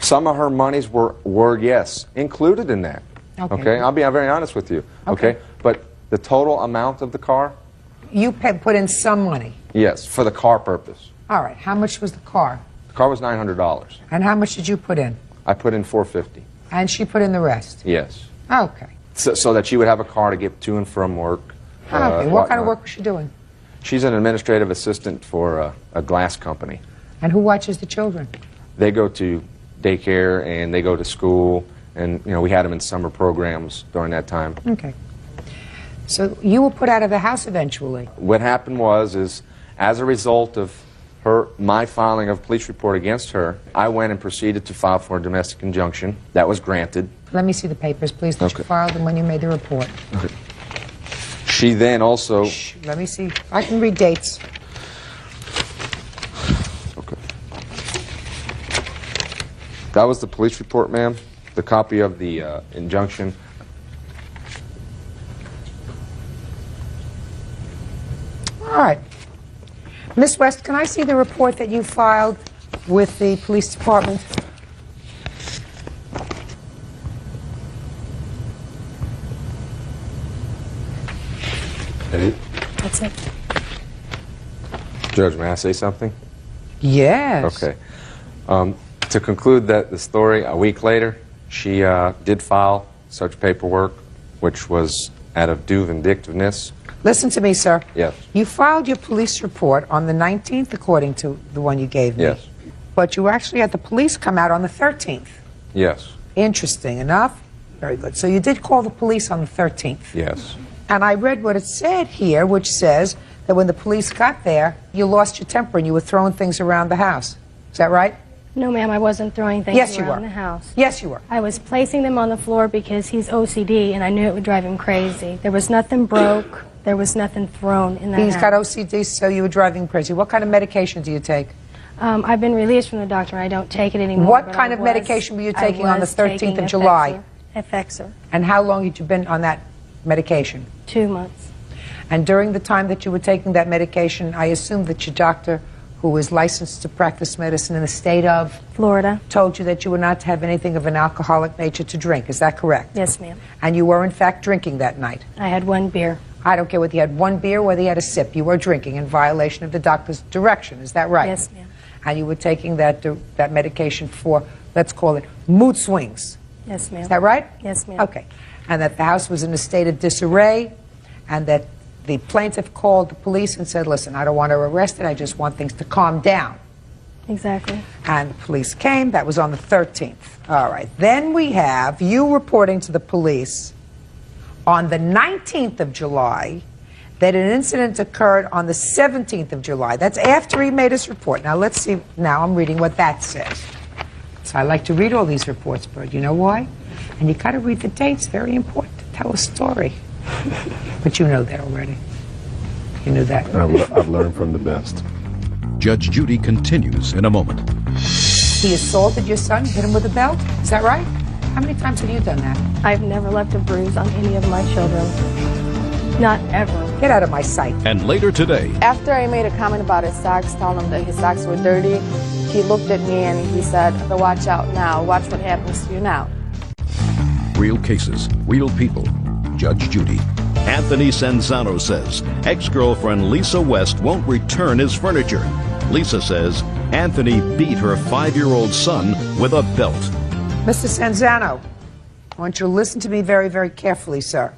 Some of her monies were yes, included in that. Okay? I'll be very honest with you. Okay? But the total amount of the car? You put in some money. Yes, for the car purpose. All right. How much was the car? The car was $900. And how much did you put in? I put in $450. And she put in the rest? Yes. Okay. So that she would have a car to get to and from work. Okay. What kind of work was she doing? She's an administrative assistant for a glass company. And who watches the children? They go to daycare and they go to school, and we had them in summer programs during that time. Okay. So you were put out of the house eventually. What happened was, as a result of my filing of a police report against her, I went and proceeded to file for a domestic injunction. That was granted. Let me see the papers, please, that you filed and when you made the report. Okay. She then also... Shh, let me see. I can read dates. Okay. That was the police report, ma'am. The copy of the injunction. All right. Miss West, can I see the report that you filed with the police department? That's it. Judge, may I say something? Yes. Okay. To conclude the story, a week later, she did file such paperwork, which was out of due vindictiveness. Listen to me, sir. Yes. You filed your police report on the 19th, according to the one you gave me. Yes. But you actually had the police come out on the 13th. Yes. Interesting enough. Very good. So you did call the police on the 13th. Yes. And I read what it said here, which says that when the police got there, you lost your temper and you were throwing things around the house. Is that right? No, ma'am, I wasn't throwing things Yes, you around were. the house. Yes, you were. I was placing them on the floor because he's OCD, and I knew it would drive him crazy. There was nothing broke. There was nothing thrown in that He's house. got OCD, so you were driving crazy. What kind of medication do you take? I've been released from the doctor. I don't take it anymore. What but kind I of medication were you taking on the 13th of July? Effexor. And how long had you been on that medication? 2 months. And during the time that you were taking that medication, I assume that your doctor, who is licensed to practice medicine in the state of Florida, told you that you were not to have anything of an alcoholic nature to drink. Is that correct? Yes, ma'am. And you were, in fact, drinking that night? I had 1 beer. I don't care whether you had 1 beer or whether you had a sip. You were drinking in violation of the doctor's direction. Is that right? Yes, ma'am. And you were taking that medication for, let's call it, mood swings. Yes, ma'am. Is that right? Yes, ma'am. Okay. And that the house was in a state of disarray, and that the plaintiff called the police and said, listen, I don't want her arrested, I just want things to calm down. Exactly. And the police came. That was on the 13th. All right. Then we have you reporting to the police on the 19th of July that an incident occurred on the 17th of July. That's after he made his report. Now, let's see. Now I'm reading what that says. So I like to read all these reports, Bert. You know why? And you got to read the dates. Very important to tell a story. But you know that already. You knew that. I've learned from the best. Judge Judy continues in a moment. He assaulted your son, hit him with a belt? Is that right? How many times have you done that? I've never left a bruise on any of my children. Not ever. Get out of my sight. And later today, After I made a comment about his socks, telling him that his socks were dirty, he looked at me and he said, watch out now. Watch what happens to you now. real cases, real people. Judge Judy. Anthony Sanzano says ex-girlfriend Lisa West won't return his furniture. Lisa says Anthony beat her 5-year-old son with a belt. Mr. Sanzano, I want you to listen to me very, very carefully, sir.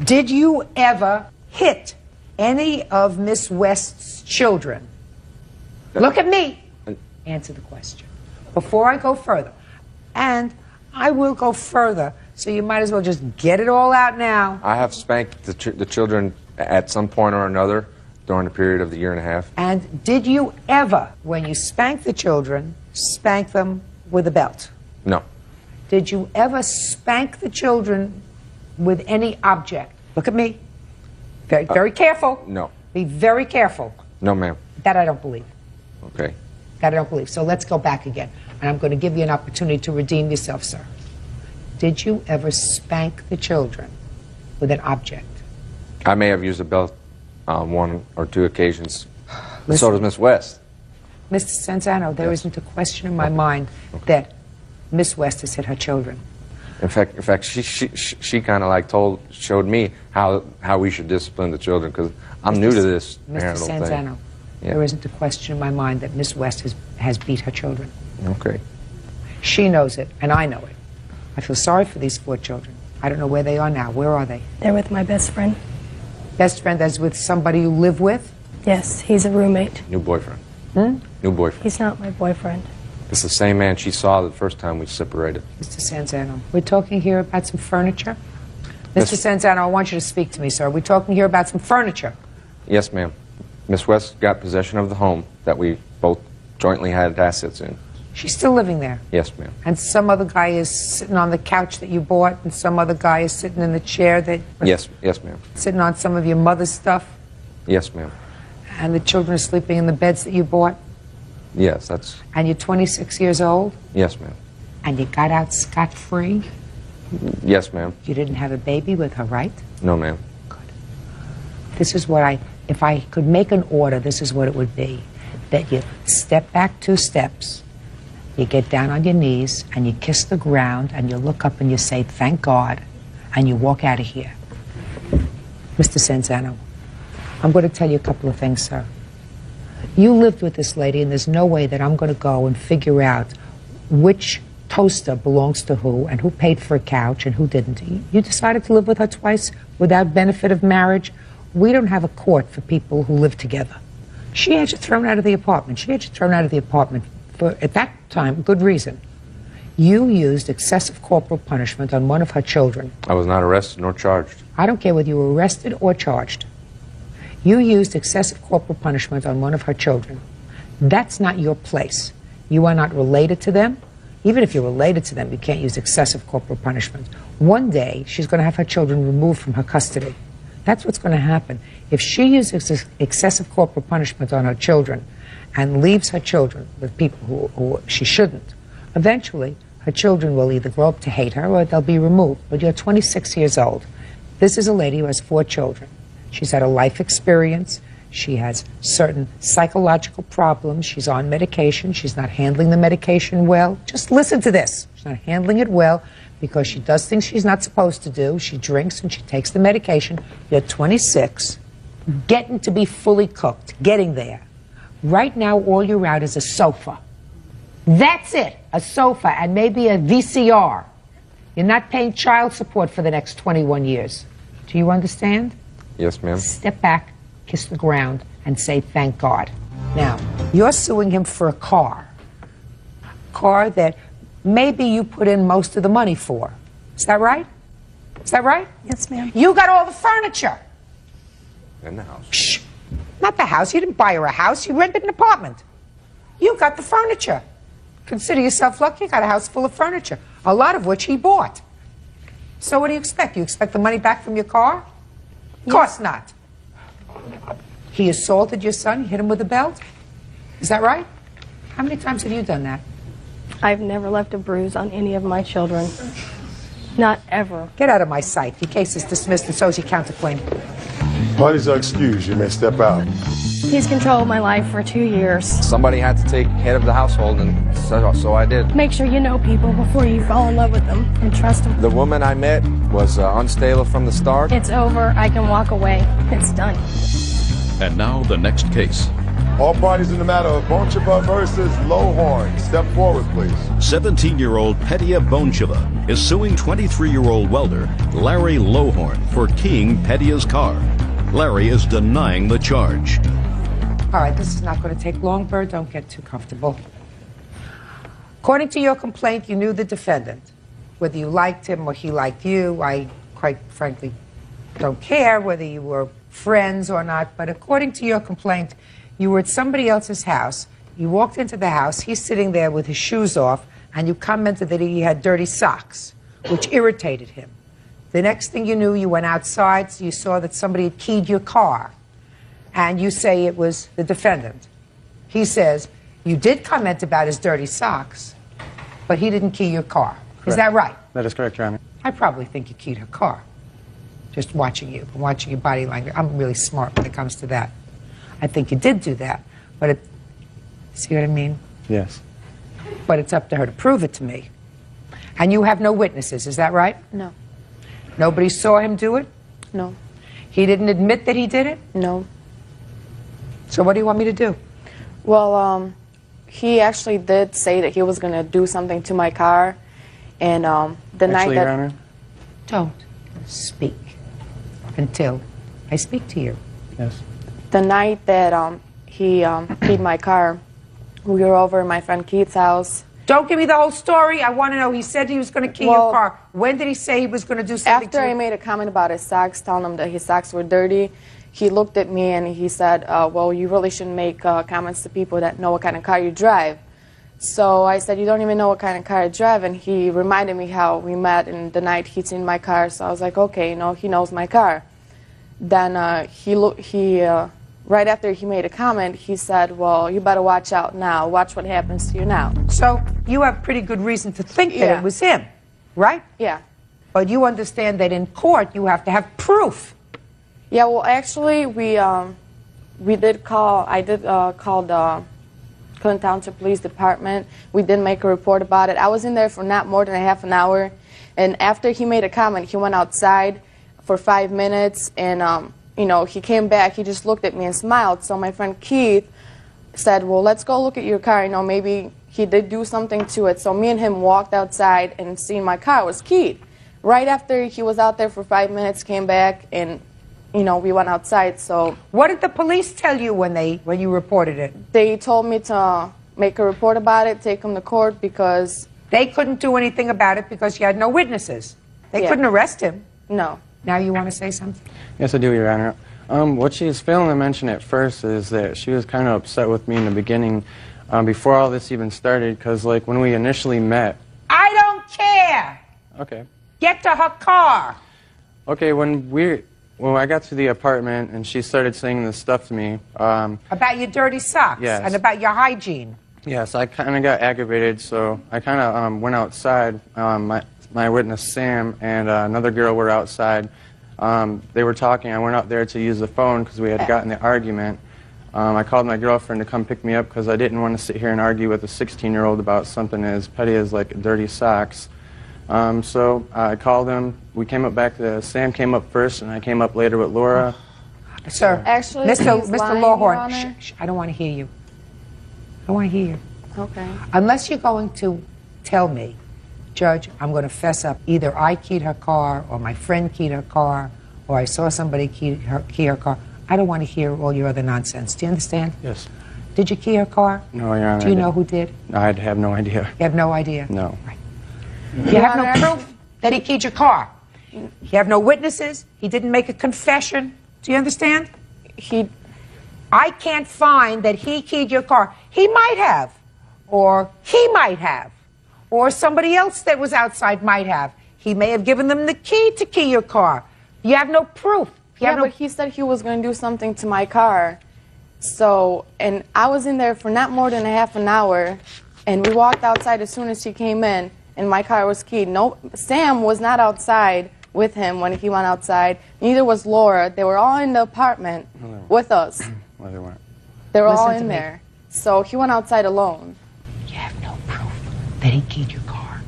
Did you ever hit any of Miss West's children? Look at me. Answer the question. Before I go further. And I will go further, so you might as well just get it all out now. I have spanked the children at some point or another during the period of the year and a half. And did you ever, when you spanked the children, spank them with a belt? No. Did you ever spank the children with any object? Look at me. Very, very careful. No. Be very careful. No, ma'am. That I don't believe. Okay. That I don't believe. So let's go back again. And I'm going to give you an opportunity to redeem yourself, sir. Did you ever spank the children with an object? I may have used a belt on 1 or 2 occasions. Listen. So does Miss West. Mr. Sanzano, there isn't a question in my mind that Miss West has hit her children. In fact, she kind of like showed me how we should discipline the children, because I'm new to this Mr. parental Sanzano, thing. Yeah. there isn't a question in my mind that Miss West has beat her children. Okay. She knows it, and I know it. I feel sorry for these 4 children. I don't know where they are now. Where are they? They're with my best friend. Best friend that's with somebody you live with? Yes, he's a roommate. New boyfriend. Hmm? New boyfriend. He's not my boyfriend. It's the same man she saw the first time we separated. Mr. Sanzano, we're talking here about some furniture? Mr. Sanzano, I want you to speak to me, sir. We're talking here about some furniture. Yes, ma'am. Miss West got possession of the home that we both jointly had assets in. She's still living there. Yes, ma'am. And some other guy is sitting on the couch that you bought, and some other guy is sitting in the chair that... Yes, ma'am. Sitting on some of your mother's stuff, Yes, ma'am. and the children are sleeping in the beds that you bought, Yes, that's... and you're 26 years old, Yes, ma'am. and you got out scot-free. Yes, ma'am. You didn't have a baby with her, right? No, ma'am. This is what if I could make an order, this is what it would be. That you step back 2 steps, you get down on your knees, and you kiss the ground, and you look up and you say, thank God, and you walk out of here. Mr. Sanzano, I'm going to tell you a couple of things, sir. You lived with this lady, and there's no way that I'm going to go and figure out which toaster belongs to who, and who paid for a couch, and who didn't. You decided to live with her twice without benefit of marriage. We don't have a court for people who live together. She had you thrown out of the apartment. She had you thrown out of the apartment for, at that time, good reason. You used excessive corporal punishment on one of her children. I was not arrested nor charged. I don't care whether you were arrested or charged. You used excessive corporal punishment on one of her children. That's not your place. You are not related to them. Even if you're related to them, you can't use excessive corporal punishment. One day, she's going to have her children removed from her custody. That's what's going to happen. If she uses excessive corporal punishment on her children and leaves her children with people who she shouldn't, eventually her children will either grow up to hate her or they'll be removed. But you're 26 years old. This is a lady who has 4 children. She's had a life experience. She has certain psychological problems. She's on medication. She's not handling the medication well. Just listen to this. She's not handling it well because she does things she's not supposed to do. She drinks and she takes the medication. You're 26, getting to be fully cooked, getting there. Right now, all you're out is a sofa. That's it, a sofa and maybe a VCR. You're not paying child support for the next 21 years. Do you understand? Yes, ma'am. Step back, kiss the ground, and say thank God. Now, you're suing him for a car that maybe you put in most of the money for. Is that right? Is that right? Yes, ma'am. You got all the furniture. In the house. Shh. Not the house. You didn't buy her a house. You rented an apartment. You got the furniture. Consider yourself lucky. You got a house full of furniture, a lot of which he bought. So what do you expect? You expect the money back from your car? Of course not. He assaulted your son, hit him with a belt? Is that right? How many times have you done that? I've never left a bruise on any of my children. Not ever. Get out of my sight. Your case is dismissed and so is your counterclaim. Parties are excused. You may step out. He's controlled my life for 2 years. Somebody had to take head of the household, and so I did. Make sure you know people before you fall in love with them and trust them. The woman I met was unstable from the start. It's over. I can walk away. It's done. And now the next case. All parties in the matter of Boncheva versus Lohorn. Step forward, please. 17-year-old Petya Boncheva is suing 23-year-old welder Larry Lohorn for keying Petya's car. Larry is denying the charge. All right, this is not going to take long, Bird. Don't get too comfortable. According to your complaint, you knew the defendant. Whether you liked him or he liked you, I quite frankly don't care whether you were friends or not, but according to your complaint, you were at somebody else's house. You walked into the house, he's sitting there with his shoes off, and you commented that he had dirty socks, which irritated him. The next thing you knew, you went outside, so you saw that somebody had keyed your car, and you say it was the defendant. He says, you did comment about his dirty socks, but he didn't key your car. Correct. Is that right? That is correct, Your Honor. I probably think you keyed her car. Just watching you, watching your body language. I'm really smart when it comes to that. I think you did do that, but it, see what I mean? Yes. But it's up to her to prove it to me. And you have no witnesses, is that right? No. Nobody saw him do it? No. He didn't admit that he did it? No. So what do you want me to do? Well, he actually did say that he was going to do something to my car, and the night that... Your Honor? Don't speak until I speak to you. Yes. The night that he keyed my car, we were over at my friend Keith's house. Don't give me the whole story. I want to know. He said he was going to key your car. When did he say he was going to do something After I made a comment about his socks, telling him that his socks were dirty, he looked at me and he said, well, you really shouldn't make comments to people that know what kind of car you drive. So I said, you don't even know what kind of car I drive, and he reminded me how we met and the night he'd seen my car, so I was like, okay, you know, he knows my car. Then right after he made a comment, he said, well, you better watch out now. Watch what happens to you now. So you have pretty good reason to think that it was him, right? Yeah. But you understand that in court you have to have proof. Yeah, well, actually, we did call, I did call the Clinton Township Police Department. We did make a report about it. I was in there for not more than a half an hour, and after he made a comment, he went outside for 5 minutes, and you know, he came back, he just looked at me and smiled. So my friend Keith said, well, let's go look at your car. You know, maybe he did do something to it. So me and him walked outside and seen my car was keyed. Right after he was out there for 5 minutes, came back, and, you know, we went outside. So what did the police tell you when you reported it? They told me to make a report about it, take him to court, because... They couldn't do anything about it because you had no witnesses. They couldn't arrest him. No. Now you want to say something? Yes, I do, Your Honor. What she's failing to mention at first is that she was kind of upset with me in the beginning, before all this even started, because, like, when we initially met... I don't care! Okay. Get to her car! Okay, when I got to the apartment and she started saying this stuff to me... about your dirty socks. Yes. And about your hygiene. Yes, I kind of got aggravated, so I kind of went outside. My witness, Sam, and another girl were outside. They were talking. I went out there to use the phone because we had gotten the argument. I called my girlfriend to come pick me up because I didn't want to sit here and argue with a 16-year-old about something as petty as, like, dirty socks. So I called him. We came up back to... Sam came up first, and I came up later with Laura. Sir, actually, Mr. he's lying, Lawhorn, Your Honor. shh, I don't want to hear you. I don't want to hear you. Okay. Unless you're going to tell me, Judge, I'm going to fess up. Either I keyed her car, or my friend keyed her car, or I saw somebody key her car, I don't want to hear all your other nonsense. Do you understand? Yes. Did you key her car? No, Your Honor. Do you know who did? I have no idea. You have no idea? No. You have no proof that he keyed your car? You have no witnesses? He didn't make a confession? Do you understand? I can't find that he keyed your car. He might have, or he might have, or somebody else that was outside might have. He may have given them the key to key your car. You have no proof. But he said he was going to do something to my car. So, and I was in there for not more than a half an hour, and we walked outside as soon as she came in, and my car was keyed. No, Sam was not outside with him when he went outside. Neither was Laura. They were all in the apartment with us. Well, they weren't. They were all Listen to in me. there. So he went outside alone. You have no proof that he keyed your car.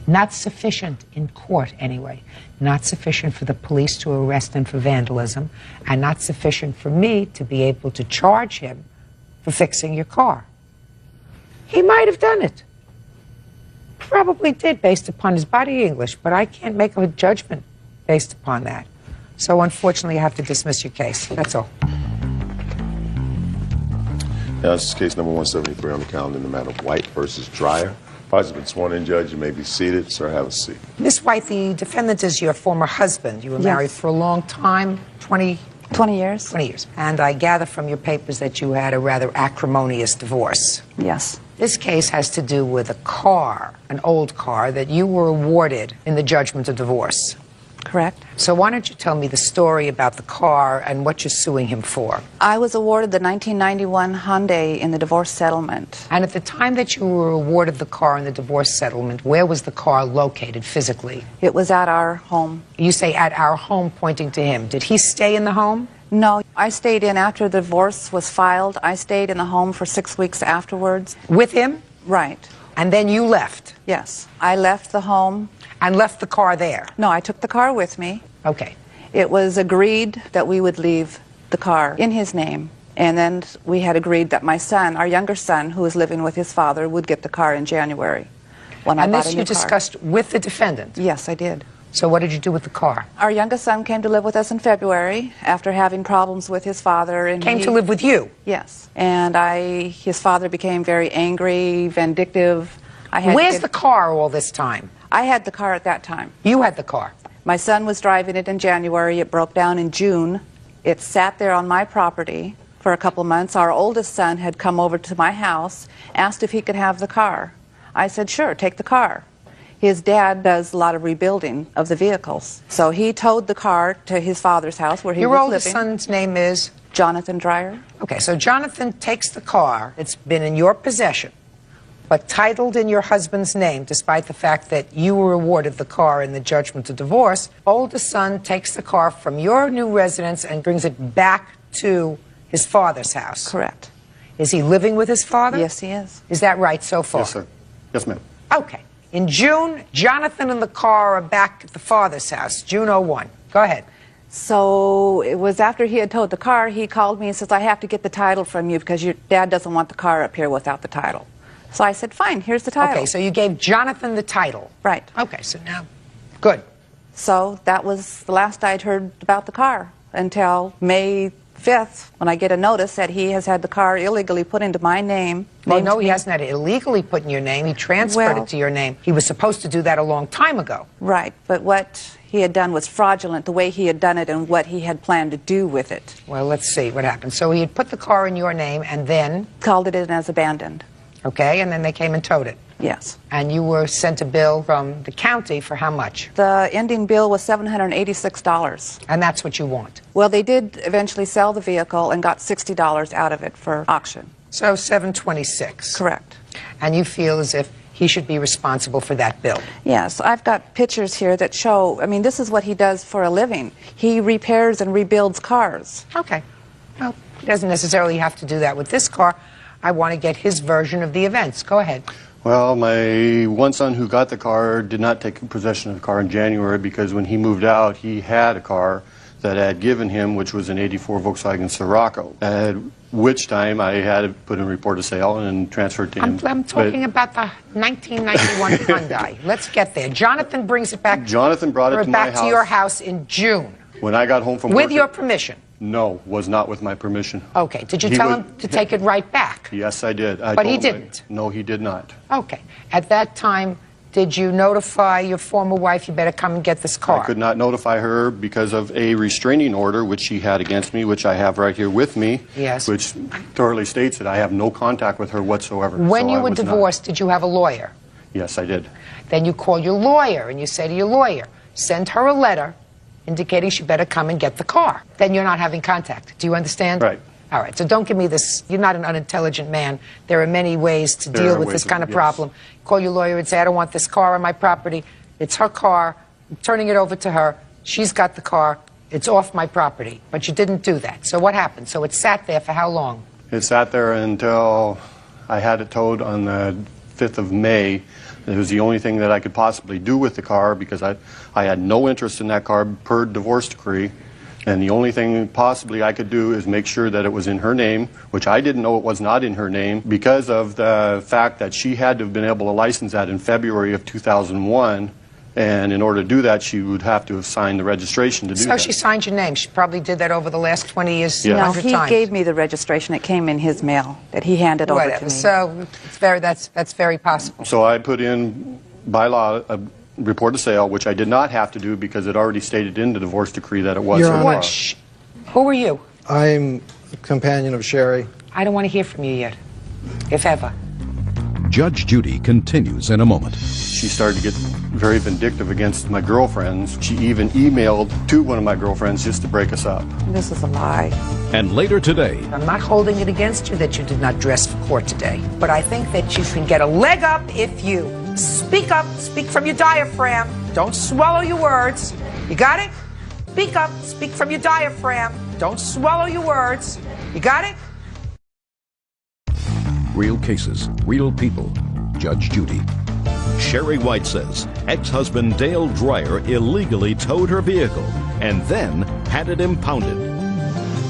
Not sufficient in court, anyway. Not sufficient for the police to arrest him for vandalism, and not sufficient for me to be able to charge him for fixing your car. He might have done it. Probably did, based upon his body English, but I can't make a judgment based upon that. So unfortunately, I have to dismiss your case. That's all. Now, this is case number 173 on the calendar in the matter of White versus Dreyer. Parties have been sworn in, Judge. You may be seated. Sir, have a seat. Miss White, the defendant is your former husband. You were married for a long time, 20 years? 20 years. And I gather from your papers that you had a rather acrimonious divorce. Yes. This case has to do with a car, an old car, that you were awarded in the judgment of divorce. Correct. So why don't you tell me the story about the car and what you're suing him for? I was awarded the 1991 Hyundai in the divorce settlement. And at the time that you were awarded the car in the divorce settlement, where was the car located physically? It was at our home. You say at our home, pointing to him. Did he stay in the home? No, I stayed in after the divorce was filed. I stayed in the home for 6 weeks afterwards. With him? Right. And then you left? Yes. I left the home. And left the car there? No, I took the car with me. Okay. It was agreed that we would leave the car in his name. And then we had agreed that my son, our younger son, who was living with his father, would get the car in January when I bought a new car. And this you discussed with the defendant? Yes, I did. So what did you do with the car? Our youngest son came to live with us in February after having problems with his father. And Came to live with you? Yes. And his father became very angry, vindictive. Where's the car all this time? I had the car at that time. You had the car? My son was driving it in January. It broke down in June. It sat there on my property for a couple months. Our oldest son had come over to my house, asked if he could have the car. I said, sure, take the car. His dad does a lot of rebuilding of the vehicles. So he towed the car to his father's house where he was living. Your oldest son's name is? Jonathan Dreyer. Okay, so Jonathan takes the car. It's been in your possession, but titled in your husband's name, despite the fact that you were awarded the car in the judgment of divorce. Oldest son takes the car from your new residence and brings it back to his father's house. Correct. Is he living with his father? Yes, he is. Is that right so far? Yes, sir. Yes, ma'am. Okay. In June, Jonathan and the car are back at the father's house, June 01. Go ahead. So it was after he had towed the car, he called me and says, I have to get the title from you because your dad doesn't want the car up here without the title. So I said, fine, here's the title. Okay, so you gave Jonathan the title. Right. Okay, so now, good. So that was the last I'd heard about the car until May 5th, when I get a notice that he has had the car illegally put into my name. Well, no, he hasn't had it illegally put in your name. He transferred Well- it to your name. He was supposed to do that a long time ago. Right, but what he had done was fraudulent, the way he had done it and what he had planned to do with it. Well, let's see what happened. So he had put the car in your name and then? Called it in as abandoned. Okay, and then they came and towed it. Yes. And you were sent a bill from the county for how much? The ending bill was $786. And that's what you want? Well, they did eventually sell the vehicle and got $60 out of it for auction. So $726. Correct. And you feel as if he should be responsible for that bill? Yes, I've got pictures here that show, I mean, this is what he does for a living. He repairs and rebuilds cars. Okay. Well, he doesn't necessarily have to do that with this car. I want to get his version of the events. Go ahead. Well, my one son who got the car did not take possession of the car in January because when he moved out, he had a car. that I had given him, which was an '84 Volkswagen Scirocco, at which time I had it put in report of sale and transferred to him. I'm talking about the 1991 Hyundai. Let's get there. Jonathan brings it back. Jonathan brought it to my back house. to your house in June. When I got home from with work. your permission. No, was not with my permission. Okay. Did you tell him to take it right back? Yes, I did. But he didn't? No, he did not. Okay. At that time, did you notify your former wife, you better come and get this car? I could not notify her because of a restraining order which she had against me, which I have right here with me. Yes. Which thoroughly states that I have no contact with her whatsoever. When So you I were was not. divorced, did you have a lawyer? Yes, I did. Then you call your lawyer and you say to your lawyer, send her a letter indicating she better come and get the car. Then you're not having contact. Do you understand? Right. All right, so don't give me this. You're not an unintelligent man. There are many ways to deal with this kind of problem. Call your lawyer and say, I don't want this car on my property. It's her car. I'm turning it over to her. She's got the car. It's off my property. But you didn't do that. So what happened? So it sat there for how long? It sat there until I had it towed on the 5th of May. It was the only thing that I could possibly do with the car because I had no interest in that car per divorce decree. And the only thing possibly I could do is make sure that it was in her name, which I didn't know it was not in her name because of the fact that she had to have been able to license that in February of 2001. And in order to do that, she would have to have signed the registration to do that. So she signed your name. She probably did that over the last 20 years, Yes. 100 No, times. he gave me the registration. It came in his mail that he handed over to Whatever. me. So that's very possible. So I put in, by law, a report of sale, which I did not have to do because it already stated in the divorce decree that it was Your her Honor. car. Who are you? I'm a companion of Sherry. I don't want to hear from you yet, if ever. Judge Judy continues in a moment. She started to get very vindictive against my girlfriends. She even emailed to one of my girlfriends just to break us up. This is a lie. And later today, I'm not holding it against you that you did not dress for court today, but I think that you can get a leg up if you speak up, speak from your diaphragm. Don't swallow your words. You got it? Speak up, speak from your diaphragm. Don't swallow your words. You got it? real cases, real people. Judge Judy. Sherry White says ex-husband Dale Dreyer illegally towed her vehicle and then had it impounded.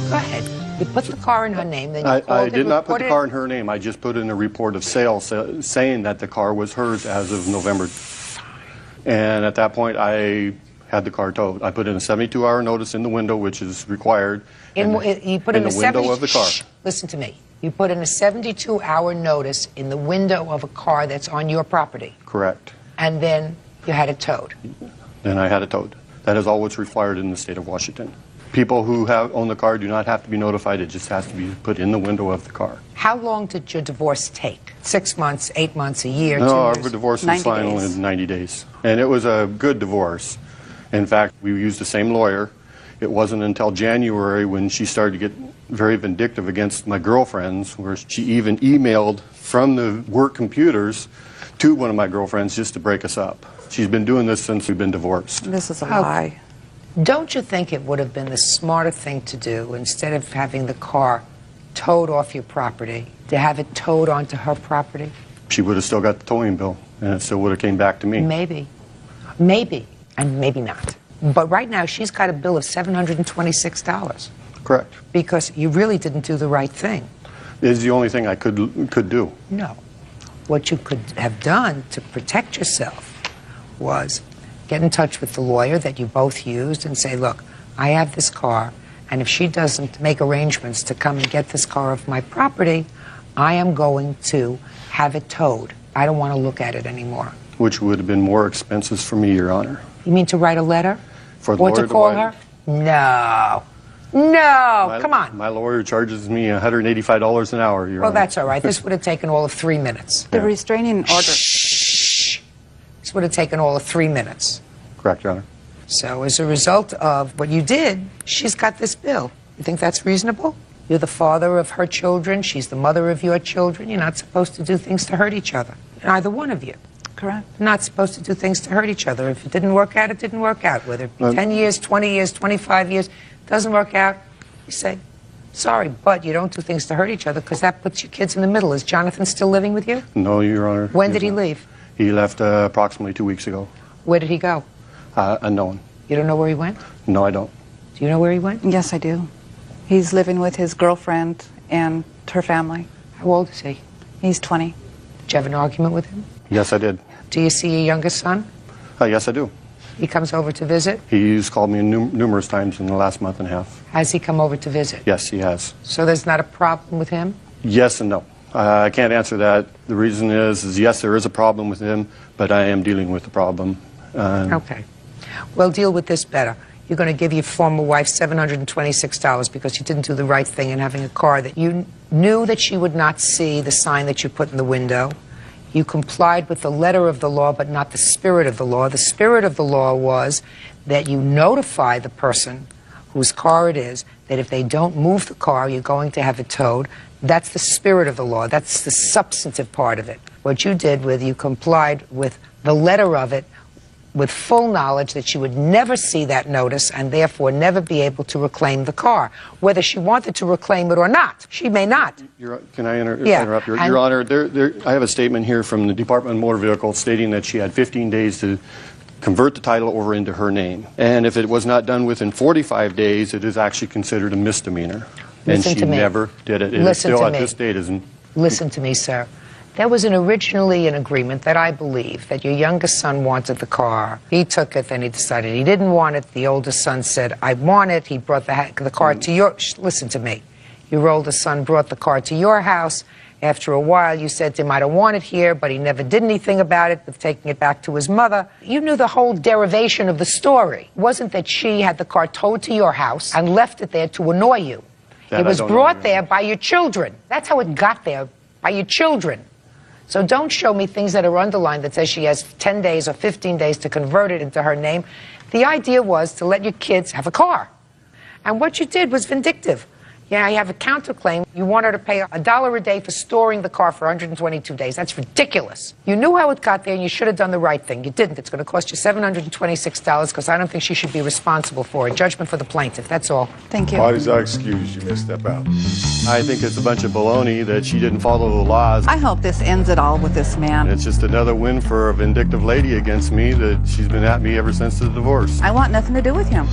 Go ahead. You put the car in her name, then you I called it, did not put the reported car it. in her name. I just put in a report of sale saying that the car was hers as of November. And at that point, I had the car towed. I put in a 72-hour notice in the window, which is required. You put in the a window of the car. Shh, listen to me. You put in a 72-hour notice in the window of a car that's on your property, Correct. and then you had it towed. Then I had it towed. That is all what's required in the state of Washington. People who own the car do not have to be notified. It just has to be put in the window of the car. How long did your divorce take? 6 months, 8 months, a year, No, 2 our years? divorce was final in 90 days. And it was a good divorce. In fact, we used the same lawyer. It wasn't until January when she started to get very vindictive against my girlfriends, where she even emailed from the work computers to one of my girlfriends just to break us up. She's been doing this since we've been divorced. This is a lie. Don't you think it would have been the smarter thing to do, instead of having the car towed off your property, to have it towed onto her property? She would have still got the towing bill, and it still would have came back to me. Maybe. Maybe. And maybe not. But right now, she's got a bill of $726. Correct. Because you really didn't do the right thing. It is the only thing I could do. No. What you could have done to protect yourself was get in touch with the lawyer that you both used and say, look, I have this car, and if she doesn't make arrangements to come and get this car off my property, I am going to have it towed. I don't want to look at it anymore. Which would have been more expenses for me, Your Honor. You mean to write a letter? For the Or lawyer to call write- her? No. No, come on. My lawyer charges me $185 an hour, Your Well, Honor. that's all right. This would have taken all of 3 minutes. The restraining order. This would have taken all of 3 minutes. Correct, Your Honor. So as a result of what you did, she's got this bill. You think that's reasonable? You're the father of her children. She's the mother of your children. You're not supposed to do things to hurt each other. Neither one of you. Correct. You're not supposed to do things to hurt each other. If it didn't work out, it didn't work out. Whether it be 10 years, 20 years, 25 years, doesn't work out, you say, sorry, but you don't do things to hurt each other because that puts your kids in the middle. Is Jonathan still living with you? No, Your Honor. When did he leave? He left approximately 2 weeks ago. Where did he go? Unknown. You don't know where he went? No, I don't. Do you know where he went? Yes, I do. He's living with his girlfriend and her family. How old is he? He's 20. Did you have an argument with him? Yes, I did. Do you see your youngest son? Yes, I do. He comes over to visit? He's called me numerous times in the last month and a half. Has he come over to visit? Yes, he has. So there's not a problem with him? Yes and no. I can't answer that. The reason is yes, there is a problem with him, but I am dealing with the problem. Okay. Well, deal with this better. You're going to give your former wife $726 because you didn't do the right thing in having a car that you knew that she would not see the sign that you put in the window. You complied with the letter of the law, but not the spirit of the law. The spirit of the law was that you notify the person whose car it is that if they don't move the car, you're going to have it towed. That's the spirit of the law. That's the substantive part of it. What you did was you complied with the letter of it with full knowledge that she would never see that notice and therefore never be able to reclaim the car. Whether she wanted to reclaim it or not, she may not. Can I interrupt? Your Honor, I have a statement here from the Department of Motor Vehicles stating that she had 15 days to convert the title over into her name. And if it was not done within 45 days, it is actually considered a misdemeanor. Listen and to she me. never did it. It is Listen still to at me. this date isn't. Listen to me, sir. There was originally an agreement that I believe that your youngest son wanted the car. He took it, then he decided he didn't want it. The oldest son said, I want it. He brought the car to your... Listen to me. Your oldest son brought the car to your house. After a while, you said to him, I don't want it here, but he never did anything about it with taking it back to his mother. You knew the whole derivation of the story. It wasn't that she had the car towed to your house and left it there to annoy you. It was brought there by your children. That's how it got there, by your children. So don't show me things that are underlined that says she has 10 days or 15 days to convert it into her name. The idea was to let your kids have a car. And what you did was vindictive. Yeah, you have a counterclaim. You want her to pay $1 a day for storing the car for 122 days. That's ridiculous. You knew how it got there, and you should have done the right thing. You didn't. It's going to cost you $726 because I don't think she should be responsible for it. Judgment for the plaintiff. That's all. Thank you. Parties are excused. You may step out. I think it's a bunch of baloney that she didn't follow the laws. I hope this ends it all with this man. It's just another win for a vindictive lady against me that she's been at me ever since the divorce. I want nothing to do with him.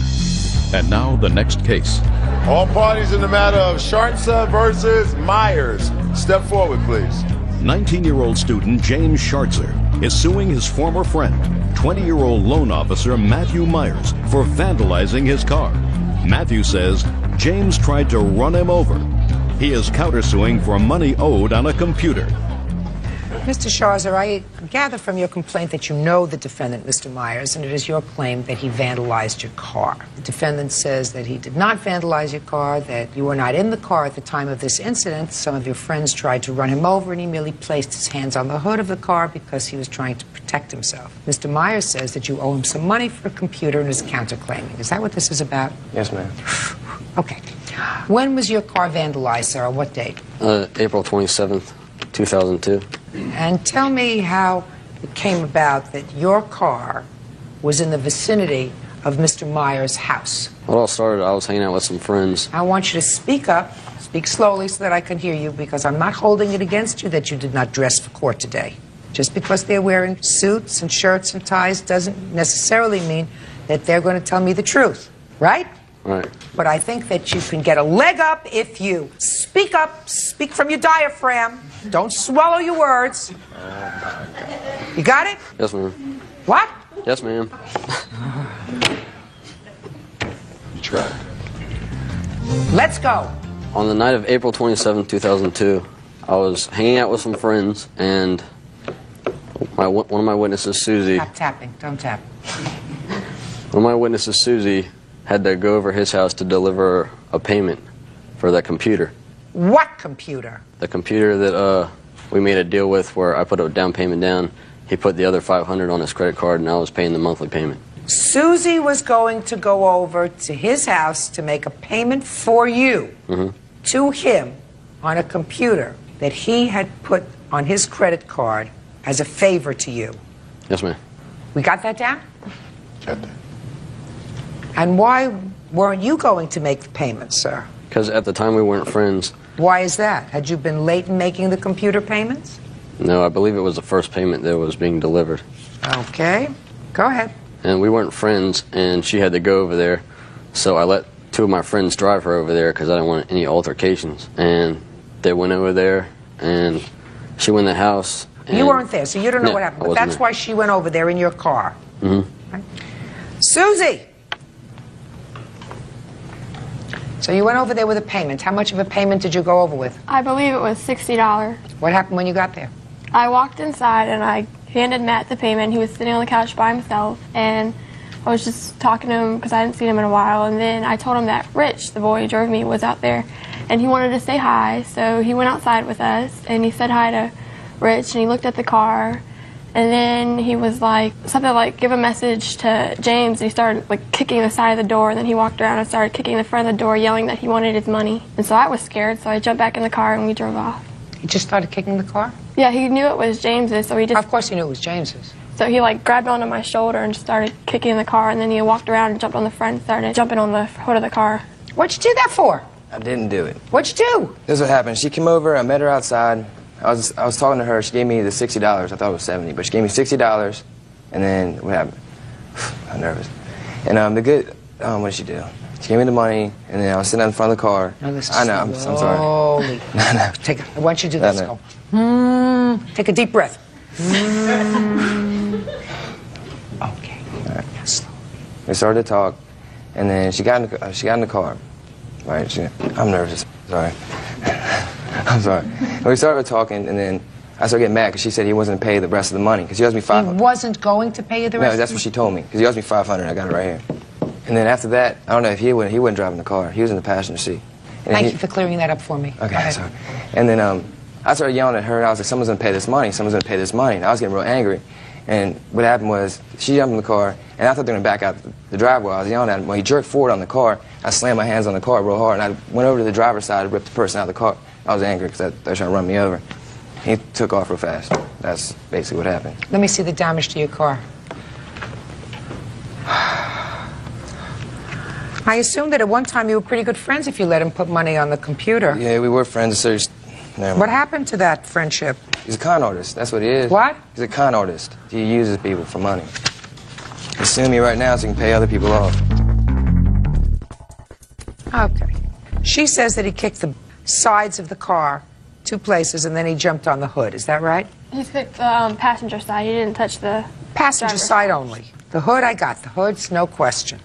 And now the next case. All parties in the matter of Shartza versus Myers. Step forward, please. 19-year-old student James Schartzer is suing his former friend, 20-year-old loan officer Matthew Myers, for vandalizing his car. Matthew says James tried to run him over. He is countersuing for money owed on a computer. Mr. Scharzer, I gather from your complaint that you know the defendant, Mr. Myers, and it is your claim that he vandalized your car. The defendant says that he did not vandalize your car, that you were not in the car at the time of this incident. Some of your friends tried to run him over, and he merely placed his hands on the hood of the car because he was trying to protect himself. Mr. Myers says that you owe him some money for a computer and is counterclaiming. Is that what this is about? Yes, ma'am. Okay. When was your car vandalized, sir? On what date? April 27th, 2002. And tell me how it came about that your car was in the vicinity of Mr. Myers' house. Well, it all started, I was hanging out with some friends. I want you to speak up, speak slowly so that I can hear you, because I'm not holding it against you that you did not dress for court today. Just because they're wearing suits and shirts and ties doesn't necessarily mean that they're going to tell me the truth, right? Right. But I think that you can get a leg up if you speak up, speak from your diaphragm, don't swallow your words. You got it? Yes, ma'am. What? Yes, ma'am. You tried. Let's go. On the night of April 27th, 2002, I was hanging out with some friends, and one of my witnesses, Susie... Stop tapping. Don't tap. One of my witnesses, Susie, had to go over his house to deliver a payment for that computer. What computer? The computer that we made a deal with where I put a down payment down, he put the other $500 on his credit card, and I was paying the monthly payment. Susie was going to go over to his house to make a payment for you, to him, on a computer that he had put on his credit card as a favor to you. Yes, ma'am. We got that down? Got that. And why weren't you going to make the payment, sir? Because at the time we weren't friends. Why is that? Had you been late in making the computer payments? No, I believe it was the first payment that was being delivered. Okay. Go ahead. And we weren't friends, and she had to go over there, so I let two of my friends drive her over there because I didn't want any altercations. And they went over there, and she went in the house. You weren't there, so you don't know Yeah, what happened. I But wasn't that's there. why she went over there in your car. Mm-hmm. Susie! So you went over there with a payment. How much of a payment did you go over with? I believe it was $60. What happened when you got there? I walked inside and I handed Matt the payment. He was sitting on the couch by himself, and I was just talking to him because I hadn't seen him in a while. And then I told him that Rich, the boy who drove me, was out there, and he wanted to say hi. So he went outside with us, and he said hi to Rich, and he looked at the car, and then he was like, something like, give a message to James, and he started like kicking the side of the door, and then he walked around and started kicking the front of the door, yelling that he wanted his money. And so I was scared, so I jumped back in the car and we drove off. He just started kicking the car? Yeah, he knew it was James's, so he just... Of course he knew it was James's. So he like grabbed onto my shoulder and just started kicking the car, and then he walked around and jumped on the front and started jumping on the hood of the car. What'd you do that for? I didn't do it. What'd you do? This is what happened. She came over, I met her outside. I was talking to her, she gave me the $60. I thought it was $70, but she gave me $60, and then what happened? I'm nervous. And what did she do? She gave me the money, and then I was sitting in front of the car. No, this is I know, I'm sorry. No. Take, why don't you do this? No. Go. Take a deep breath. Okay. All right. We started to talk, and then she got in the car. Right? I'm nervous. Sorry. I'm sorry. We started talking, and then I started getting mad because she said he wasn't going to pay the rest of the money because he owes me $500. He wasn't going to pay you the rest? No, that's what she told me because he owes me $500. I got it right here. And then after that, I don't know if he wasn't driving the car. He was in the passenger seat. And Thank you for clearing that up for me. Okay, sorry. And then I started yelling at her, and I was like, someone's going to pay this money. Someone's going to pay this money. And I was getting real angry. And what happened was she jumped in the car, and I thought they were going to back out the driveway. I was yelling at him. When he jerked forward on the car, I slammed my hands on the car real hard, and I went over to the driver's side and ripped the person out of the car. I was angry because they were trying to run me over. He took off real fast. That's basically what happened. Let me see the damage to your car. I assume that at one time you were pretty good friends if you let him put money on the computer. Yeah, we were friends. So what happened to that friendship? He's a con artist. That's what he is. What? He's a con artist. He uses people for money. He's suing me right now so he can pay other people off. Okay. She says that he kicked the sides of the car 2 places, and then he jumped on the hood. Is that right? He picked the passenger side. He didn't touch the Passenger driver's side only. The hood I got. The hood's no question.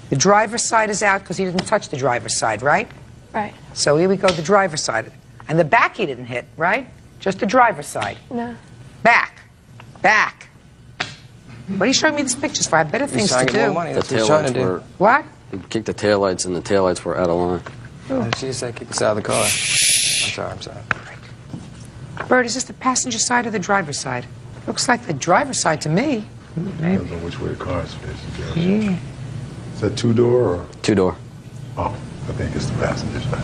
The driver's side is out because he didn't touch the driver's side, right? Right. So here we go, the driver's side. And the back he didn't hit, right? Just the driver's side. No. Back. Back. What are you showing me these pictures for? I have better things to do. The taillights were... What? He kicked the taillights, and the taillights were out of line. Oh. She said kick us out of the car. I'm sorry. Bert, is this the passenger side or the driver's side? Looks like the driver's side to me. Maybe. Depends on which way the car is facing, Judge. Yeah. Is that 2-door or? 2-door. Oh, I think it's the passenger side.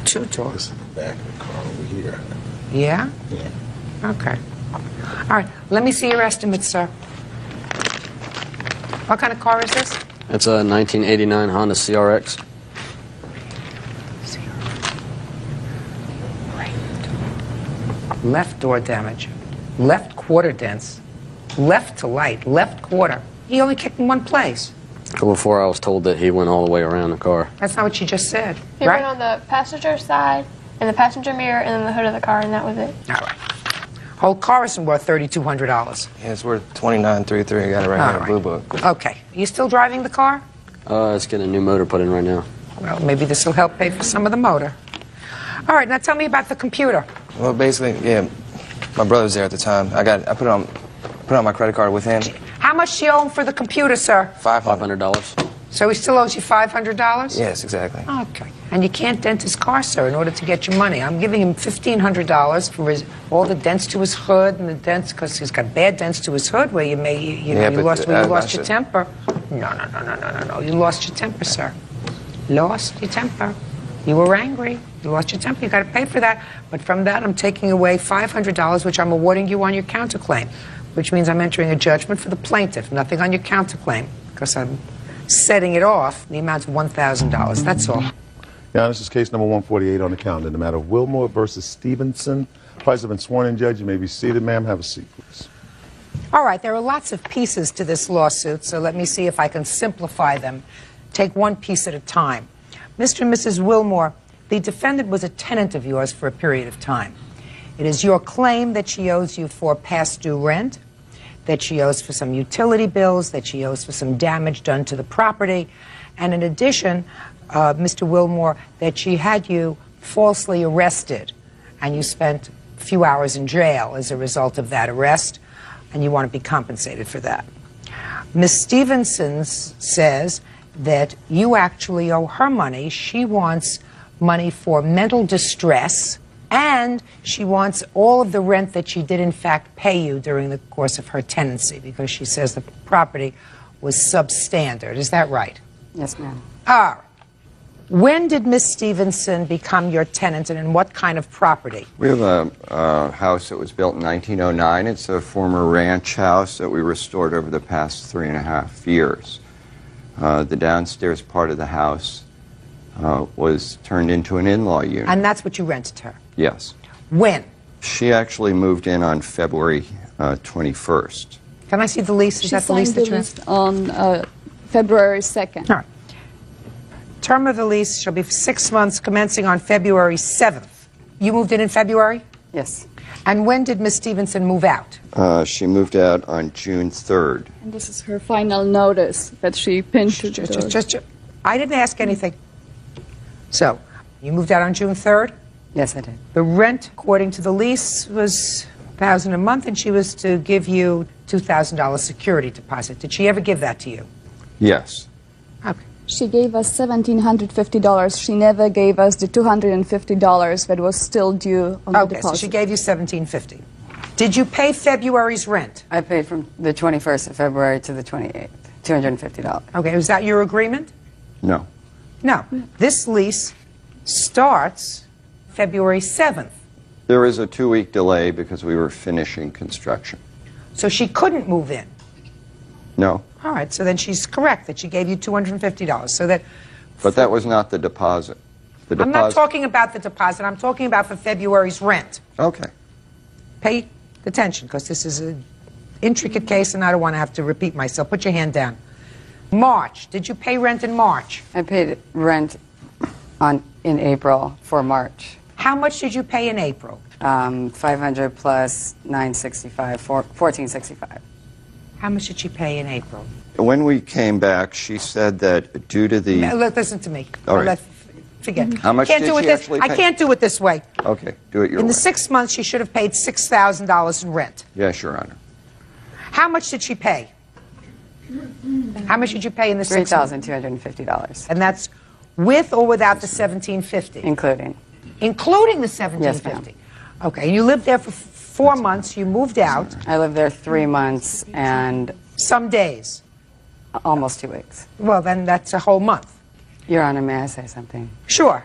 2-door. It's in the back of the car over here. Yeah? Yeah. Okay. All right, let me see your estimate, sir. What kind of car is this? It's a 1989 Honda CRX. Left door damage. Left quarter dents. Left to light. Left quarter. He only kicked in one place. Before I was told that he went all the way around the car. That's not what you just said, He right? went on the passenger side, and the passenger mirror, and then the hood of the car, and that was it. All right. Whole car isn't worth $3,200. Yeah, it's worth $29,333. I got it right here in Blue Book. Okay. Are you still driving the car? It's getting a new motor put in right now. Well, maybe this will help pay for some of the motor. All right, now tell me about the computer. Well, basically, yeah, my brother was there at the time. I put it on my credit card with him. How much do you owe him for the computer, sir? $500. So he still owes you $500? Yes, exactly. Okay. And you can't dent his car, sir, in order to get your money. I'm giving him $1,500 for all the dents to his hood and the dents, because he's got bad dents to his hood where you lost your temper. No. You lost your temper, sir. Lost your temper. You were angry. You lost your temper. You got to pay for that. But from that, I'm taking away $500, which I'm awarding you on your counterclaim, which means I'm entering a judgment for the plaintiff, nothing on your counterclaim, because I'm setting it off in the amount of $1,000. That's all. Yeah, this is case number 148 on the calendar in the matter of Wilmore versus Stevenson. Parties have been sworn in, Judge. You may be seated, ma'am. Have a seat, please. All right, there are lots of pieces to this lawsuit, so let me see if I can simplify them. take one piece at a time. Mr. and Mrs. Wilmore, the defendant was a tenant of yours for a period of time. It is your claim that she owes you for past due rent, that she owes for some utility bills, that she owes for some damage done to the property, and in addition, Mr. Wilmore, that she had you falsely arrested and you spent a few hours in jail as a result of that arrest, and you want to be compensated for that. Ms. Stevenson says that you actually owe her money. She wants money for mental distress, and she wants all of the rent that she did in fact pay you during the course of her tenancy, because she says the property was substandard. Is that right? Yes, ma'am. All right. When did Ms. Stevenson become your tenant, and in what kind of property? We have a house that was built in 1909. It's a former ranch house that we restored over the past 3.5 years. The downstairs part of the house was turned into an in-law unit. And that's what you rented her? Yes. When? She actually moved in on February 21st. Can I see the lease? Is that the lease that you lease on February 2nd. All right. Term of the lease shall be for 6 months, commencing on February 7th. You moved in February? Yes. And when did Ms. Stevenson move out? She moved out on June 3rd. And this is her final notice that she pinned to the door. I didn't ask anything. So, you moved out on June 3rd? Yes, I did. The rent, according to the lease, was $1,000 a month, and she was to give you $2,000 security deposit. Did she ever give that to you? Yes. Okay. She gave us $1,750. She never gave us the $250 that was still due on the deposit. So she gave you $1,750. Did you pay February's rent? I paid from the 21st of February to the 28th, $250. Okay, was that your agreement? No. No. This lease starts February 7th. There was a 2-week delay because we were finishing construction. So she couldn't move in. No. All right, so then she's correct that she gave you $250. So that. But that was not the deposit. The deposit. I'm not talking about the deposit. I'm talking about for February's rent. Okay. Pay attention, because this is an intricate case, and I don't want to have to repeat myself. Put your hand down. March. Did you pay rent in March? I paid rent in April for March. How much did you pay in April? $500 plus $965, $1,465. How much did she pay in April? When we came back, she said that due to the... Listen to me. All right. Forget. How much can't did do it she this, actually I pay? can't do it this way. Okay, do it your In way. the 6 months, she should have paid $6,000 in rent. Yes, Your Honor. How much did she pay? How much did you pay in the 6 months? $3,250. And that's with or without the $1,750? Including. Including the $1,750? Yes, ma'am. Okay, and you lived there for 4 months. You moved out. I lived there 3 months and... Some days. Almost 2 weeks. Well, then that's a whole month. Your Honor, may I say something? Sure.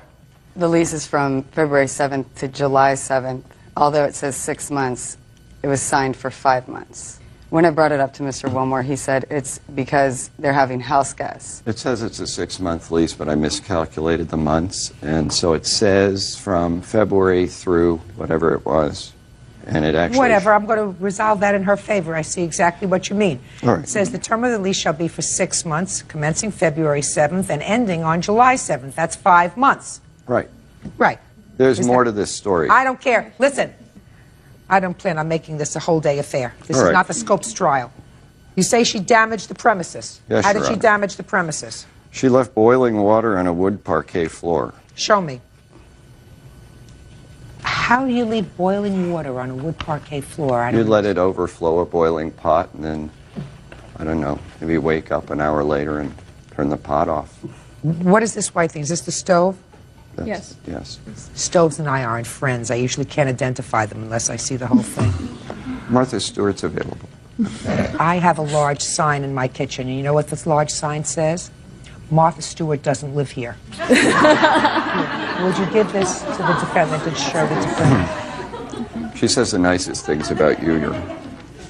The lease is from February 7th to July 7th. Although it says 6 months, it was signed for 5 months. When I brought it up to Mr. Wilmore, he said it's because they're having house guests. It says it's a 6-month lease, but I miscalculated the months. And so it says from February through whatever it was. And it actually... Whatever, I'm going to resolve that in her favor. I see exactly what you mean. All right. It says the term of the lease shall be for 6 months, commencing February 7th and ending on July 7th. That's 5 months. Right. Right. There's more to this story. I don't care. Listen, I don't plan on making this a whole day affair. This All is right. not the Scopes trial. You say she damaged the premises. Yes, How Your did she Honor. damage the premises? She left boiling water on a wood parquet floor. Show me. How do you leave boiling water on a wood parquet floor? I You don't let it overflow a boiling pot, and then, I don't know, maybe wake up an hour later and turn the pot off. What is this white thing? Is this the stove? Yes. Yes. Stoves and I aren't friends. I usually can't identify them unless I see the whole thing. Martha Stewart's available. I have a large sign in my kitchen, and you know what this large sign says? Martha Stewart doesn't live here. Would you give this to the defendant and show the defendant? She says the nicest things about you, Your Honor.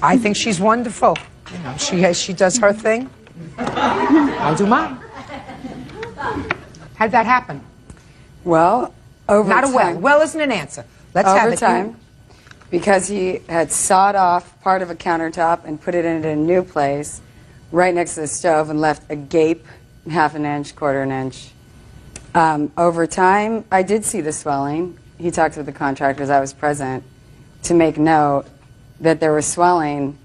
I think she's wonderful. You know, she does her thing. I'll do mine. How'd that happen? Well, over Not time. a well. Well isn't an answer. Let's have Over it. time, because he had sawed off part of a countertop and put it in a new place right next to the stove and left a gape half an inch, quarter an inch. Over time, I did see the swelling. He talked with the contractors, I was present, to make note that there was swelling.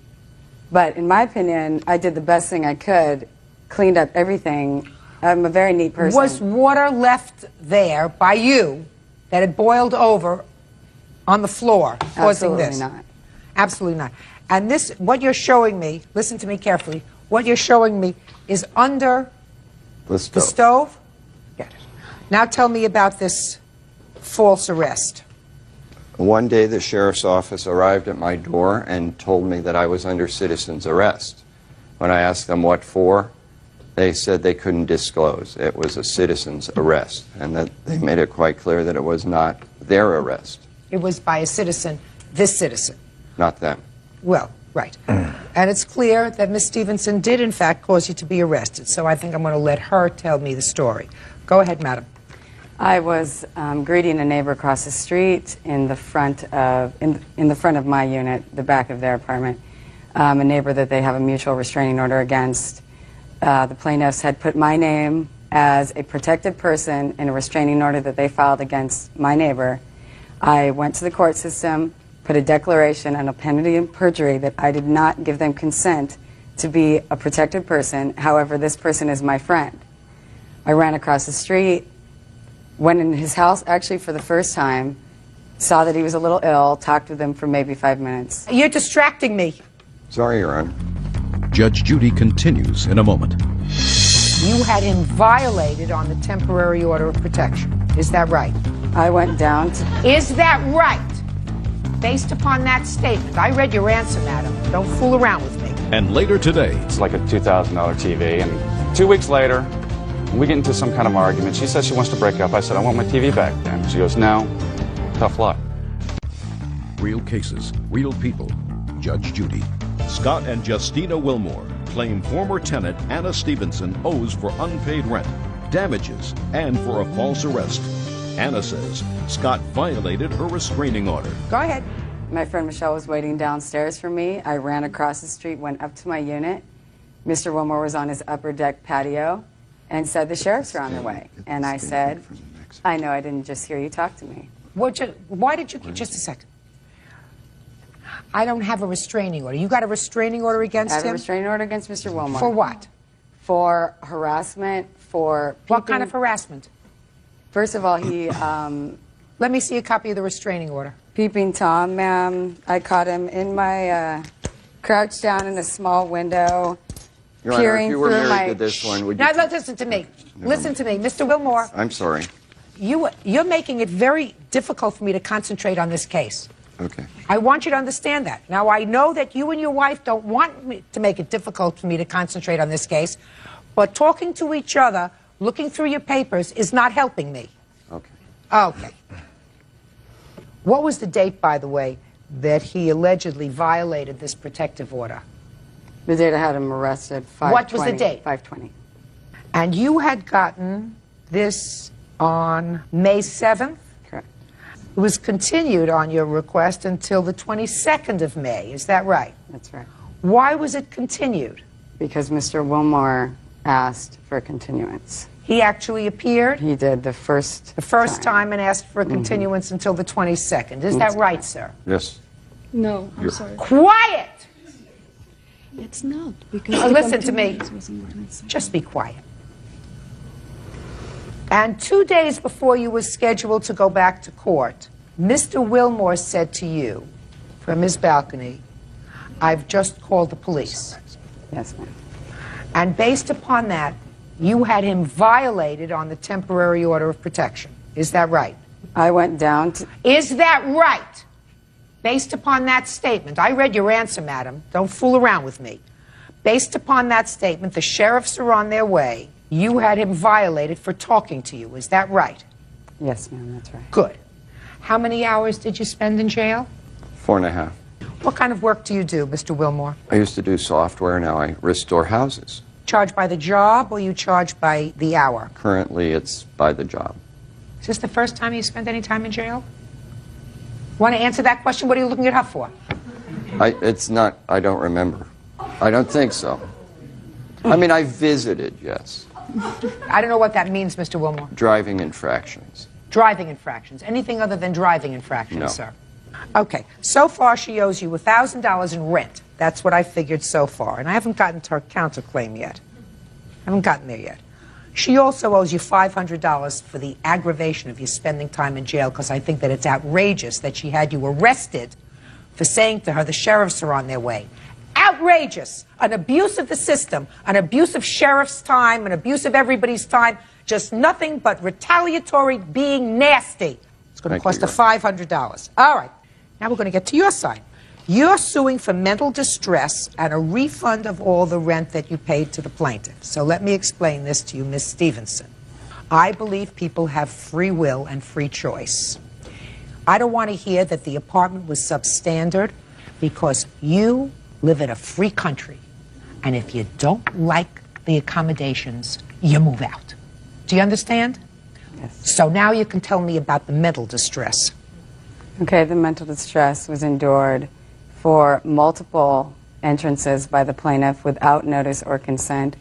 But in my opinion, I did the best thing I could, cleaned up everything. I'm a very neat person. Was water left there by you that had boiled over on the floor, causing Absolutely this? not. Absolutely not. And this, what you're showing me, listen to me carefully, what you're showing me is under The the stove? Got it. Now tell me about this false arrest. One day the sheriff's office arrived at my door and told me that I was under citizen's arrest. When I asked them what for, they said they couldn't disclose. It was a citizen's arrest, and that they made it quite clear that it was not their arrest, It was by a citizen, this citizen. not them. Well, right. And it's clear that Miss Stevenson did, in fact, cause you to be arrested. So I think I'm going to let her tell me the story. Go ahead, madam. I was greeting a neighbor across the street in the front of my unit, the back of their apartment. A neighbor that they have a mutual restraining order against. The plaintiffs had put my name as a protected person in a restraining order that they filed against my neighbor. I went to the court system, put a declaration on a penalty of perjury that I did not give them consent to be a protected person. However, this person is my friend. I ran across the street, went in his house actually for the first time, saw that he was a little ill, talked with him for maybe 5 minutes. You're distracting me. Sorry, Your Honor. Judge Judy continues in a moment. You had him violated on the temporary order of protection. Is that right? I went down to... Is that right? Based upon that statement. I read your answer, madam. Don't fool around with me. And later today, It's like a $2,000 TV, and 2 weeks later, we get into some kind of argument. She says she wants to break up. I said, I want my TV back then. She goes, no, tough luck. real cases, real people. Judge Judy. Scott and Justina Wilmore claim former tenant Anna Stevenson owes for unpaid rent, damages, and for a false arrest. Anna says Scott violated her restraining order. Go ahead. My friend Michelle was waiting downstairs for me. I ran across the street, went up to my unit. Mr. Wilmore was on his upper deck patio and said the sheriffs are on their way. And I said, I know, I didn't just hear you talk to me. Why did you, just a second. I don't have a restraining order. You got a restraining order against I have him? a restraining order against Mr. Wilmore. For what? For harassment, for... What kind of harassment? First of all, he... Let me see a copy of the restraining order. Peeping Tom, ma'am. I caught him in my... crouched down in a small window, Your Honor, peering if you were through married my... to this one, would you... Now, listen to me. Listen to me. Mr. Wilmore, I'm sorry. you're making it very difficult for me to concentrate on this case. Okay. I want you to understand that. Now, I know that you and your wife don't want me to make it difficult for me to concentrate on this case, but talking to each other, looking through your papers, is not helping me. Okay. Okay. What was the date, by the way, that he allegedly violated this protective order? The date I had him arrested, 5/20. What was the date? 5/20. And you had gotten this on May 7th? Correct. It was continued on your request until the 22nd of May. Is that right? That's right. Why was it continued? Because Mr. Wilmore asked for a continuance. He actually appeared? He did the first time and asked for a continuance until the 22nd. Is that right, sir? Yes. No, I'm sorry. Quiet! It's not, because... Listen to me. Just be quiet. And 2 days before you were scheduled to go back to court, Mr. Wilmore said to you from his balcony, I've just called the police. Yes, ma'am. And based upon that, you had him violated on the temporary order of protection. Is that right? I went down to... Is that right? Based upon that statement, I read your answer, madam. Don't fool around with me. Based upon that statement, the sheriffs are on their way. You had him violated for talking to you. Is that right? Yes, ma'am, that's right. Good. How many hours did you spend in jail? 4.5. What kind of work do you do, Mr. Wilmore? I used to do software, now I restore houses. Charged by the job or you charged by the hour? Currently, it's by the job. Is this the first time you spent any time in jail? Want to answer that question? What are you looking it up for? It's not, I don't remember. I don't think so. I mean, I visited, yes. I don't know what that means, Mr. Wilmore. Driving infractions. Driving infractions. Anything other than driving infractions, No. sir? Okay. So far, she owes you $1,000 in rent. That's what I figured so far. And I haven't gotten to her counterclaim yet. I haven't gotten there yet. She also owes you $500 for the aggravation of you spending time in jail, because I think that it's outrageous that she had you arrested for saying to her the sheriffs are on their way. Outrageous. An abuse of the system, an abuse of sheriff's time, an abuse of everybody's time, just nothing but retaliatory being nasty. It's going to cost her $500. All right. Now we're going to get to your side. You're suing for mental distress and a refund of all the rent that you paid to the plaintiff. So let me explain this to you, Ms. Stevenson. I believe people have free will and free choice. I don't want to hear that the apartment was substandard, because you live in a free country, and if you don't like the accommodations, you move out. Do you understand? Yes. So now you can tell me about the mental distress. Okay, the mental distress was endured for multiple entrances by the plaintiff without notice or consent,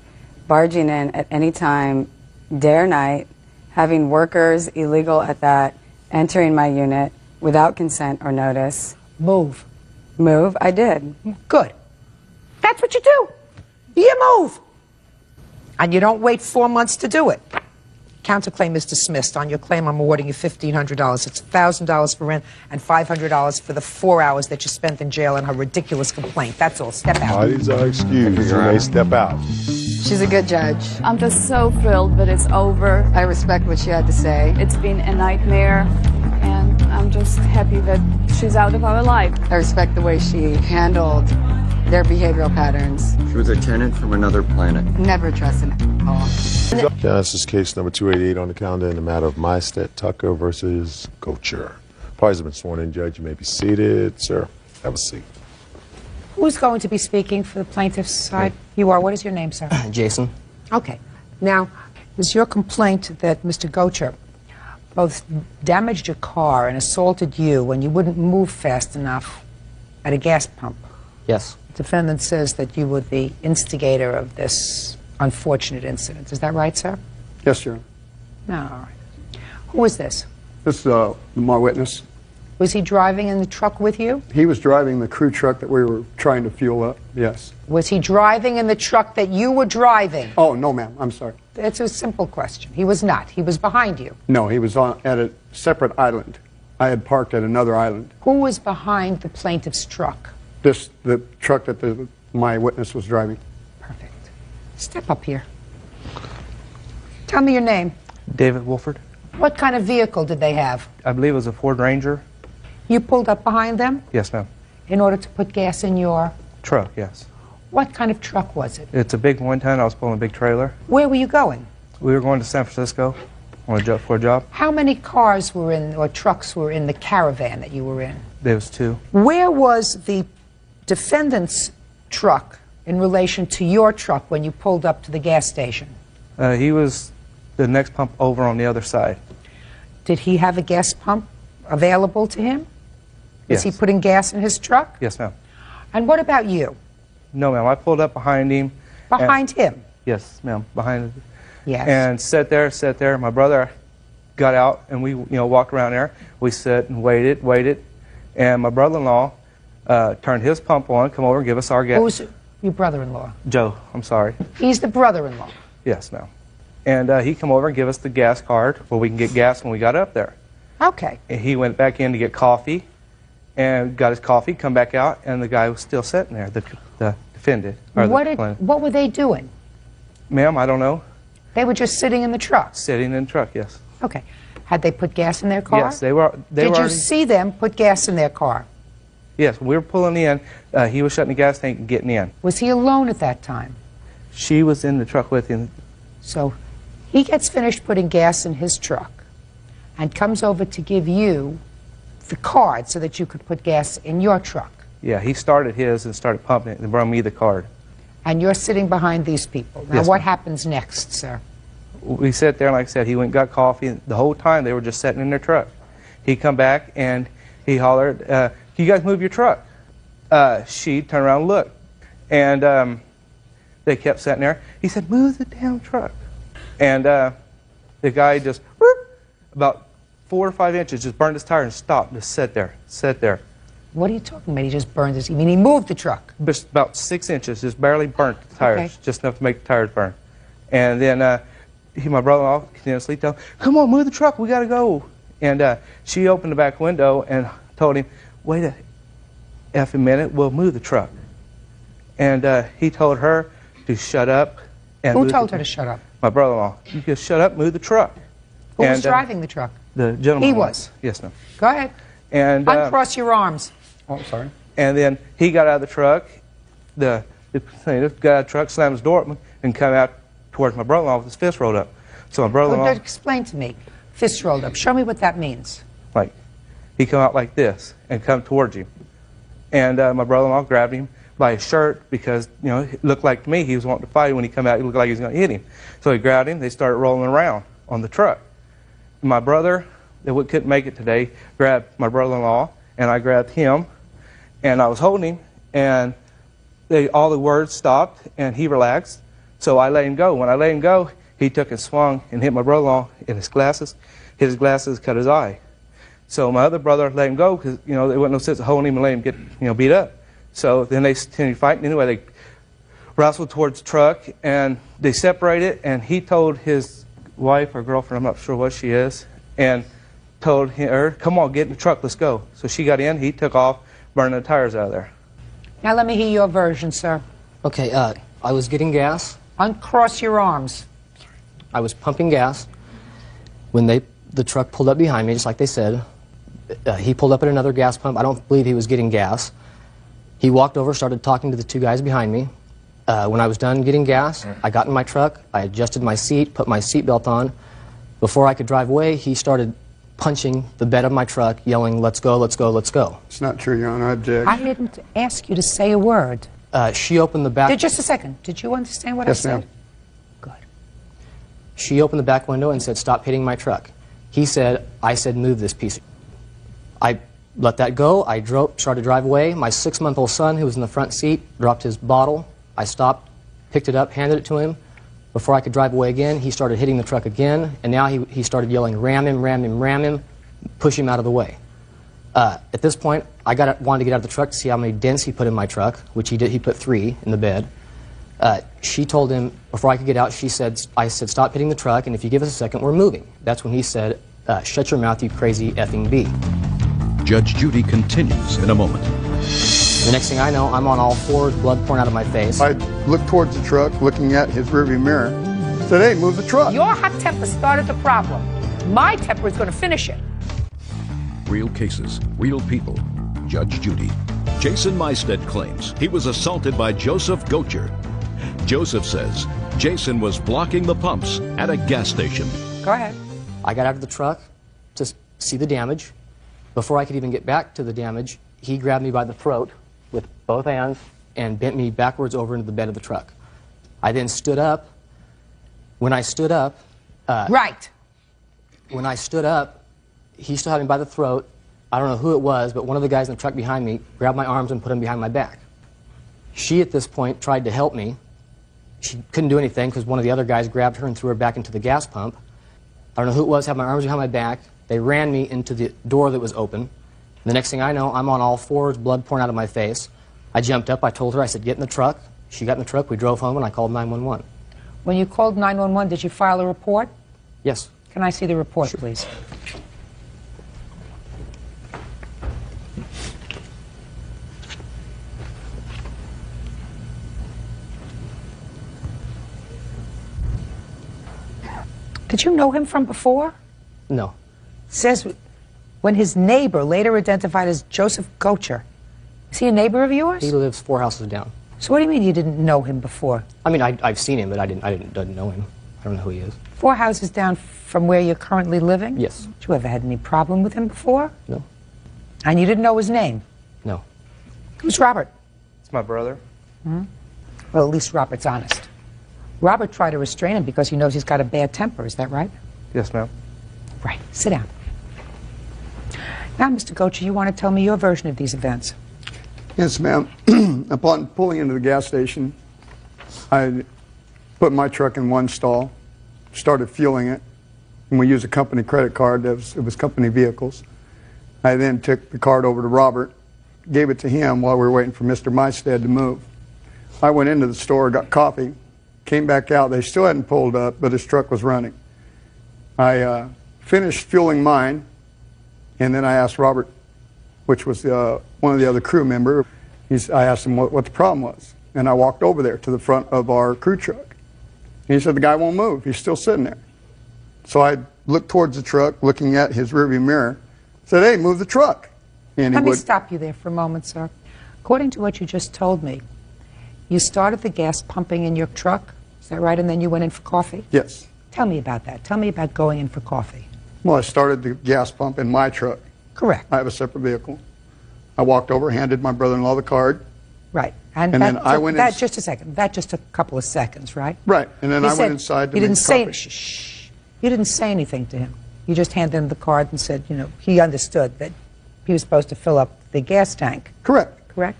barging in at any time, day or night, having workers illegal at that, entering my unit without consent or notice. Move. Move? I did. Good. That's what you do. You move. And you don't wait 4 months to do it. Counterclaim is dismissed. On your claim, I'm awarding you $1,500. It's $1,000 for rent and $500 for the 4 hours that you spent in jail and her ridiculous complaint. That's all. Step out. Parties are excused. You may step out. She's a good judge. I'm just so thrilled that it's over. I respect what she had to say. It's been a nightmare, and I'm just happy that she's out of our life. I respect the way she handled their behavioral patterns. She was a tenant from another planet. Never trust an alcohol. This is case number 288 on the calendar in the matter of Mystead Tucker versus Gocher. Parties have been sworn in. Judge, you may be seated. Sir, have a seat. Who's going to be speaking for the plaintiff's side? You are. What is your name, sir? Jason. Okay. Now, is your complaint that Mr. Gocher both damaged your car and assaulted you when you wouldn't move fast enough at a gas pump? Yes. The defendant says that you were the instigator of this unfortunate incident. Is that right, sir? Yes, Your Honor. No. All right. Who is this? This is my witness. Was he driving in the truck with you? He was driving the crew truck that we were trying to fuel up, yes. Was he driving in the truck that you were driving? Oh, no, ma'am. I'm sorry. It's a simple question. He was not. He was behind you. No, he was at a separate island. I had parked at another island. Who was behind the plaintiff's truck? The truck that my witness was driving. Perfect. Step up here. Tell me your name. David Wolford. What kind of vehicle did they have? I believe it was a Ford Ranger. You pulled up behind them Yes, ma'am. in order to put gas in your... Truck, yes. What kind of truck was it? It's a big 1-ton. I was pulling a big trailer. Where were you going? We were going to San Francisco on for a job. How many cars were in, or trucks were in the caravan that you were in? There was 2. Where was the defendant's truck in relation to your truck when you pulled up to the gas station? He was the next pump over on the other side. Did he have a gas pump available to him? Yes. Was he putting gas in his truck? Yes, ma'am. And what about you? No, ma'am. I pulled up behind him. Behind him? Yes, ma'am. Behind. Yes. And sat there. My brother got out, and we, walked around there. We sat and waited, and my brother-in-law turned his pump on, come over and give us our gas. Who's your brother-in-law? Joe, I'm sorry. He's the brother-in-law. Yes, ma'am. And he come over and give us the gas card where we can get gas when we got up there. Okay. And he went back in to get coffee, and got his coffee, come back out, and the guy was still sitting there, the defendant. Or What were they doing? Ma'am, I don't know. They were just sitting in the truck? Sitting in the truck, yes. Okay. Had they put gas in their car? Yes, they were. Did you see them put gas in their car? Yes, we were pulling in. He was shutting the gas tank and getting in. Was he alone at that time? She was in the truck with him. So he gets finished putting gas in his truck and comes over to give you the card so that you could put gas in your truck. Yeah, he started his and started pumping it and brought me the card. And you're sitting behind these people. Now, Yes, what ma'am. happens next, sir? We sat there, and like I said, he went and got coffee. And the whole time, they were just sitting in their truck. He come back, and he hollered, can you guys move your truck? She turned around and looked. And they kept sitting there. He said, move the damn truck. And the guy just, whoop, about 4 or 5 inches, just burned his tire and stopped. Just sat there. What are you talking about? He just burned his... You mean he moved the truck? Just about 6 inches, just barely burnt the tires, Okay. just enough to make the tires burn. And then my brother-in-law continuously told him, come on, move the truck, we got to go. And she opened the back window and told him, wait a effing minute, we'll move the truck. And he told her to shut up. And Who told her to shut up? My brother-in-law. You just shut up, move the truck. Who was driving the truck? The gentleman. He was. Yes, ma'am. Go ahead. And Uncross your arms. oh, sorry. And then he got out of the truck. The plaintiff got out of the truck, slammed his door open, and come out towards my brother-in-law with his fist rolled up. So my brother-in-law, Explain to me. Fist rolled up. Show me what that means. like, he come out like this and come towards you. And my brother-in-law grabbed him by his shirt because, you know, it looked like to me he was wanting to fight. When he come out, he looked like he was going to hit him. So he grabbed him. They started rolling around on the truck. My brother, that couldn't make it today, grabbed my brother-in-law, and I grabbed him, and I was holding him, and all the words stopped, and he relaxed. So I let him go. When I let him go, he took and swung and hit my brother-in-law in his glasses. His glasses cut his eye. So my other brother let him go because, you know, there wasn't no sense of holding him and letting him get, you know, beat up. So then they continued fighting. Anyway, they wrestled towards the truck, and they separated, and he told his wife or girlfriend, I'm not sure what she is, and told her, come on, get in the truck, let's go. So she got in, he took off, burning the tires out of there. Now let me hear your version, sir. Okay, I was getting gas. Uncross your arms. I was pumping gas when the truck pulled up behind me, just like they said. He pulled up at another gas pump. I don't believe he was getting gas. He walked over, started talking to the 2 guys behind me. When I was done getting gas, I got in my truck, I adjusted my seat, put my seatbelt on. Before I could drive away, he started punching the bed of my truck, yelling, let's go, let's go, let's go. It's not true, Your Honor. I object. I didn't ask you to say a word. She opened the back... Just a second. Did you understand what I Yes, said? ma'am. She opened the back window and said, stop hitting my truck. He said, I said, move this piece. I let that go. I started to drive away. My 6-month-old son, who was in the front seat, dropped his bottle. I stopped, picked it up, handed it to him. Before I could drive away again, he started hitting the truck again, and now he started yelling, ram him, ram him, ram him, push him out of the way. At this point, I wanted to get out of the truck to see how many dents he put in my truck, which he did. He put 3 in the bed. She told him, before I could get out, I said, stop hitting the truck, and if you give us a second, we're moving. That's when he said, shut your mouth, you crazy effing bee. Judge Judy continues in a moment. The next thing I know, I'm on all fours, blood pouring out of my face. I looked towards the truck, looking at his rearview mirror, said, hey, move the truck. Your hot temper started the problem. My temper is going to finish it. Real cases, real people. Judge Judy. Jason Meisted claims he was assaulted by Joseph Gocher. Joseph says Jason was blocking the pumps at a gas station. Go ahead. I got out of the truck to see the damage. Before I could even get back to the damage, he grabbed me by the throat with both hands and bent me backwards over into the bed of the truck. I then stood up. When I stood up... right. When I stood up, he still had me by the throat. I don't know who it was, but one of the guys in the truck behind me grabbed my arms and put them behind my back. She, at this point, tried to help me. She couldn't do anything because one of the other guys grabbed her and threw her back into the gas pump. I don't know who it was, had my arms behind my back. They ran me into the door that was open. The next thing I know, I'm on all fours, blood pouring out of my face. I jumped up, I told her, I said, get in the truck. She got in the truck, we drove home, and I called 911. When you called 911, did you file a report? Yes. Can I see the report, please? Did you know him from before? No. Says when his neighbor, later identified as Joseph Gocher, is he a neighbor of yours? He lives 4 houses down. So what do you mean you didn't know him before? I mean, I've seen him, but I didn't know him. I don't know who he is. 4 houses down from where you're currently living? Yes. Did you ever had any problem with him before? No. And you didn't know his name? No. Who's Robert? It's my brother. Hmm? Well, at least Robert's honest. Robert tried to restrain him because he knows he's got a bad temper. Is that right? Yes, ma'am. Right. Sit down. Now, Mr. Gocher, you want to tell me your version of these events? Yes, ma'am. Upon pulling into the gas station, I put my truck in one stall. started fueling it, and we used a company credit card. It was company vehicles. I then took the card over to Robert, gave it to him while we were waiting for Mr. Mystad to move. I went into the store, got coffee, came back out. They still hadn't pulled up, but his truck was running. I finished fueling mine, and then I asked Robert, which was one of the other crew members, I asked him what the problem was. And I walked over there to the front of our crew truck. And he said, the guy won't move. He's still sitting there. So I looked towards the truck, looking at his rearview mirror, said, hey, move the truck. And Let me stop you there for a moment, sir. According to what you just told me, you started the gas pumping in your truck, is that right? And then you went in for coffee? Yes. Tell me about that. Tell me about going in for coffee. Well, I started the gas pump in my truck. Correct. I have a separate vehicle. I walked over, handed my brother-in-law the card. Right. And then I went in. Just a second. That just a couple of seconds, right? Right. And then I went inside to make coffee. Shh. You didn't say anything to him. You just handed him the card and said, you know, he understood that he was supposed to fill up the gas tank. Correct. Correct?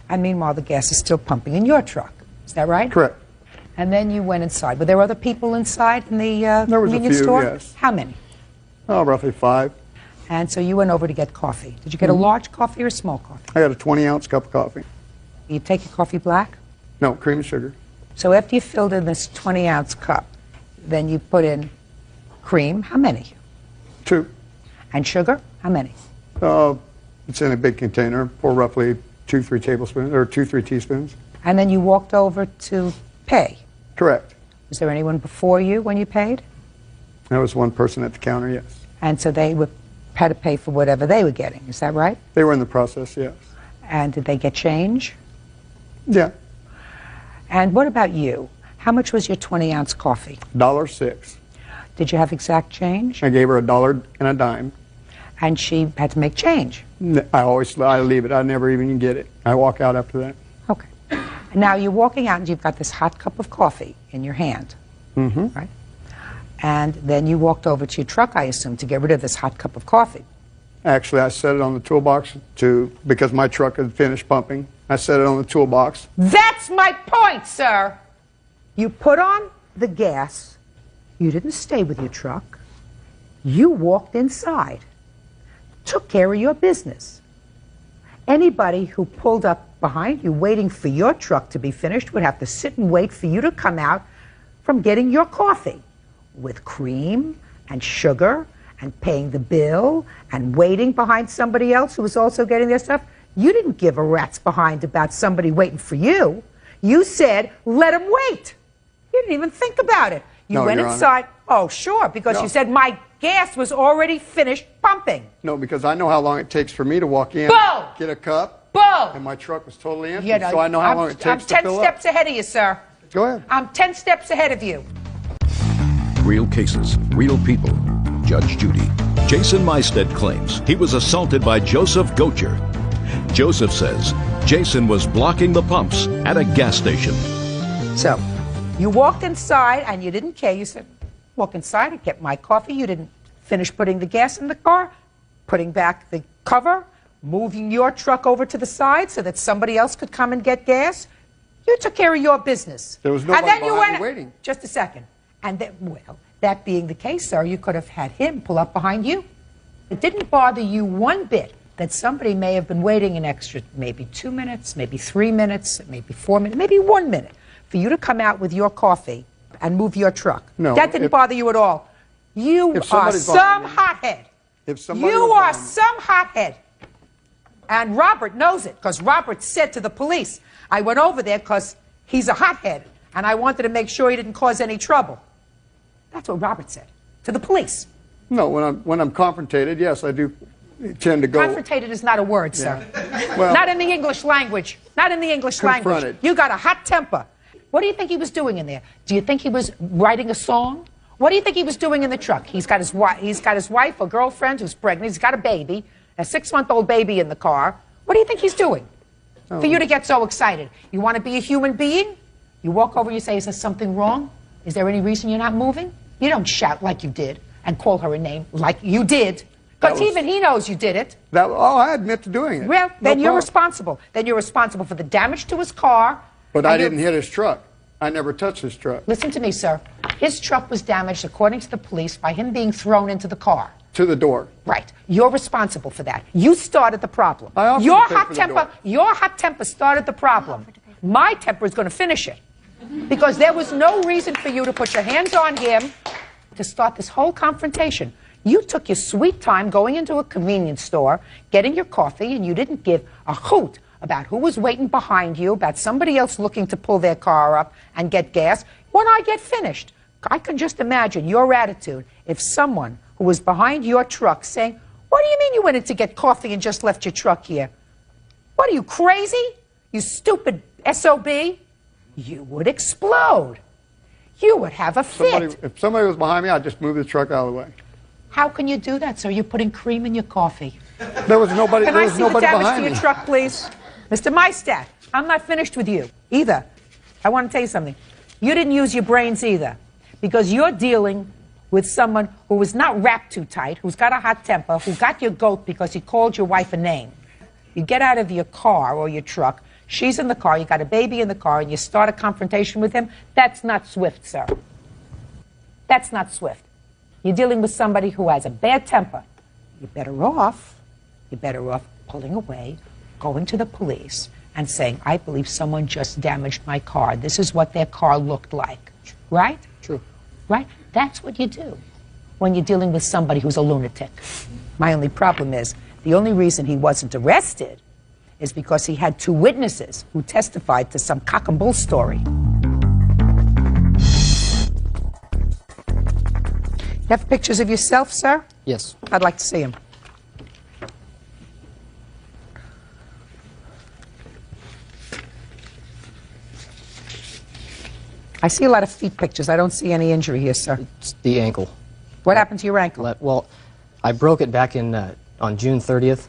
And meanwhile, the gas is still pumping in your truck. Is that right? Correct. And then you went inside. Were there other people inside in the there was convenience a few, store? yes. How many? Oh, roughly 5. And so you went over to get coffee. Did you get a large coffee or a small coffee? I got a 20-ounce cup of coffee. You take your coffee black? No, cream and sugar. So after you filled in this 20-ounce cup, then you put in cream. How many? 2. And sugar? How many? It's in a big container for roughly 2-3 tablespoons or 2-3 teaspoons. And then you walked over to pay. Correct. Was there anyone before you when you paid? There was one person at the counter, yes. And so they had to pay for whatever they were getting. Is that right? They were in the process, yes. And did they get change? Yeah. And what about you? How much was your 20-ounce coffee? $1.06. Did you have exact change? I gave her $1 and a dime. And she had to make change? I leave it. I never even get it. I walk out after that. Okay. Now you're walking out and you've got this hot cup of coffee in your hand. Mm-hmm. Right? And then you walked over to your truck, I assume, to get rid of this hot cup of coffee. Actually, I set it on the toolbox because my truck had finished pumping. I set it on the toolbox. That's my point, sir. You put on the gas. You didn't stay with your truck. You walked inside, took care of your business. Anybody who pulled up behind you waiting for your truck to be finished would have to sit and wait for you to come out from getting your coffee with cream and sugar and paying the bill and waiting behind somebody else who was also getting their stuff. You didn't give a rat's behind about somebody waiting for you. You said, let him wait. You didn't even think about it. You went inside. Oh, sure, because you said my gas was already finished pumping. No, because I know how long it takes for me to walk in, get a cup, and my truck was totally empty, so I know how long it takes to fill up. I'm 10 steps ahead of you, sir. Go ahead. I'm 10 steps ahead of you. Real cases, real people. Judge Judy. Jason Mystad claims he was assaulted by Joseph Gocher. Joseph says Jason was blocking the pumps at a gas station. So, you walked inside and you didn't care. You said, walk inside and get my coffee. You didn't finish putting the gas in the car, putting back the cover, moving your truck over to the side so that somebody else could come and get gas. You took care of your business. There was nobody behind me waiting. Just a second. And then, well, that being the case, sir, you could have had him pull up behind you. It didn't bother you one bit that somebody may have been waiting an extra maybe 2 minutes, maybe 3 minutes, maybe 4 minutes, maybe 1 minute for you to come out with your coffee and move your truck. No, that didn't bother you at all. You are some hothead. You are some hothead. And Robert knows it, because Robert said to the police, I went over there because he's a hothead, and I wanted to make sure he didn't cause any trouble. That's what Robert said to the police. No, when I'm confrontated, yes, I do tend to go. Confrontated is not a word, sir. Well, not in the English language. Not in the English language. You got a hot temper. What do you think he was doing in there? Do you think he was writing a song? What do you think he was doing in the truck? He's got his wife or girlfriend who's pregnant. He's got a baby, a 6-month-old baby in the car. What do you think he's doing? For you to get so excited. You want to be a human being? You walk over, you say, is there something wrong? Is there any reason you're not moving? You don't shout like you did and call her a name like you did. Because even he knows you did it. I admit to doing it. Well, then you're responsible. Then you're responsible for the damage to his car. But I didn't hit his truck. I never touched his truck. Listen to me, sir. His truck was damaged, according to the police, by him being thrown into the car. To the door. Right. You're responsible for that. You started the problem. I offered Your to pay hot for the temper, door. your hot temper started the problem. My temper is going to finish it. Because there was no reason for you to put your hands on him to start this whole confrontation. You took your sweet time going into a convenience store, getting your coffee, and you didn't give a hoot about who was waiting behind you, about somebody else looking to pull their car up and get gas. When I get finished, I can just imagine your attitude if someone who was behind your truck saying, "What do you mean you went in to get coffee and just left your truck here? What, are you crazy? You stupid SOB?" You would explode. You would have a fit. If somebody was behind me, I'd just move the truck out of the way. How can you do that, sir? You're putting cream in your coffee. There was nobody, Can there I was see the nobody damage behind to me. your truck, please? Mr. Maistat, I'm not finished with you either. I want to tell you something. You didn't use your brains either, because you're dealing with someone who was not wrapped too tight, who's got a hot temper, who got your goat because he called your wife a name. You get out of your car or your truck, she's in the car, you got a baby in the car, and you start a confrontation with him. That's not swift, sir. That's not swift. You're dealing with somebody who has a bad temper. You're better off pulling away, going to the police, and saying, "I believe someone just damaged my car. This is what their car looked like." Right? True. Right? That's what you do when you're dealing with somebody who's a lunatic. My only problem is, the only reason he wasn't arrested is because he had two witnesses who testified to some cock and bull story. You have pictures of yourself, sir? Yes. I'd like to see them. I see a lot of feet pictures. I don't see any injury here, sir. It's the ankle. What happened to your ankle? Well, I broke it back in on June 30th.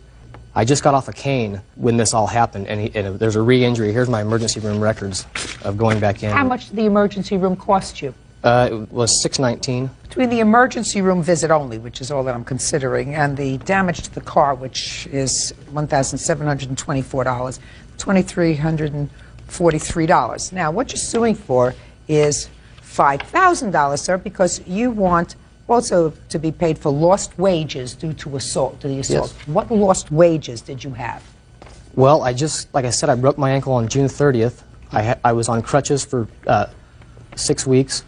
I just got off a cane when this all happened, and there's a re-injury. Here's my emergency room records of going back in. How much did the emergency room cost you? It was $619. Between the emergency room visit only, which is all that I'm considering, and the damage to the car, which is $1,724, $2,343. Now, what you're suing for is $5,000, sir, because you want also to be paid for lost wages due to assault, to the assault. Yes. What lost wages did you have? Well, like I said, I broke my ankle on June 30th. I was on crutches for 6 weeks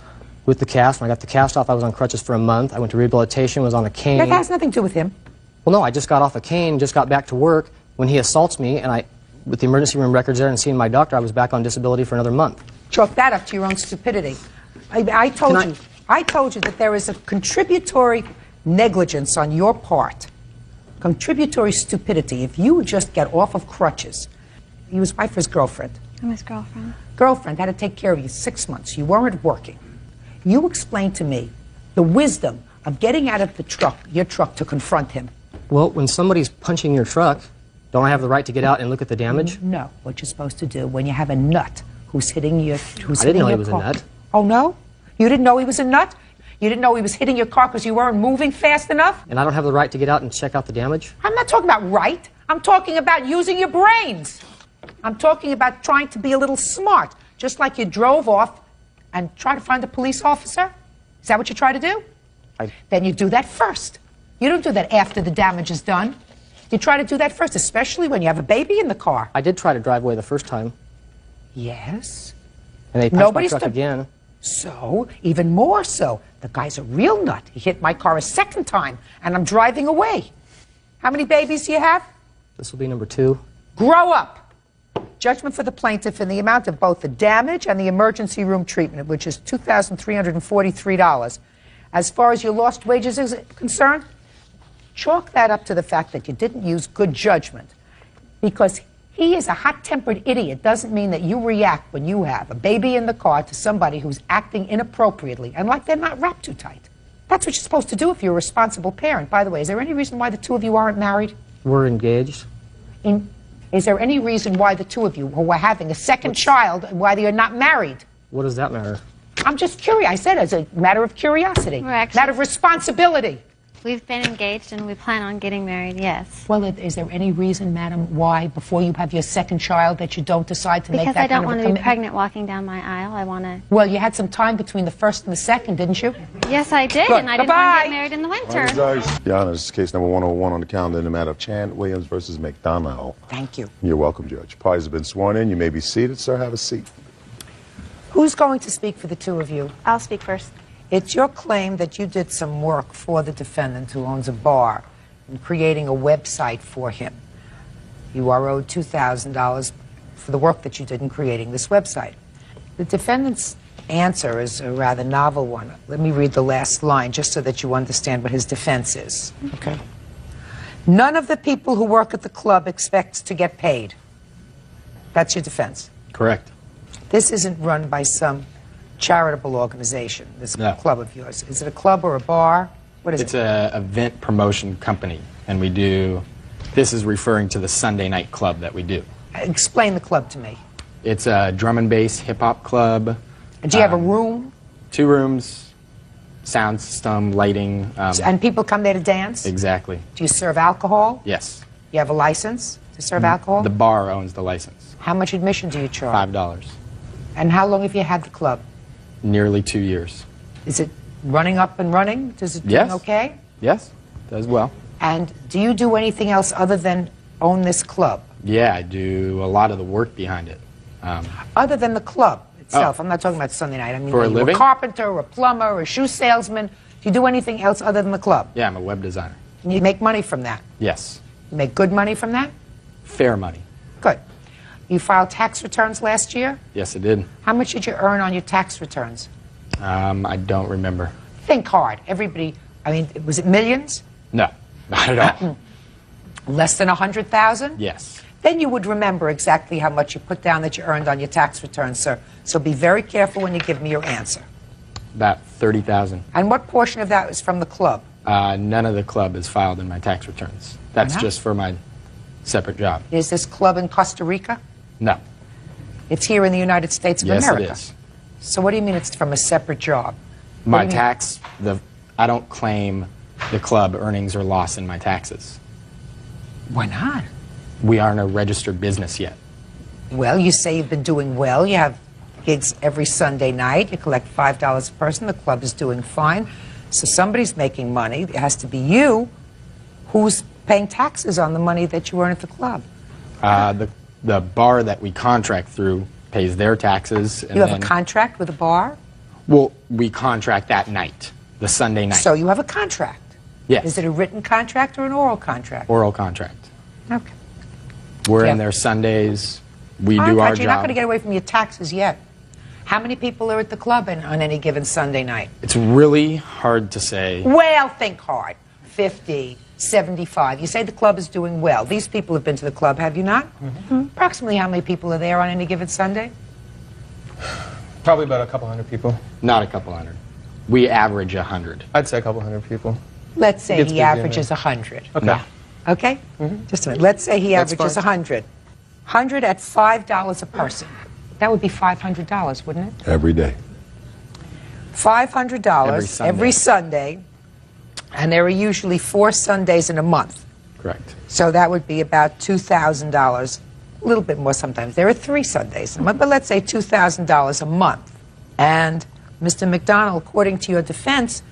with the cast. When I got the cast off, I was on crutches for a month. I went to rehabilitation, was on a cane. That has nothing to do with him. Well, no, I just got off a cane, just got back to work. When he assaults me, and with the emergency room records there and seeing my doctor, I was back on disability for another month. Chalk that up to your own stupidity. I told you that there is a contributory negligence on your part, contributory stupidity. If you would just get off of crutches, he was wife or his girlfriend? I'm his girlfriend. Girlfriend had to take care of you 6 months. You weren't working. You explained to me the wisdom of getting out of the truck, your truck, to confront him. Well, when somebody's punching your truck, don't I have the right to get out and look at the damage? No, what you're supposed to do when you have a nut who's hitting your car. I didn't know he was a nut. Oh, no? You didn't know he was a nut? You didn't know he was hitting your car because you weren't moving fast enough? And I don't have the right to get out and check out the damage? I'm not talking about right. I'm talking about using your brains. I'm talking about trying to be a little smart, just like you drove off and try to find a police officer. Is that what you try to do? Then you do that first. You don't do that after the damage is done. You try to do that first, especially when you have a baby in the car. I did try to drive away the first time. Yes. And they punched my truck again. So, even more so, the guy's a real nut. He hit my car a second time, and I'm driving away. How many babies do you have? This will be number 2. Grow up. Judgment for the plaintiff in the amount of both the damage and the emergency room treatment, which is $2,343. As far as your lost wages is concerned, chalk that up to the fact that you didn't use good judgment. Because he is a hot-tempered idiot doesn't mean that you react when you have a baby in the car to somebody who's acting inappropriately and like they're not wrapped too tight. That's what you're supposed to do if you're a responsible parent. By the way, is there any reason why the two of you aren't married? We're engaged. Is there any reason why the two of you who are having a second child, why you're not married? What does that matter? I'm just curious. I said as a matter of curiosity, matter of responsibility. We've been engaged and we plan on getting married, yes. Well, is there any reason, madam, why before you have your second child that you don't decide to make Because that I don't kind of a want to be commitment? pregnant walking down my aisle. I want to... Well, you had some time between the first and the second, didn't you? Yes, I did, Good. and I didn't want to get married in the winter. Your Honor, this is case number 101 on the calendar in the matter of Chan Williams versus McDonald. Thank you. You're welcome, Judge. Parties have been sworn in. You may be seated, sir. Have a seat. Who's going to speak for the two of you? I'll speak first. It's your claim that you did some work for the defendant who owns a bar in creating a website for him. You are owed $2,000 for the work that you did in creating this website. The defendant's answer is a rather novel one. Let me read the last line just so that you understand what his defense is. Okay. None of the people who work at the club expects to get paid. That's your defense. Correct. This isn't run by some charitable organization, this No. club of yours. Is it a club or a bar? What is It's it? an event promotion company, and we do, this is referring to the Sunday night club that we do. Explain the club to me. It's a drum and bass hip-hop club. Do you have a room? 2 rooms, sound system, lighting. And people come there to dance? Exactly. Do you serve alcohol? Yes. You have a license to serve alcohol? The bar owns the license. How much admission do you charge? $5. And how long have you had the club? Nearly 2 years. Is it running up and running? Does it Yes. doing okay? Yes, does well. And do you do anything else other than own this club? Yeah, I do a lot of the work behind it. Other than the club itself? Oh. I'm not talking about Sunday night. I mean, For a are you living? a carpenter, or a plumber, or a shoe salesman? Do you do anything else other than the club? Yeah, I'm a web designer. And you make money from that? Yes. You make good money from that? Fair money. Good. You filed tax returns last year? Yes, I did. How much did you earn on your tax returns? I don't remember. Think hard. Everybody, I mean, was it millions? No, not at all. Less than 100,000? Yes. Then you would remember exactly how much you put down that you earned on your tax returns, sir. So be very careful when you give me your answer. About 30,000. And what portion of that was from the club? None of the club is filed in my tax returns. That's not? just for my separate job. Is this club in Costa Rica? No. It's here in the United States of Yes, America. it is. So what do you mean it's from a separate job? My What do you mean? tax, I don't claim the club earnings or loss in my taxes. Why not? We aren't a registered business yet. Well, you say you've been doing well. You have gigs every Sunday night. You collect $5 a person. The club is doing fine. So somebody's making money. It has to be you who's paying taxes on the money that you earn at the club. The bar that we contract through pays their taxes. And You have then, a contract with a bar? well, we contract that night, the Sunday night. So you have a contract? Yes. Is it a written contract or an oral contract? Oral contract. Okay. We're Yeah. in there Sundays. We All do right, our you're not job. going to get away from your taxes yet. How many people are at the club on any given Sunday night? It's really hard to say. Well, think hard. 50, 75. You say the club is doing well. These people have been to the club, have you not? Approximately how many people are there on any given Sunday? Probably about a couple hundred people. Not a couple hundred. We average 100. I'd say a couple hundred people. Let's say It gets he busy in averages there. 100. Okay. No. Okay? Just a minute. Let's say he That's averages fine. 100. 100 at $5 a person. That would be $500, wouldn't it? Every day. $500 every Sunday, and there are usually 4 Sundays in a month. Correct. So that would be about $2,000, a little bit more sometimes. There are 3 Sundays in a month, but let's say $2,000 a month. And Mr. McDonald, according to your defense,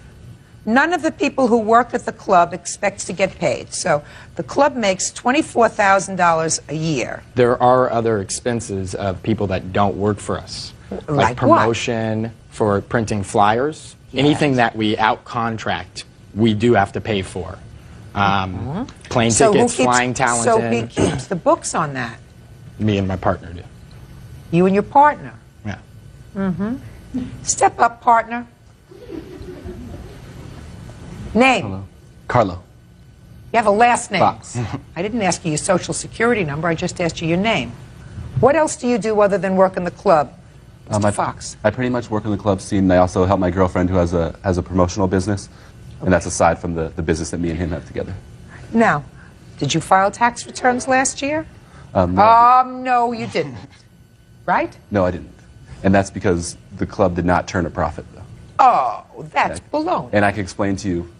none of the people who work at the club expects to get paid. So the club makes $24,000 a year. There are other expenses of people that don't work for us. Like Like what? promotion, for printing flyers. Anything that we out-contract, we do have to pay for. Plane So who tickets, keeps- flying talent So in. he keeps the books on that. Me and my partner do. You and your partner. Yeah. Mm-hmm. Step up, partner. Name. Carlo. You have a last name. Fox. I didn't ask you your social security number. I just asked you your name. What else do you do other than work in the club, Mr. Fox? I pretty much work in the club scene. And I also help my girlfriend who has a promotional business, and that's aside from the business that me and him have together. Now, did you file tax returns last year? No, No, you didn't. Right? no, I didn't, and that's because the club did not turn a profit, though. Oh, that's baloney. And I can explain to you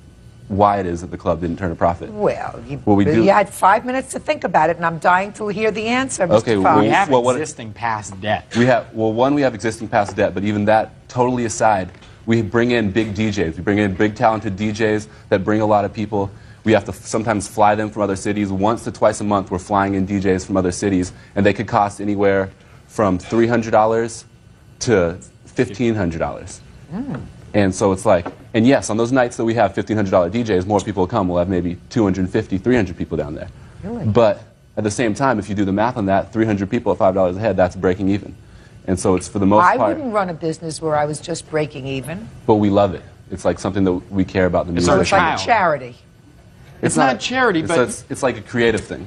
why it is that the club didn't turn a profit. Well, you you had 5 minutes to think about it, and I'm dying to hear the answer, Mr. Okay, Fox. We have existing past debt. We have existing past debt, but even that totally aside, we bring in big DJs. We bring in big talented DJs that bring a lot of people. We have to sometimes fly them from other cities. Once to twice a month, we're flying in DJs from other cities, and they could cost anywhere from $300 to $1,500. And so it's like, and yes, on those nights that we have $1,500 DJs, more people will come. We'll have maybe 250, 300 people down there. Really? But at the same time, if you do the math on that, 300 people at $5 a head, that's breaking even. And so it's for the most I part. wouldn't run a business where I was just breaking even. But we love it. It's like something that we care about. The music. It's like a charity. It's not charity, but it's like a creative thing.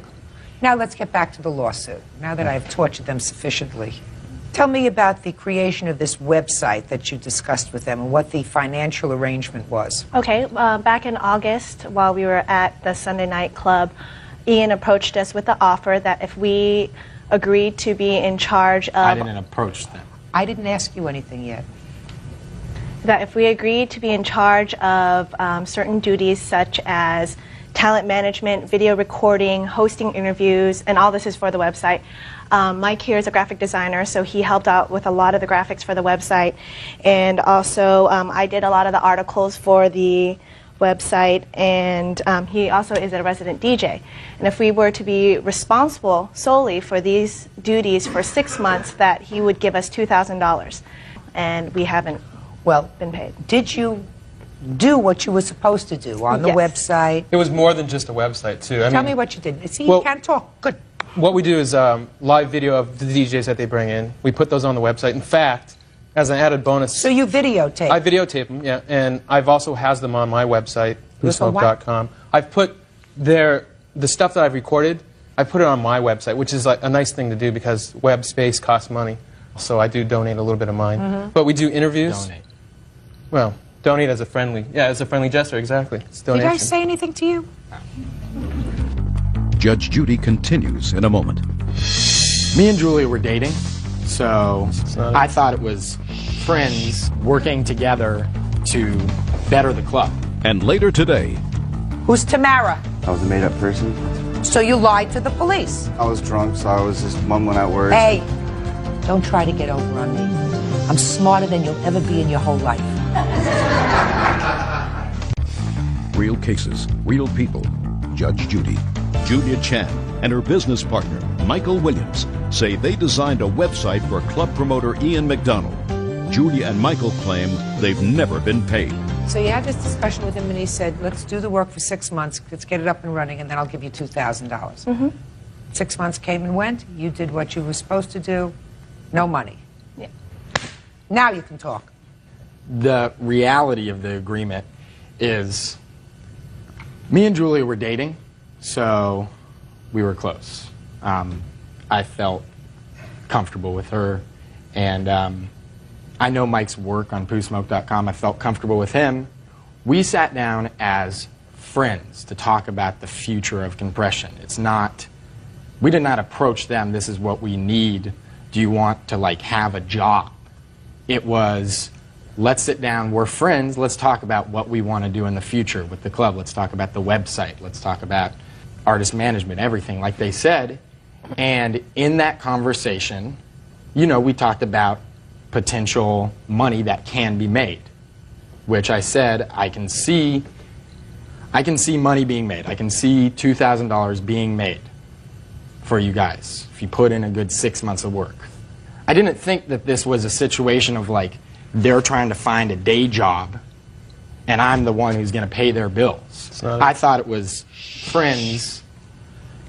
Now let's get back to the lawsuit, now that I've tortured them sufficiently. Tell me about the creation of this website that you discussed with them and what the financial arrangement was. Okay, back in August, while we were at the Sunday night club, Ian approached us with the offer that if we agreed to be in charge of... I didn't approach them. I didn't ask you anything yet. That if we agreed to be in charge of certain duties such as talent management, video recording, hosting interviews, and all this is for the website. Mike here is a graphic designer, so he helped out with a lot of the graphics for the website. And also, I did a lot of the articles for the website, and he also is a resident DJ. And if we were to be responsible solely for these duties for 6 months, that he would give us $2,000. And we haven't been paid. Did you do what you were supposed to do on the website? It was more than just a website, too. Tell me what you did. See, you can't talk. Good. What we do is live video of the DJs that they bring in. We put those on the website. In fact, as an added bonus... So you videotape? I videotape them, yeah. And I've also has them on my website, whosmoke.com. I've put the stuff that I've recorded, I put it on my website, which is like a nice thing to do because web space costs money. So I do donate a little bit of mine. But we do interviews. Donate. Well, donate as a friendly gesture, exactly. It's donation. Did I say anything to you? Judge Judy continues in a moment. Me and Julia were dating, so I thought it was friends working together to better the club. And later today... Who's Tamara? I was a made-up person. So you lied to the police? I was drunk, so I was just mumbling out words. Hey, don't try to get over on me. I'm smarter than you'll ever be in your whole life. Real cases, real people. Judge Judy, Julia Chan, and her business partner, Michael Williams, say they designed a website for club promoter Ian McDonald. Julia and Michael claim they've never been paid. So you had this discussion with him, and he said, let's do the work for 6 months, let's get it up and running, and then I'll give you $2,000. 6 months came and went, you did what you were supposed to do, no money. Yeah. Now you can talk. The reality of the agreement is me and Julia were dating, so we were close. I felt comfortable with her, and I know Mike's work on whosmoke.com. I felt comfortable with him. We sat down as friends to talk about the future of compression. We did not approach them, this is what we need. Do you want to have a job? It was, let's sit down, we're friends, let's talk about what we want to do in the future with the club. Let's talk about the website, let's talk about artist management, everything, like they said. And in that conversation, we talked about potential money that can be made, which I said, I can see money being made. I can see $2,000 being made for you guys if you put in a good 6 months of work. I didn't think that this was a situation of they're trying to find a day job and I'm the one who's going to pay their bills. I thought it was friends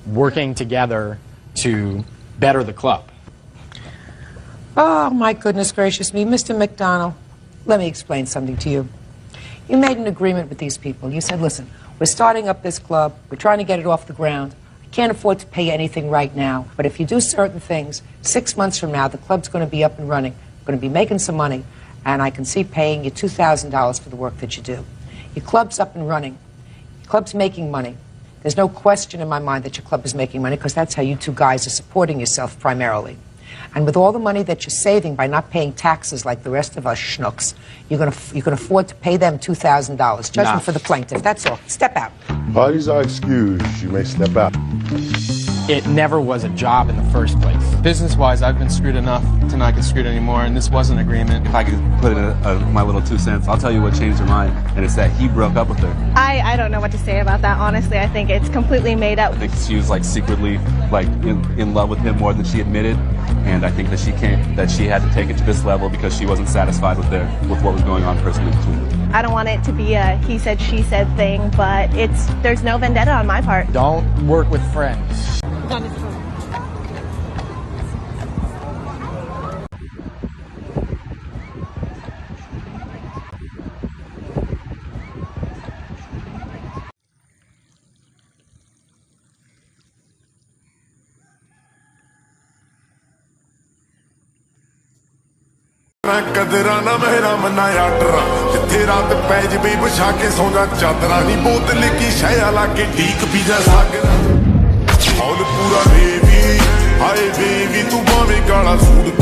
working together to better the club. Oh, my goodness gracious me. Mr. McDonald, let me explain something to you. You made an agreement with these people. You said, listen, we're starting up this club. We're trying to get it off the ground. I can't afford to pay anything right now. But if you do certain things, 6 months from now, the club's going to be up and running. We're going to be making some money. And I can see paying you $2,000 for the work that you do. Your club's up and running. Your club's making money. There's no question in my mind that your club is making money because that's how you two guys are supporting yourself primarily. And with all the money that you're saving by not paying taxes like the rest of us schnooks, you can afford to pay them $2,000. Judgment for the plaintiff. That's all. Step out. Parties are excused. You may step out. It never was a job in the first place. Business-wise, I've been screwed enough to not get screwed anymore, and this was an agreement. If I could put in my little 2 cents, I'll tell you what changed her mind, and it's that he broke up with her. I don't know what to say about that, honestly. I think it's completely made up. I think she was like secretly like in love with him more than she admitted, and I think that she had to take it to this level because she wasn't satisfied with what was going on personally between them. I don't want it to be a he said, she said thing, but there's no vendetta on my part. Don't work with friends. कदरा ना मेरा मना याडरा जिथे रात पै जबी बिछा के सोना चादरा नी बोतल की शया लाके ठीक पीजा सागरा हॉल पूरा बेबी हाय बेबी तू बावे काला सूट